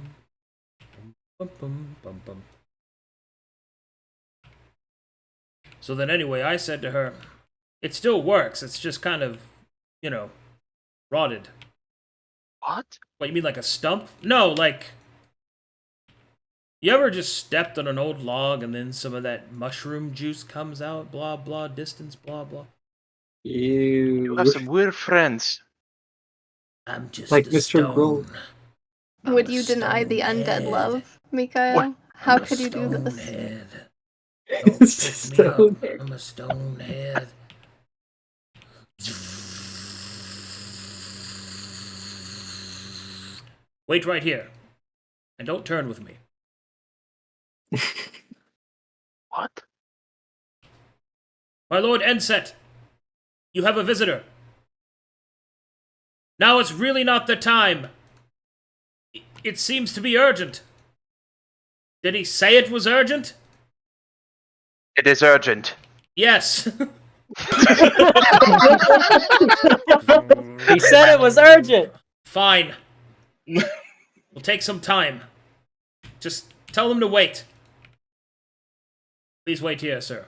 Bum, bum, bum, bum. So then anyway, I said to her, it still works, it's just kind of, rotted. What? What, you mean like a stump? No, like... You ever just stepped on an old log and then some of that mushroom juice comes out? Blah, blah, distance, blah, blah. You have some weird friends. I'm just like a Mr. stone. Grohl. Would you deny the undead love, Micha'el? How could you do this? Stonehead. It's Pick me up. Stonehead. I'm a stonehead. Wait right here. And don't turn with me. What? My lord Enset, you have a visitor. Now it's really not the time. It seems to be urgent. Did he say it was urgent? It is urgent. Yes. He said it was urgent. Fine. We'll take some time. Just tell them to wait. Please wait here, sir.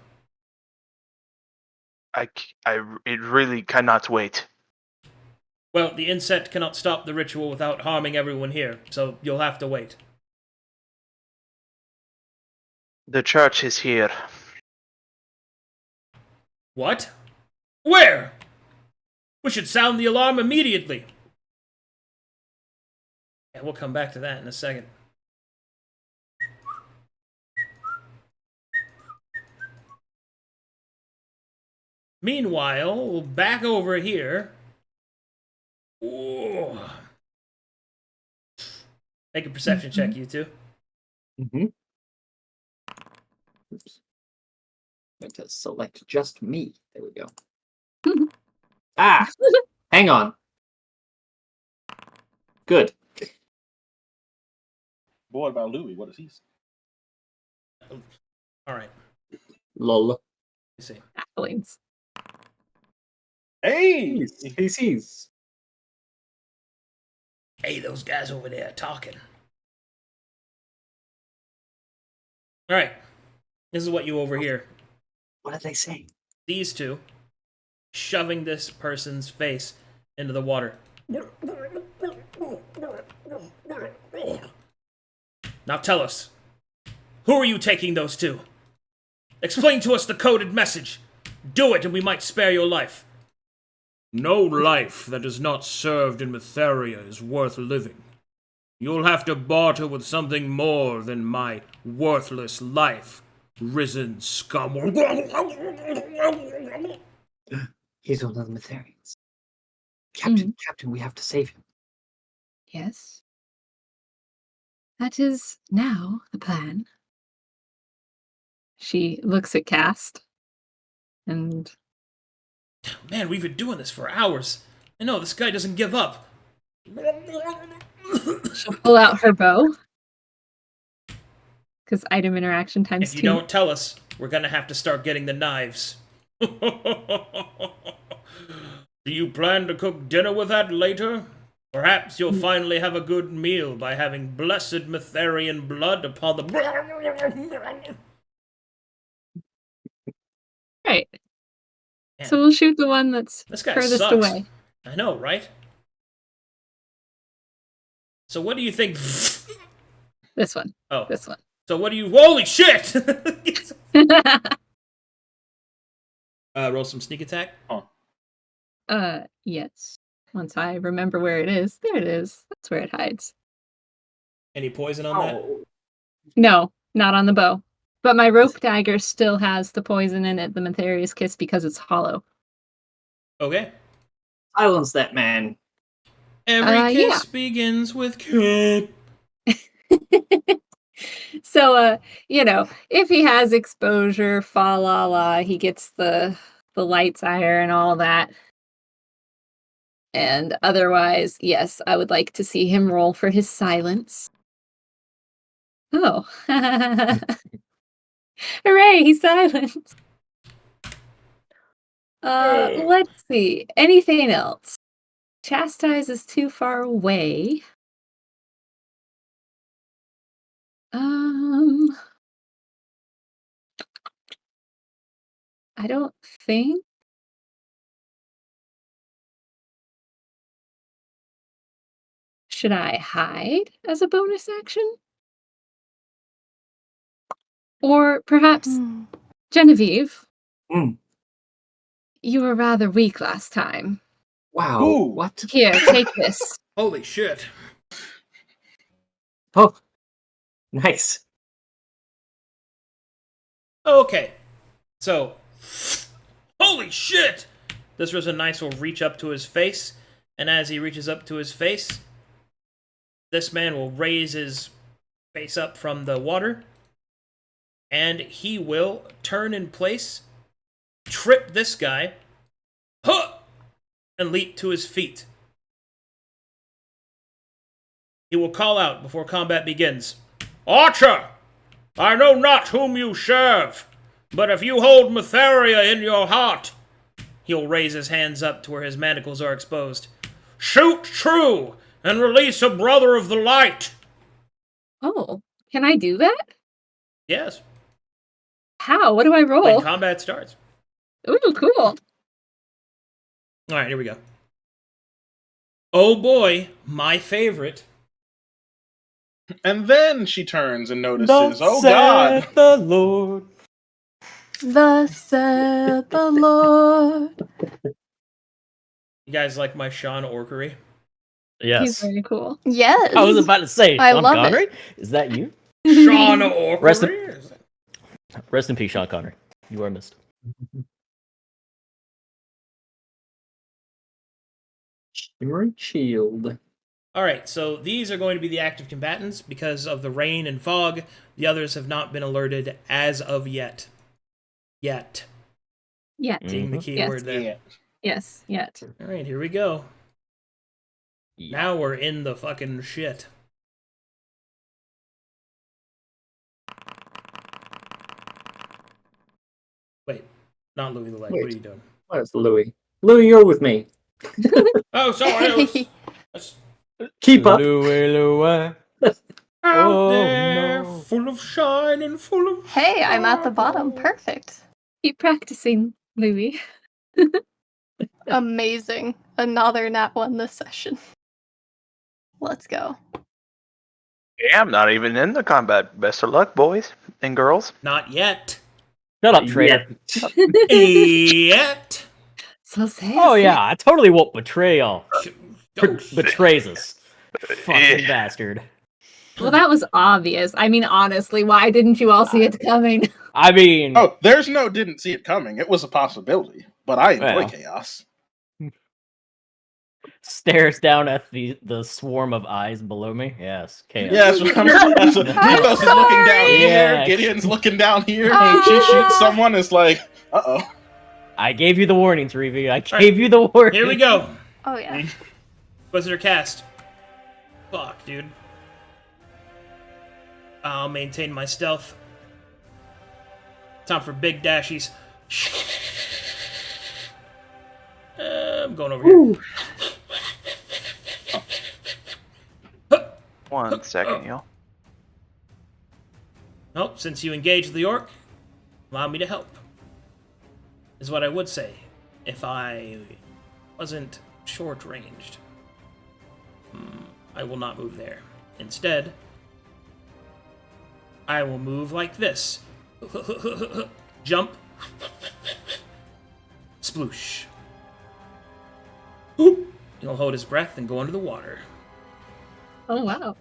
It really cannot wait. Well, the insect cannot stop the ritual without harming everyone here, so you'll have to wait. The church is here. What? Where? We should sound the alarm immediately. Yeah, we'll come back to that in a second. Meanwhile, back over here. Ooh. Make a perception check, you two. Mm-hmm. Oops. Going to select just me. There we go. Hang on. Good. But what about Louis? What does he say? All right. Lol. Let me see. Accolades. Hey! PCs. Hey, those guys over there talking. All right. This is what you overhear. What did they say? These two shoving this person's face into the water. Now tell us, who are you taking those to? Explain to us the coded message. Do it and we might spare your life. No life that is not served in Mytheria is worth living. You'll have to barter with something more than my worthless life, risen scum. He's one of the Mytherians. Captain, we have to save him. Yes. That is now the plan. She looks at Cast and... Man, we've been doing this for hours. I know, this guy doesn't give up. She'll pull out her bow. Because item interaction times If you 2. don't tell us, we're gonna have to start getting the knives. Do you plan to cook dinner with that later? Perhaps you'll finally have a good meal by having blessed Mytherian blood upon the... Right. Man, So we'll shoot the one that's this guy furthest sucks. away. I know, right? So what do you think? This one. Oh, This one. so what do you? Holy shit! Roll some sneak attack. Yes. Once I remember where it is. There it is. That's where it hides. Any poison on that? Oh. No, not on the bow. But my rope dagger still has the poison in it, the Matherius Kiss, because it's hollow. Okay. Silence that man. Every kiss begins with kiss. So, if he has exposure, fa la la, he gets the light sire and all that. And otherwise, yes, I would like to see him roll for his silence. Oh. Hooray, he's silenced. Let's see. Anything else? Chastise is too far away. I don't think. Should I hide as a bonus action? Or perhaps Genevieve? You were rather weak last time. Wow. Ooh. What? Here, take this. Holy shit. Oh. Nice. Okay. So, holy shit! This was a nice will reach up to his face, and as he reaches up to his face, this man will raise his face up from the water, and he will turn in place, trip this guy, and leap to his feet. He will call out before combat begins. Archer! I know not whom you serve, but if you hold Matheria in your heart, he'll raise his hands up to where his manacles are exposed. Shoot true and release a brother of the light. Oh, can I do that? Yes. How? What do I roll? When combat starts. Ooh, cool. All right, here we go. Oh boy, my favorite. And then she turns and notices, oh god! The Lord. Thus said the Lord. You guys like my Sean Orkery? He's Yes. very cool. Yes. I was about to say, I Sean love Connery? it. Is that you? Sean Orkery? Rest in peace, Sean Connery. You are missed. Shimmering shield. Alright, so these are going to be the active combatants. Because of the rain and fog, the others have not been alerted as of yet. Yet. Being the key Yes. word there. Yeah. Yes, yet. Alright, here we go. Yeah. Now we're in the fucking shit. Wait, not Louis the Light. What are Wait. you doing? Where's Louis? Louis, you're with me. Oh, sorry. Keep up. Louis. Out Oh, there, no. full of shine and full of... Hey, I'm at the bottom. Perfect. Keep practicing, Louis. Amazing. Another nat 1 this session. Let's go. Yeah, I'm not even in the combat. Best of luck, boys and girls. Not yet. Shut up, traitor. Yet. So sassy. Oh, yeah, I totally won't betray y'all. Don't Betrays us. Fucking Yeah. bastard. Well, that was obvious. I mean, honestly, why didn't you all see it coming? I mean, Oh, there's no didn't see it coming. It was a possibility. But I enjoy Well. chaos. stares down at the swarm of eyes below me. Yes, chaos. Yes, Mythos is looking down sorry. here. Yeah. Gideon's looking down here. Oh. She shoots someone. It's like, uh-oh. I gave you the warnings, Reevee. I gave you the warning. Here we go. Oh, yeah. Wizard cast. Fuck, dude. I'll maintain my stealth. Time for big dashies. I'm going over here. 1 second, y'all. Nope, since you engaged the orc, allow me to help. is what I would say if I wasn't short-ranged. I will not move there. Instead, I will move like this. Jump. Sploosh. He'll hold his breath and go under the water. Oh, wow.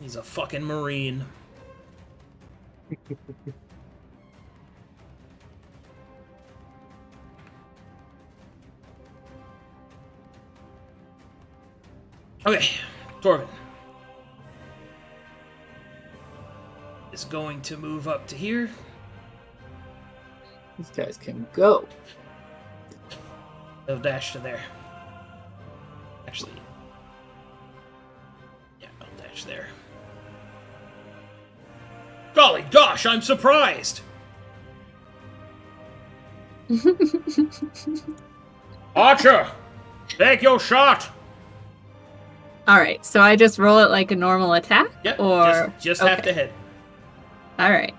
He's a fucking Marine. Okay, Thorne is going to move up to here. These guys can go. They'll dash to there. Actually, yeah, I'll dash there. Golly gosh, I'm surprised! Archer, take your shot! Alright, so I just roll it like a normal attack? Yep, Or just have to hit. Alright.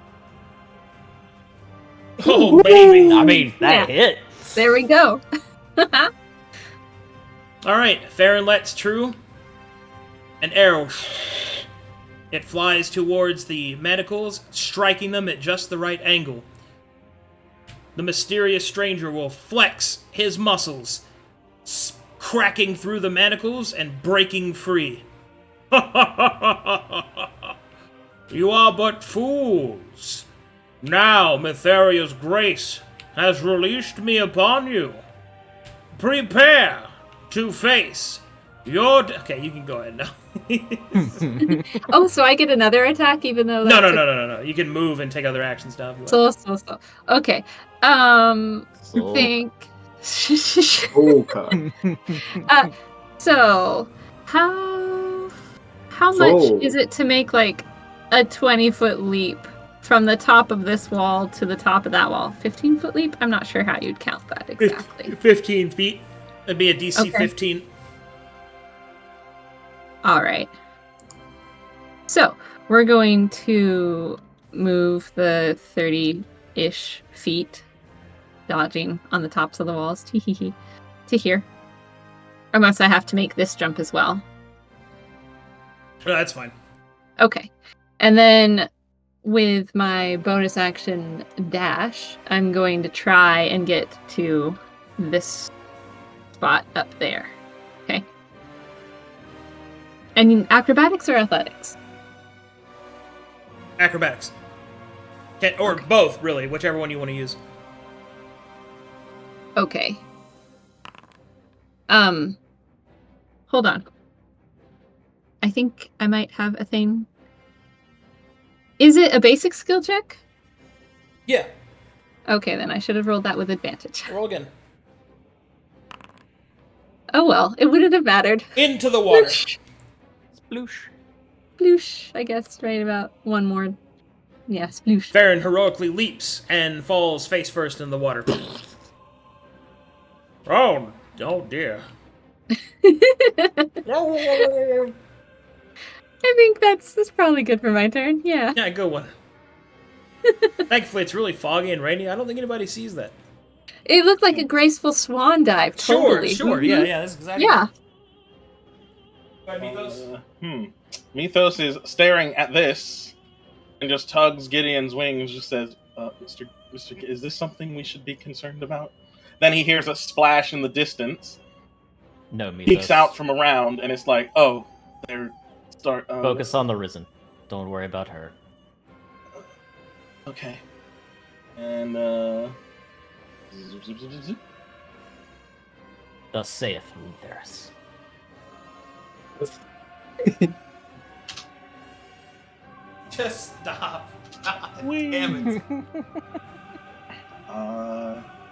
Oh, baby! I mean, that Yeah. hit. There we go. Alright, Farryn lets true. An arrow. It flies towards the manacles, striking them at just the right angle. The mysterious stranger will flex his muscles, cracking through the manacles and breaking free. You are but fools. Now Mytharia's grace has released me upon you. Prepare to face your... Okay, you can go ahead now. Oh, so I get another attack even though No. You can move and take other actions now. If you want. So. Okay. So- Think. Oh, God. So how much is it to make like a 20-foot leap from the top of this wall to the top of that wall? 15-foot leap? I'm not sure how you'd count that exactly. 15 feet. That'd be a DC Okay. 15. All right. So we're going to move the 30-ish feet, dodging on the tops of the walls, to here. Unless I have to make this jump as well. Oh, that's fine. Okay. And then with my bonus action dash, I'm going to try and get to this spot up there. Okay. And acrobatics or athletics? Acrobatics. Or both, really, whichever one you want to use. Okay. Hold on. I think I might have a thing. Is it a basic skill check? Yeah, Okay, then I should have rolled that with advantage. roll again. Oh well, it wouldn't have mattered. Into the water. Sploosh. Sploosh, I guess, right about one more. Yeah, sploosh. Farryn heroically leaps and falls face first in the water. Oh dear. I think that's probably good for my turn. Yeah. Yeah, good one. Thankfully, it's really foggy and rainy. I don't think anybody sees that. It looked like a graceful swan dive. Totally. Sure. Mhm. Yeah, that's exactly. Yeah. Mythos is staring at this and just tugs Gideon's wings, just says, Mr. Is this something we should be concerned about? Then he hears a splash in the distance, No, peeks Mythos. out from around, and it's like, oh, they're Focus on the Risen. Don't worry about her. Okay. And Thus saith Mythos. Just stop. Damn it.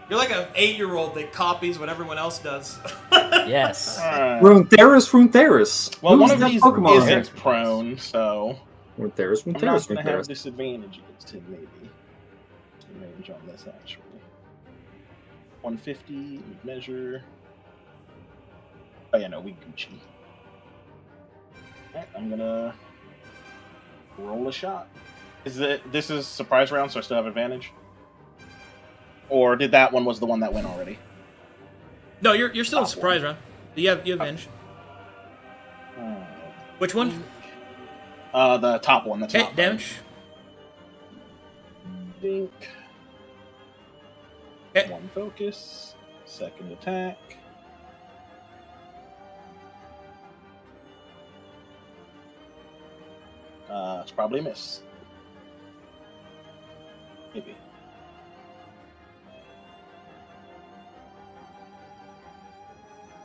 You're like an 8-year-old that copies what everyone else does. Yes. Runetheris. Well, one Who's of that these Pokemon? isn't prone, so Runetheris, I'm not going to have Runetheris. disadvantage against him, maybe. Range on this, actually. 150, measure. Oh, yeah, no, we Gucci. Alright, I'm going to roll a shot. This is surprise round, so I still have advantage? Or did that one was the one that went already? No, you're still in Top surprise round. You have advantage. Which one? The top one. That's Okay, not damage. Dink. Okay. One focus. Second attack. It's probably a miss. Maybe.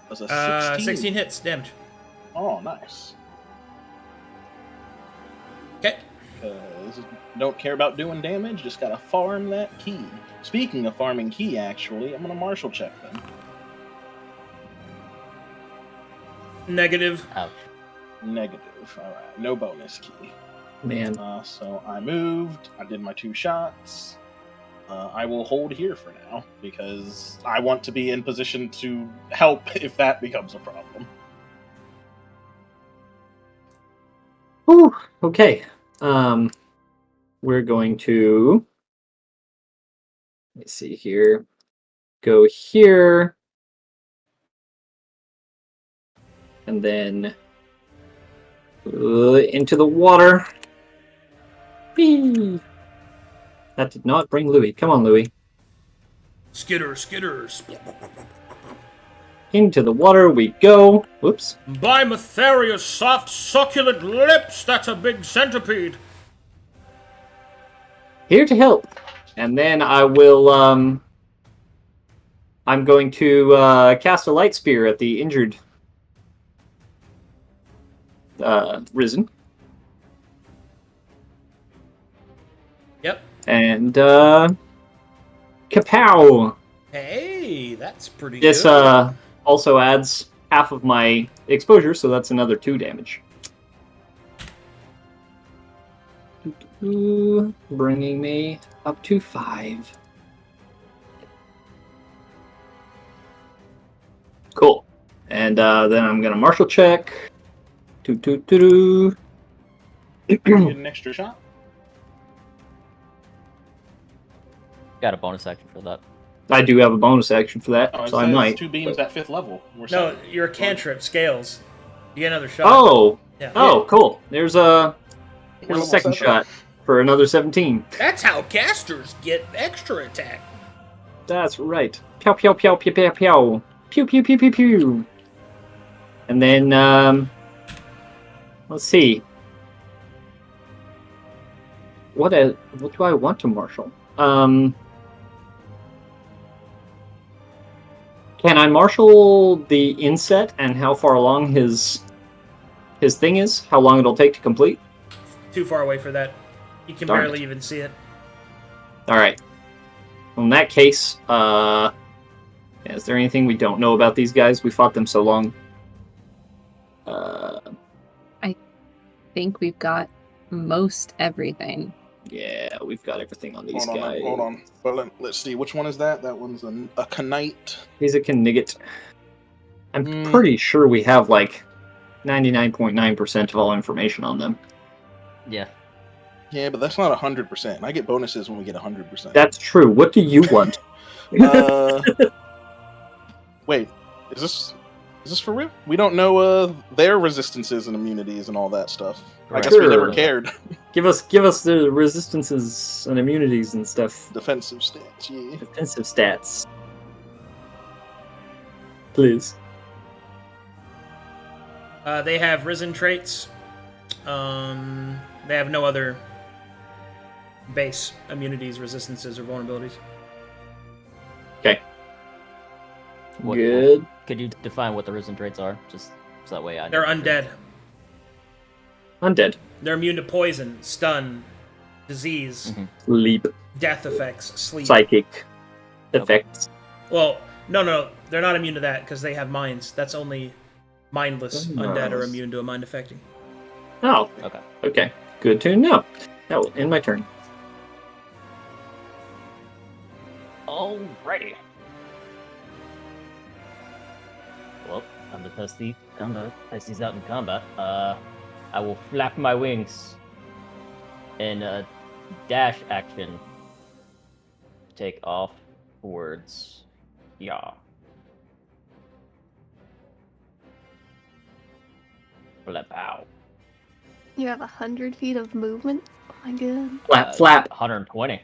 Was a 16. 16 hits, damage. Oh, nice. Okay. Don't care about doing damage, just gotta farm that key. Speaking of farming key, actually, I'm gonna martial check them. Negative. Ouch. Negative. Alright, no bonus key. Man. So I moved, I did my 2 shots. I will hold here for now, because I want to be in position to help if that becomes a problem. Whew, okay. We're going to... Let's see here. Go here. And then... into the water. Whee! That did not bring Louis. Come on, Louis. Skitters. Into the water we go. Whoops. By Matheria's soft, succulent lips, that's a big centipede. Here to help. And then I will, I'm going to cast a light spear at the injured Risen. Yep. And, kapow! Hey, that's pretty This, good. also adds half of my exposure, so that's another 2 damage. Bringing me up to 5. Cool. And then I'm gonna martial check. Get an extra shot. Got a bonus action for that. I do have a bonus action for that, Oh, so I might. 2 beams at 5th level. We're No, set. your cantrip scales. You get another shot. Oh! Yeah. Oh, cool. There's a We're second level 7. shot for another 17. That's how casters get extra attack. That's right. Pew pew pew pew pew pew. Pew pew pew pew pew. And then let's see. What do I want to marshal? Can I marshal the inset and how far along his thing is? How long it'll take to complete? Too far away for that. You can Darn barely it. even see it. Alright. Well, in that case, is there anything we don't know about these guys? We fought them so long. I think we've got most everything. Yeah, we've got everything on these Hold guys. on. But let's see. Which one is that? That one's a Knight. He's a Knigget. I'm Hmm. pretty sure we have, like, 99.9% of all information on them. Yeah. Yeah, but that's not 100%. I get bonuses when we get 100%. That's true. What do you want? Wait, is this for real? We don't know their resistances and immunities and all that stuff. I guess we Sure. never cared. Give us the resistances and immunities and stuff. Defensive stats, yeah. Defensive stats. Please. They have risen traits. They have no other base immunities, resistances, or vulnerabilities. Okay. What- Good. Could you define what the risen traits are? Just so that way I know. They're undead. Undead. They're immune to poison, stun, disease, Leap. death effects, sleep. Psychic. Effects. Well, no, they're not immune to that because they have minds. That's only mindless undead are immune to a mind affecting. Oh. Okay. Okay. Good to know. That will end my turn. Alrighty. Well, I'm gonna test these out in combat. I will flap my wings in a dash action. Take off towards yeah. Flip out. You have 100 feet of movement? Oh my god. Flap, flap. 120.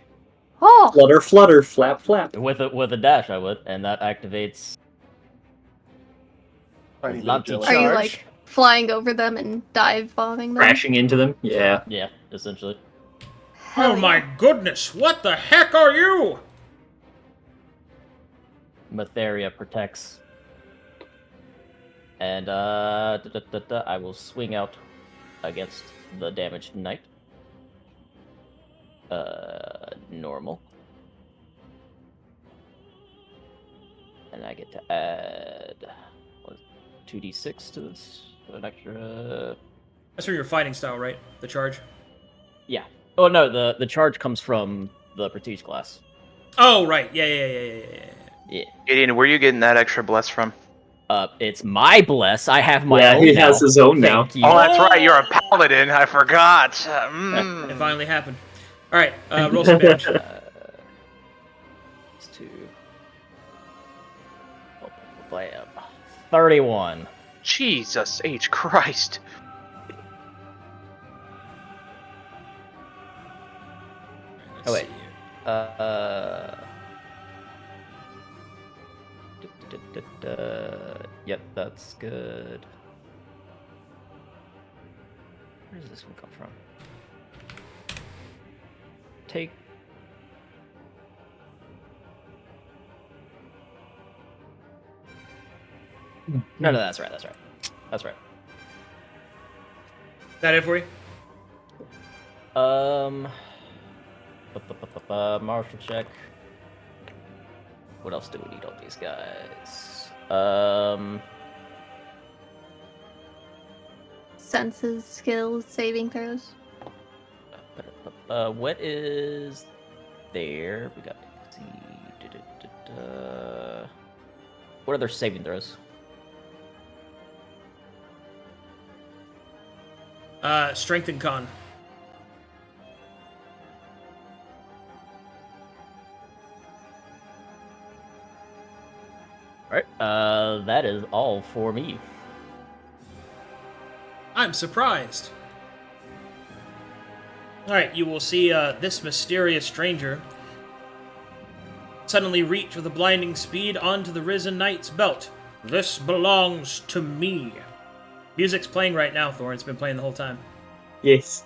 Oh! Flutter, flutter, flap, flap. With a dash, I would, and that activates. Tiny bit of Lanty jealousy. Are you, charge. like, flying over them and dive bombing them? Crashing into them? Yeah. Yeah, essentially. Hell Oh my yeah. goodness, what the heck are you? Matheria protects. And I will swing out against the damaged knight. Normal. And I get to add 2d6 to this, an extra. That's from your fighting style, right? The charge? Yeah. Oh no, the charge comes from the prestige class. Oh, right. Yeah. Yeah. Gideon, where are you getting that extra bless from? It's my bless. I have my Yeah, own he now. has his own now. Thank you. Oh, that's right. You're a paladin. I forgot. It finally happened. Alright, roll some damage. These two. Oh, blam. 31. Jesus H. Christ. Oh wait. Yep, that's good. Where does this one come from? Take. No, that's right. That's right. Is that it for you? Martial check. What else do we need on these guys? Senses, skills, saving throws. What is there? We got. What are their saving throws? Strength and con. Alright, that is all for me. I'm surprised. Alright, you will see this mysterious stranger suddenly reach with a blinding speed onto the risen knight's belt. This belongs to me. Music's playing right now, Thorne. It's been playing the whole time. Yes.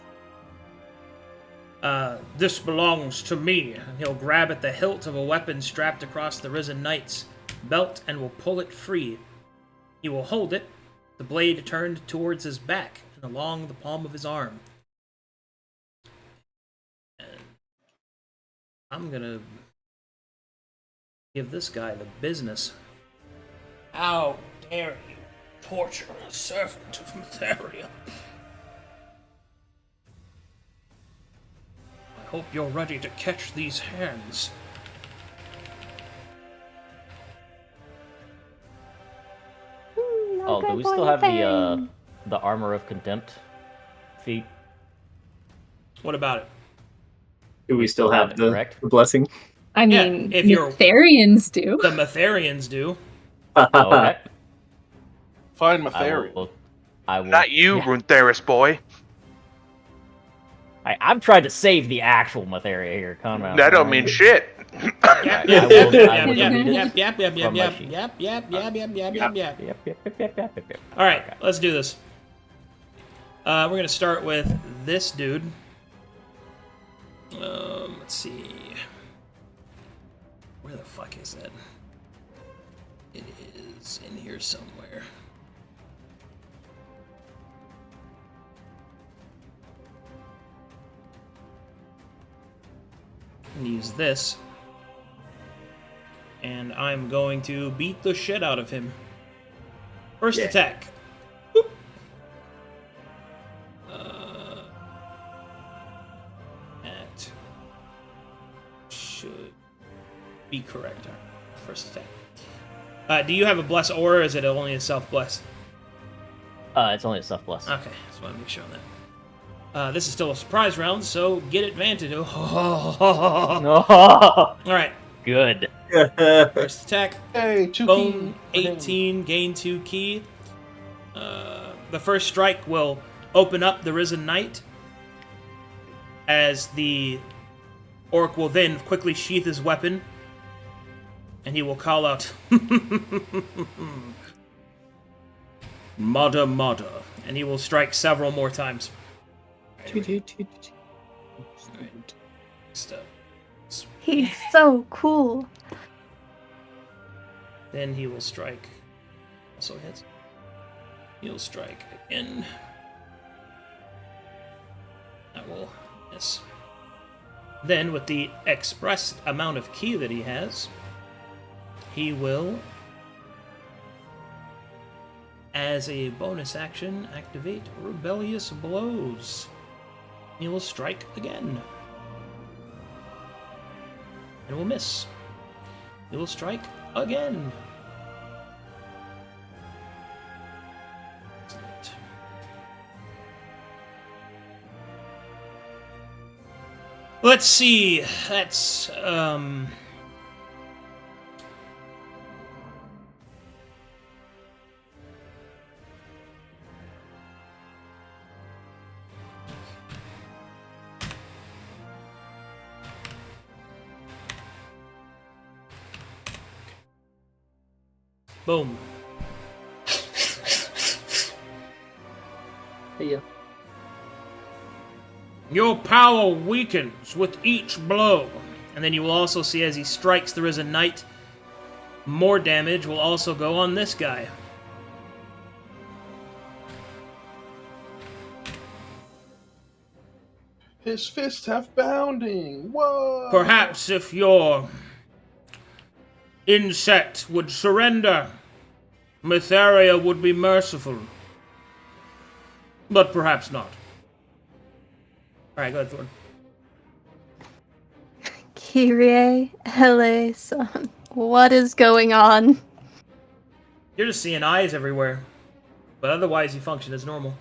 This belongs to me. And he'll grab at the hilt of a weapon strapped across the risen knight's belt and will pull it free. He will hold it, the blade turned towards his back and along the palm of his arm. And I'm gonna give this guy the business. How dare you torture a servant of Matheria? I hope you're ready to catch these hands. Oh, do we still have the armor of contempt feat? What about it? Do we still have the correct? blessing? I Yeah, mean, if you're- Therians do. The Matherians do. Oh, okay. Find I Matherian. will. I will. Not you, Yeah. Runtheris boy. I'm trying to save the actual Matheria here. Calm down. That don't mean shit. Yep, I yep, will- yep, I yep, will yep, delete yep, it yep, yep, yep, from my yep, sheet. yep, yep, yep, yep, yep, yep. Yep. All right, let's do this. We're gonna start with this dude. Let's see. Where the fuck is it? It is in here somewhere. Use this. And I'm going to beat the shit out of him. First attack. Boop. That should be correct. All right. First attack. Do you have a bless aura, or is it only a self-bless? It's only a self bless. Okay, just want to make sure on that. This is still a surprise round, so get advantage. No. Alright, Good. First attack. Hey, 2 Boom, key. 18, gain 2 key. The first strike will open up the Risen Knight, as the orc will then quickly sheath his weapon, and he will call out, Mada Mada, and he will strike several more times. He's so cool. Then he will strike. Also hits. He'll strike again. That will miss. Then, with the expressed amount of ki that he has, he will, as a bonus action, activate Rebellious Blows. He will strike again. And will miss. He will strike again. Excellent. Let's see. That's boom. Yeah. Your power weakens with each blow. And then you will also see as he strikes the Risen Knight, more damage will also go on this guy. His fists have bounding. Whoa! Perhaps if your insect would surrender, Mytharia would be merciful. But perhaps not. Alright, go ahead, Thorne. Kyrie eleison. What is going on? You're just seeing eyes everywhere. But otherwise, you function as normal.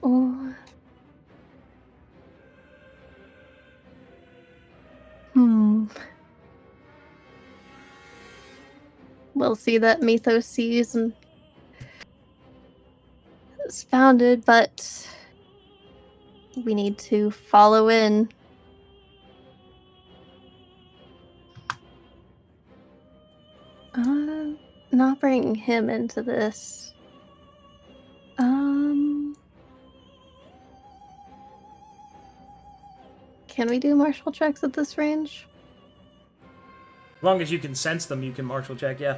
Oh. We'll see that Mythos sees and is founded, but we need to follow in. Not bringing him into this. Can we do martial checks at this range? As long as you can sense them, you can martial check, yeah.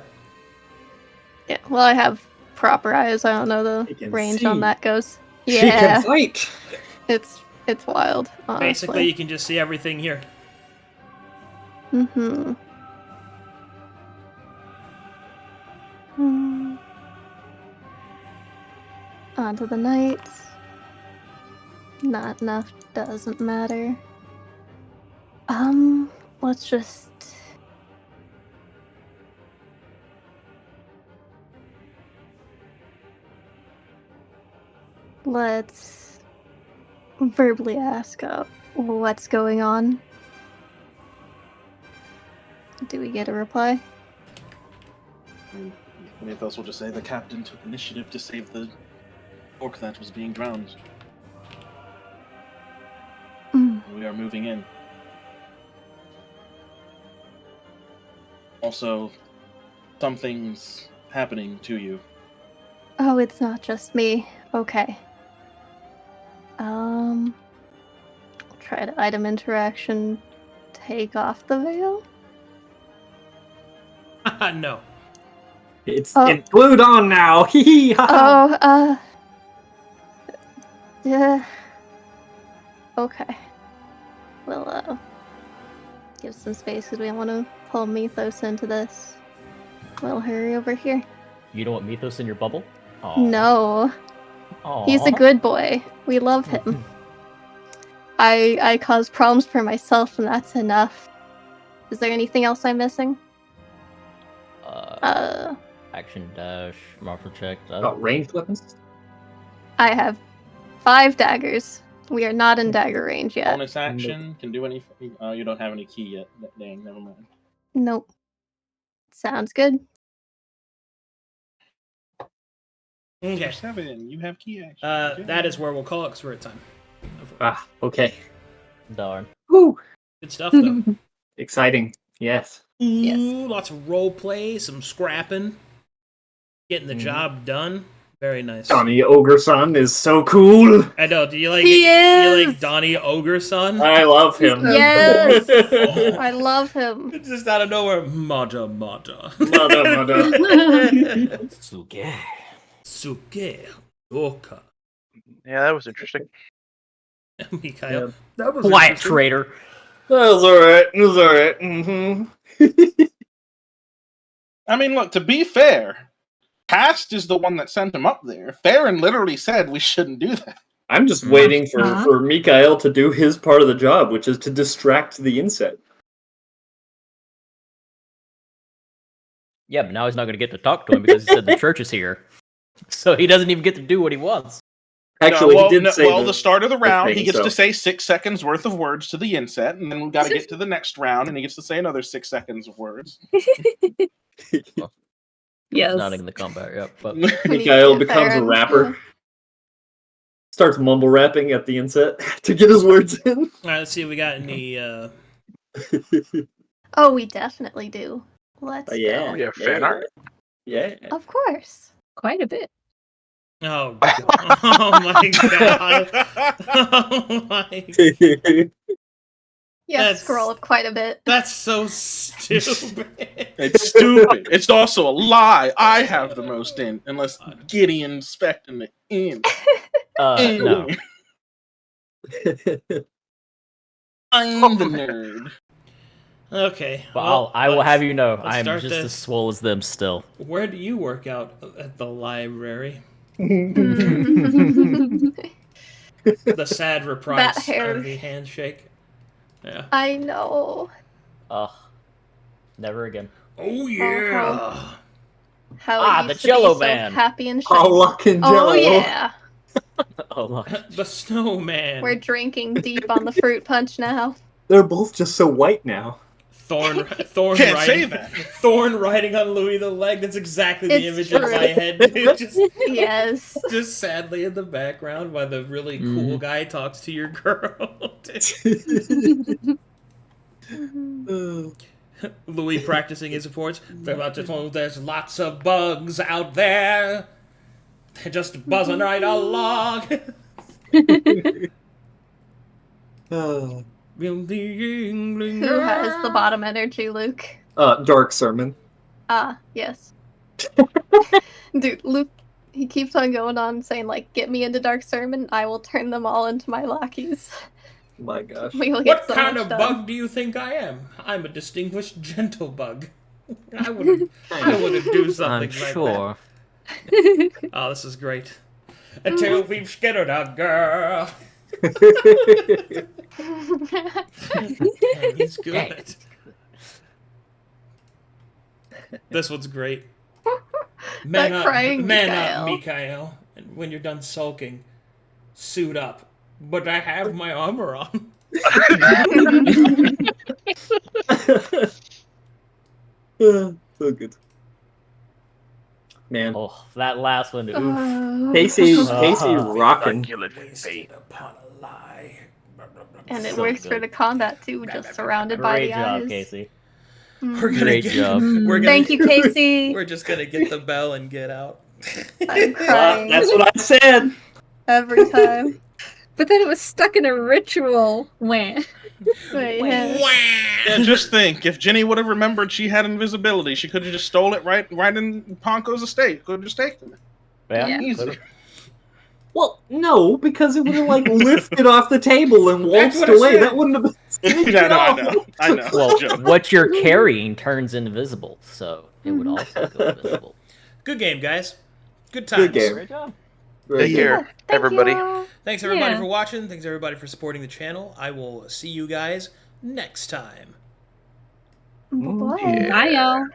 Yeah, well, I have proper eyes. I don't know He the can range see. on that goes. She can Yeah, fight. it's wild. Honestly. Basically, you can just see everything here. Mm-hmm. Onto the knight. Not enough. Doesn't matter. Let's just. Let's verbally ask what's going on. Do we get a reply? Mythos will just say the captain took initiative to save the orc that was being drowned. We are moving in. Also, something's happening to you. Oh, it's not just me. Okay. Try to item interaction. Take off the veil. No. It's Oh. on now. Hee hee ha. Oh, yeah. Okay. We'll give some space because we don't want to pull Mythos into this. We'll hurry over here. You don't want Mythos in your bubble? Aw. No, Aw. he's a good boy. We love him. I cause problems for myself, and that's enough. Is there anything else I'm missing? Action dash, martial check. Oh, ranged weapons? I have 5 daggers, We are not in dagger range yet. Bonus action can do anything. Oh, you don't have any key yet. Dang, never mind. Nope. Sounds good. Okay. 7, you have key action. Okay. That is where we'll call it because we're at time. Okay. Darn. Woo! Good stuff, though. Exciting. Yes. Yes. Ooh, lots of role play, some scrapping, getting the job done. Very nice. Donnie Ogre-son is so cool. I know. Do you like? He You like is! Donnie Ogre-son? I love him. Yes! I love him. It's just out of nowhere. Mada. Mother. Suke. Oka. Yeah, that was interesting. Micha'el. Yeah. That was Quiet interesting. traitor. That was alright. It was alright. Mm-hmm. I mean, look, to be fair, Cast is the one that sent him up there. Farryn literally said we shouldn't do that. I'm just waiting for Micha'el to do his part of the job, which is to distract the insect. Yeah, but now he's not going to get to talk to him because he said the church is here. So he doesn't even get to do what he wants. Actually, No, well, he did say the start of the round, thing, he gets so. to say 6 seconds worth of words to the inset, and then we've got to get to the next round, and he gets to say another 6 seconds of words. Yes. Not in the combat yet, but Micha'el becomes a Farryn. rapper. Starts mumble rapping at the inset to get his words in. All right, let's see if we got any. Oh, we definitely do. Let's Yeah. go. Yeah, fan art. Yeah. Of course. Quite a bit. Oh, God. Oh my God! Oh my! Yeah, That's- scroll up quite a bit. That's so stupid. It's stupid. It's also a lie. I have the most in, unless Gideon's specting the in. no. I'm the nerd. Okay. But well, I will have you know, let's I am start just this. as swole as them still. Where do you work out at the library? The sad reprise That hair. of the handshake. Yeah. I know. Ugh. Never again. Oh yeah. How Ah, it the used to Jello be Man. so happy and shiny. All luck and jello. Oh yeah. Oh, look. The snowman. We're drinking deep on the fruit punch now. They're both just so white now. Thorne Can't say riding. that. Thorne riding on Louis the Leg. That's exactly the It's image in true. my head, dude. Yes. Just sadly in the background while the really cool guy talks to your girl. Louis practicing his reports. They're about to tell there's lots of bugs out there. They're just buzzing right along. Who has the bottom energy, Luke? Dark Sermon. Ah, yes. Dude, Luke, he keeps on going on saying, like, get me into Dark Sermon, I will turn them all into my lackeys. My gosh. We will get What so kind much of done. bug do you think I am? I'm a distinguished gentle bug. I wouldn't do something I'm like sure. that. Oh, this is great. Until we've scared a girl. He's good. This one's great. Man That up, crying man up, Micha'el. Micha'el. And when you're done sulking, suit up. But I have my armor on. So good. Man. Oh, that last one. Oof. Casey Uh-huh. rocking. Wasted upon a lie. And it So works for good. the combat too, just surrounded by Great the job, eyes. Casey. We're gonna Great get, job. We're gonna, Thank you, Casey. We're just gonna get the bell and get out. I'm crying That's what I said. every time. But then it was stuck in a ritual. Wah. Wait, yeah. Yeah, just think, if Ginny would have remembered she had invisibility, she could have just stole it right in Ponko's estate. Could have just taken it. Yeah. Easy. Well, no, because it would have like lifted off the table and That's waltzed what I away. said. That wouldn't have been. I know. Well, Joke. what you're carrying turns invisible, so it would also go invisible. Good game, guys. Good times. Good game. Great job. Take care, Thank everybody. you. Thanks everybody Yeah. for watching. Thanks everybody for supporting the channel. I will see you guys next time. Bye. Yeah. Bye, y'all.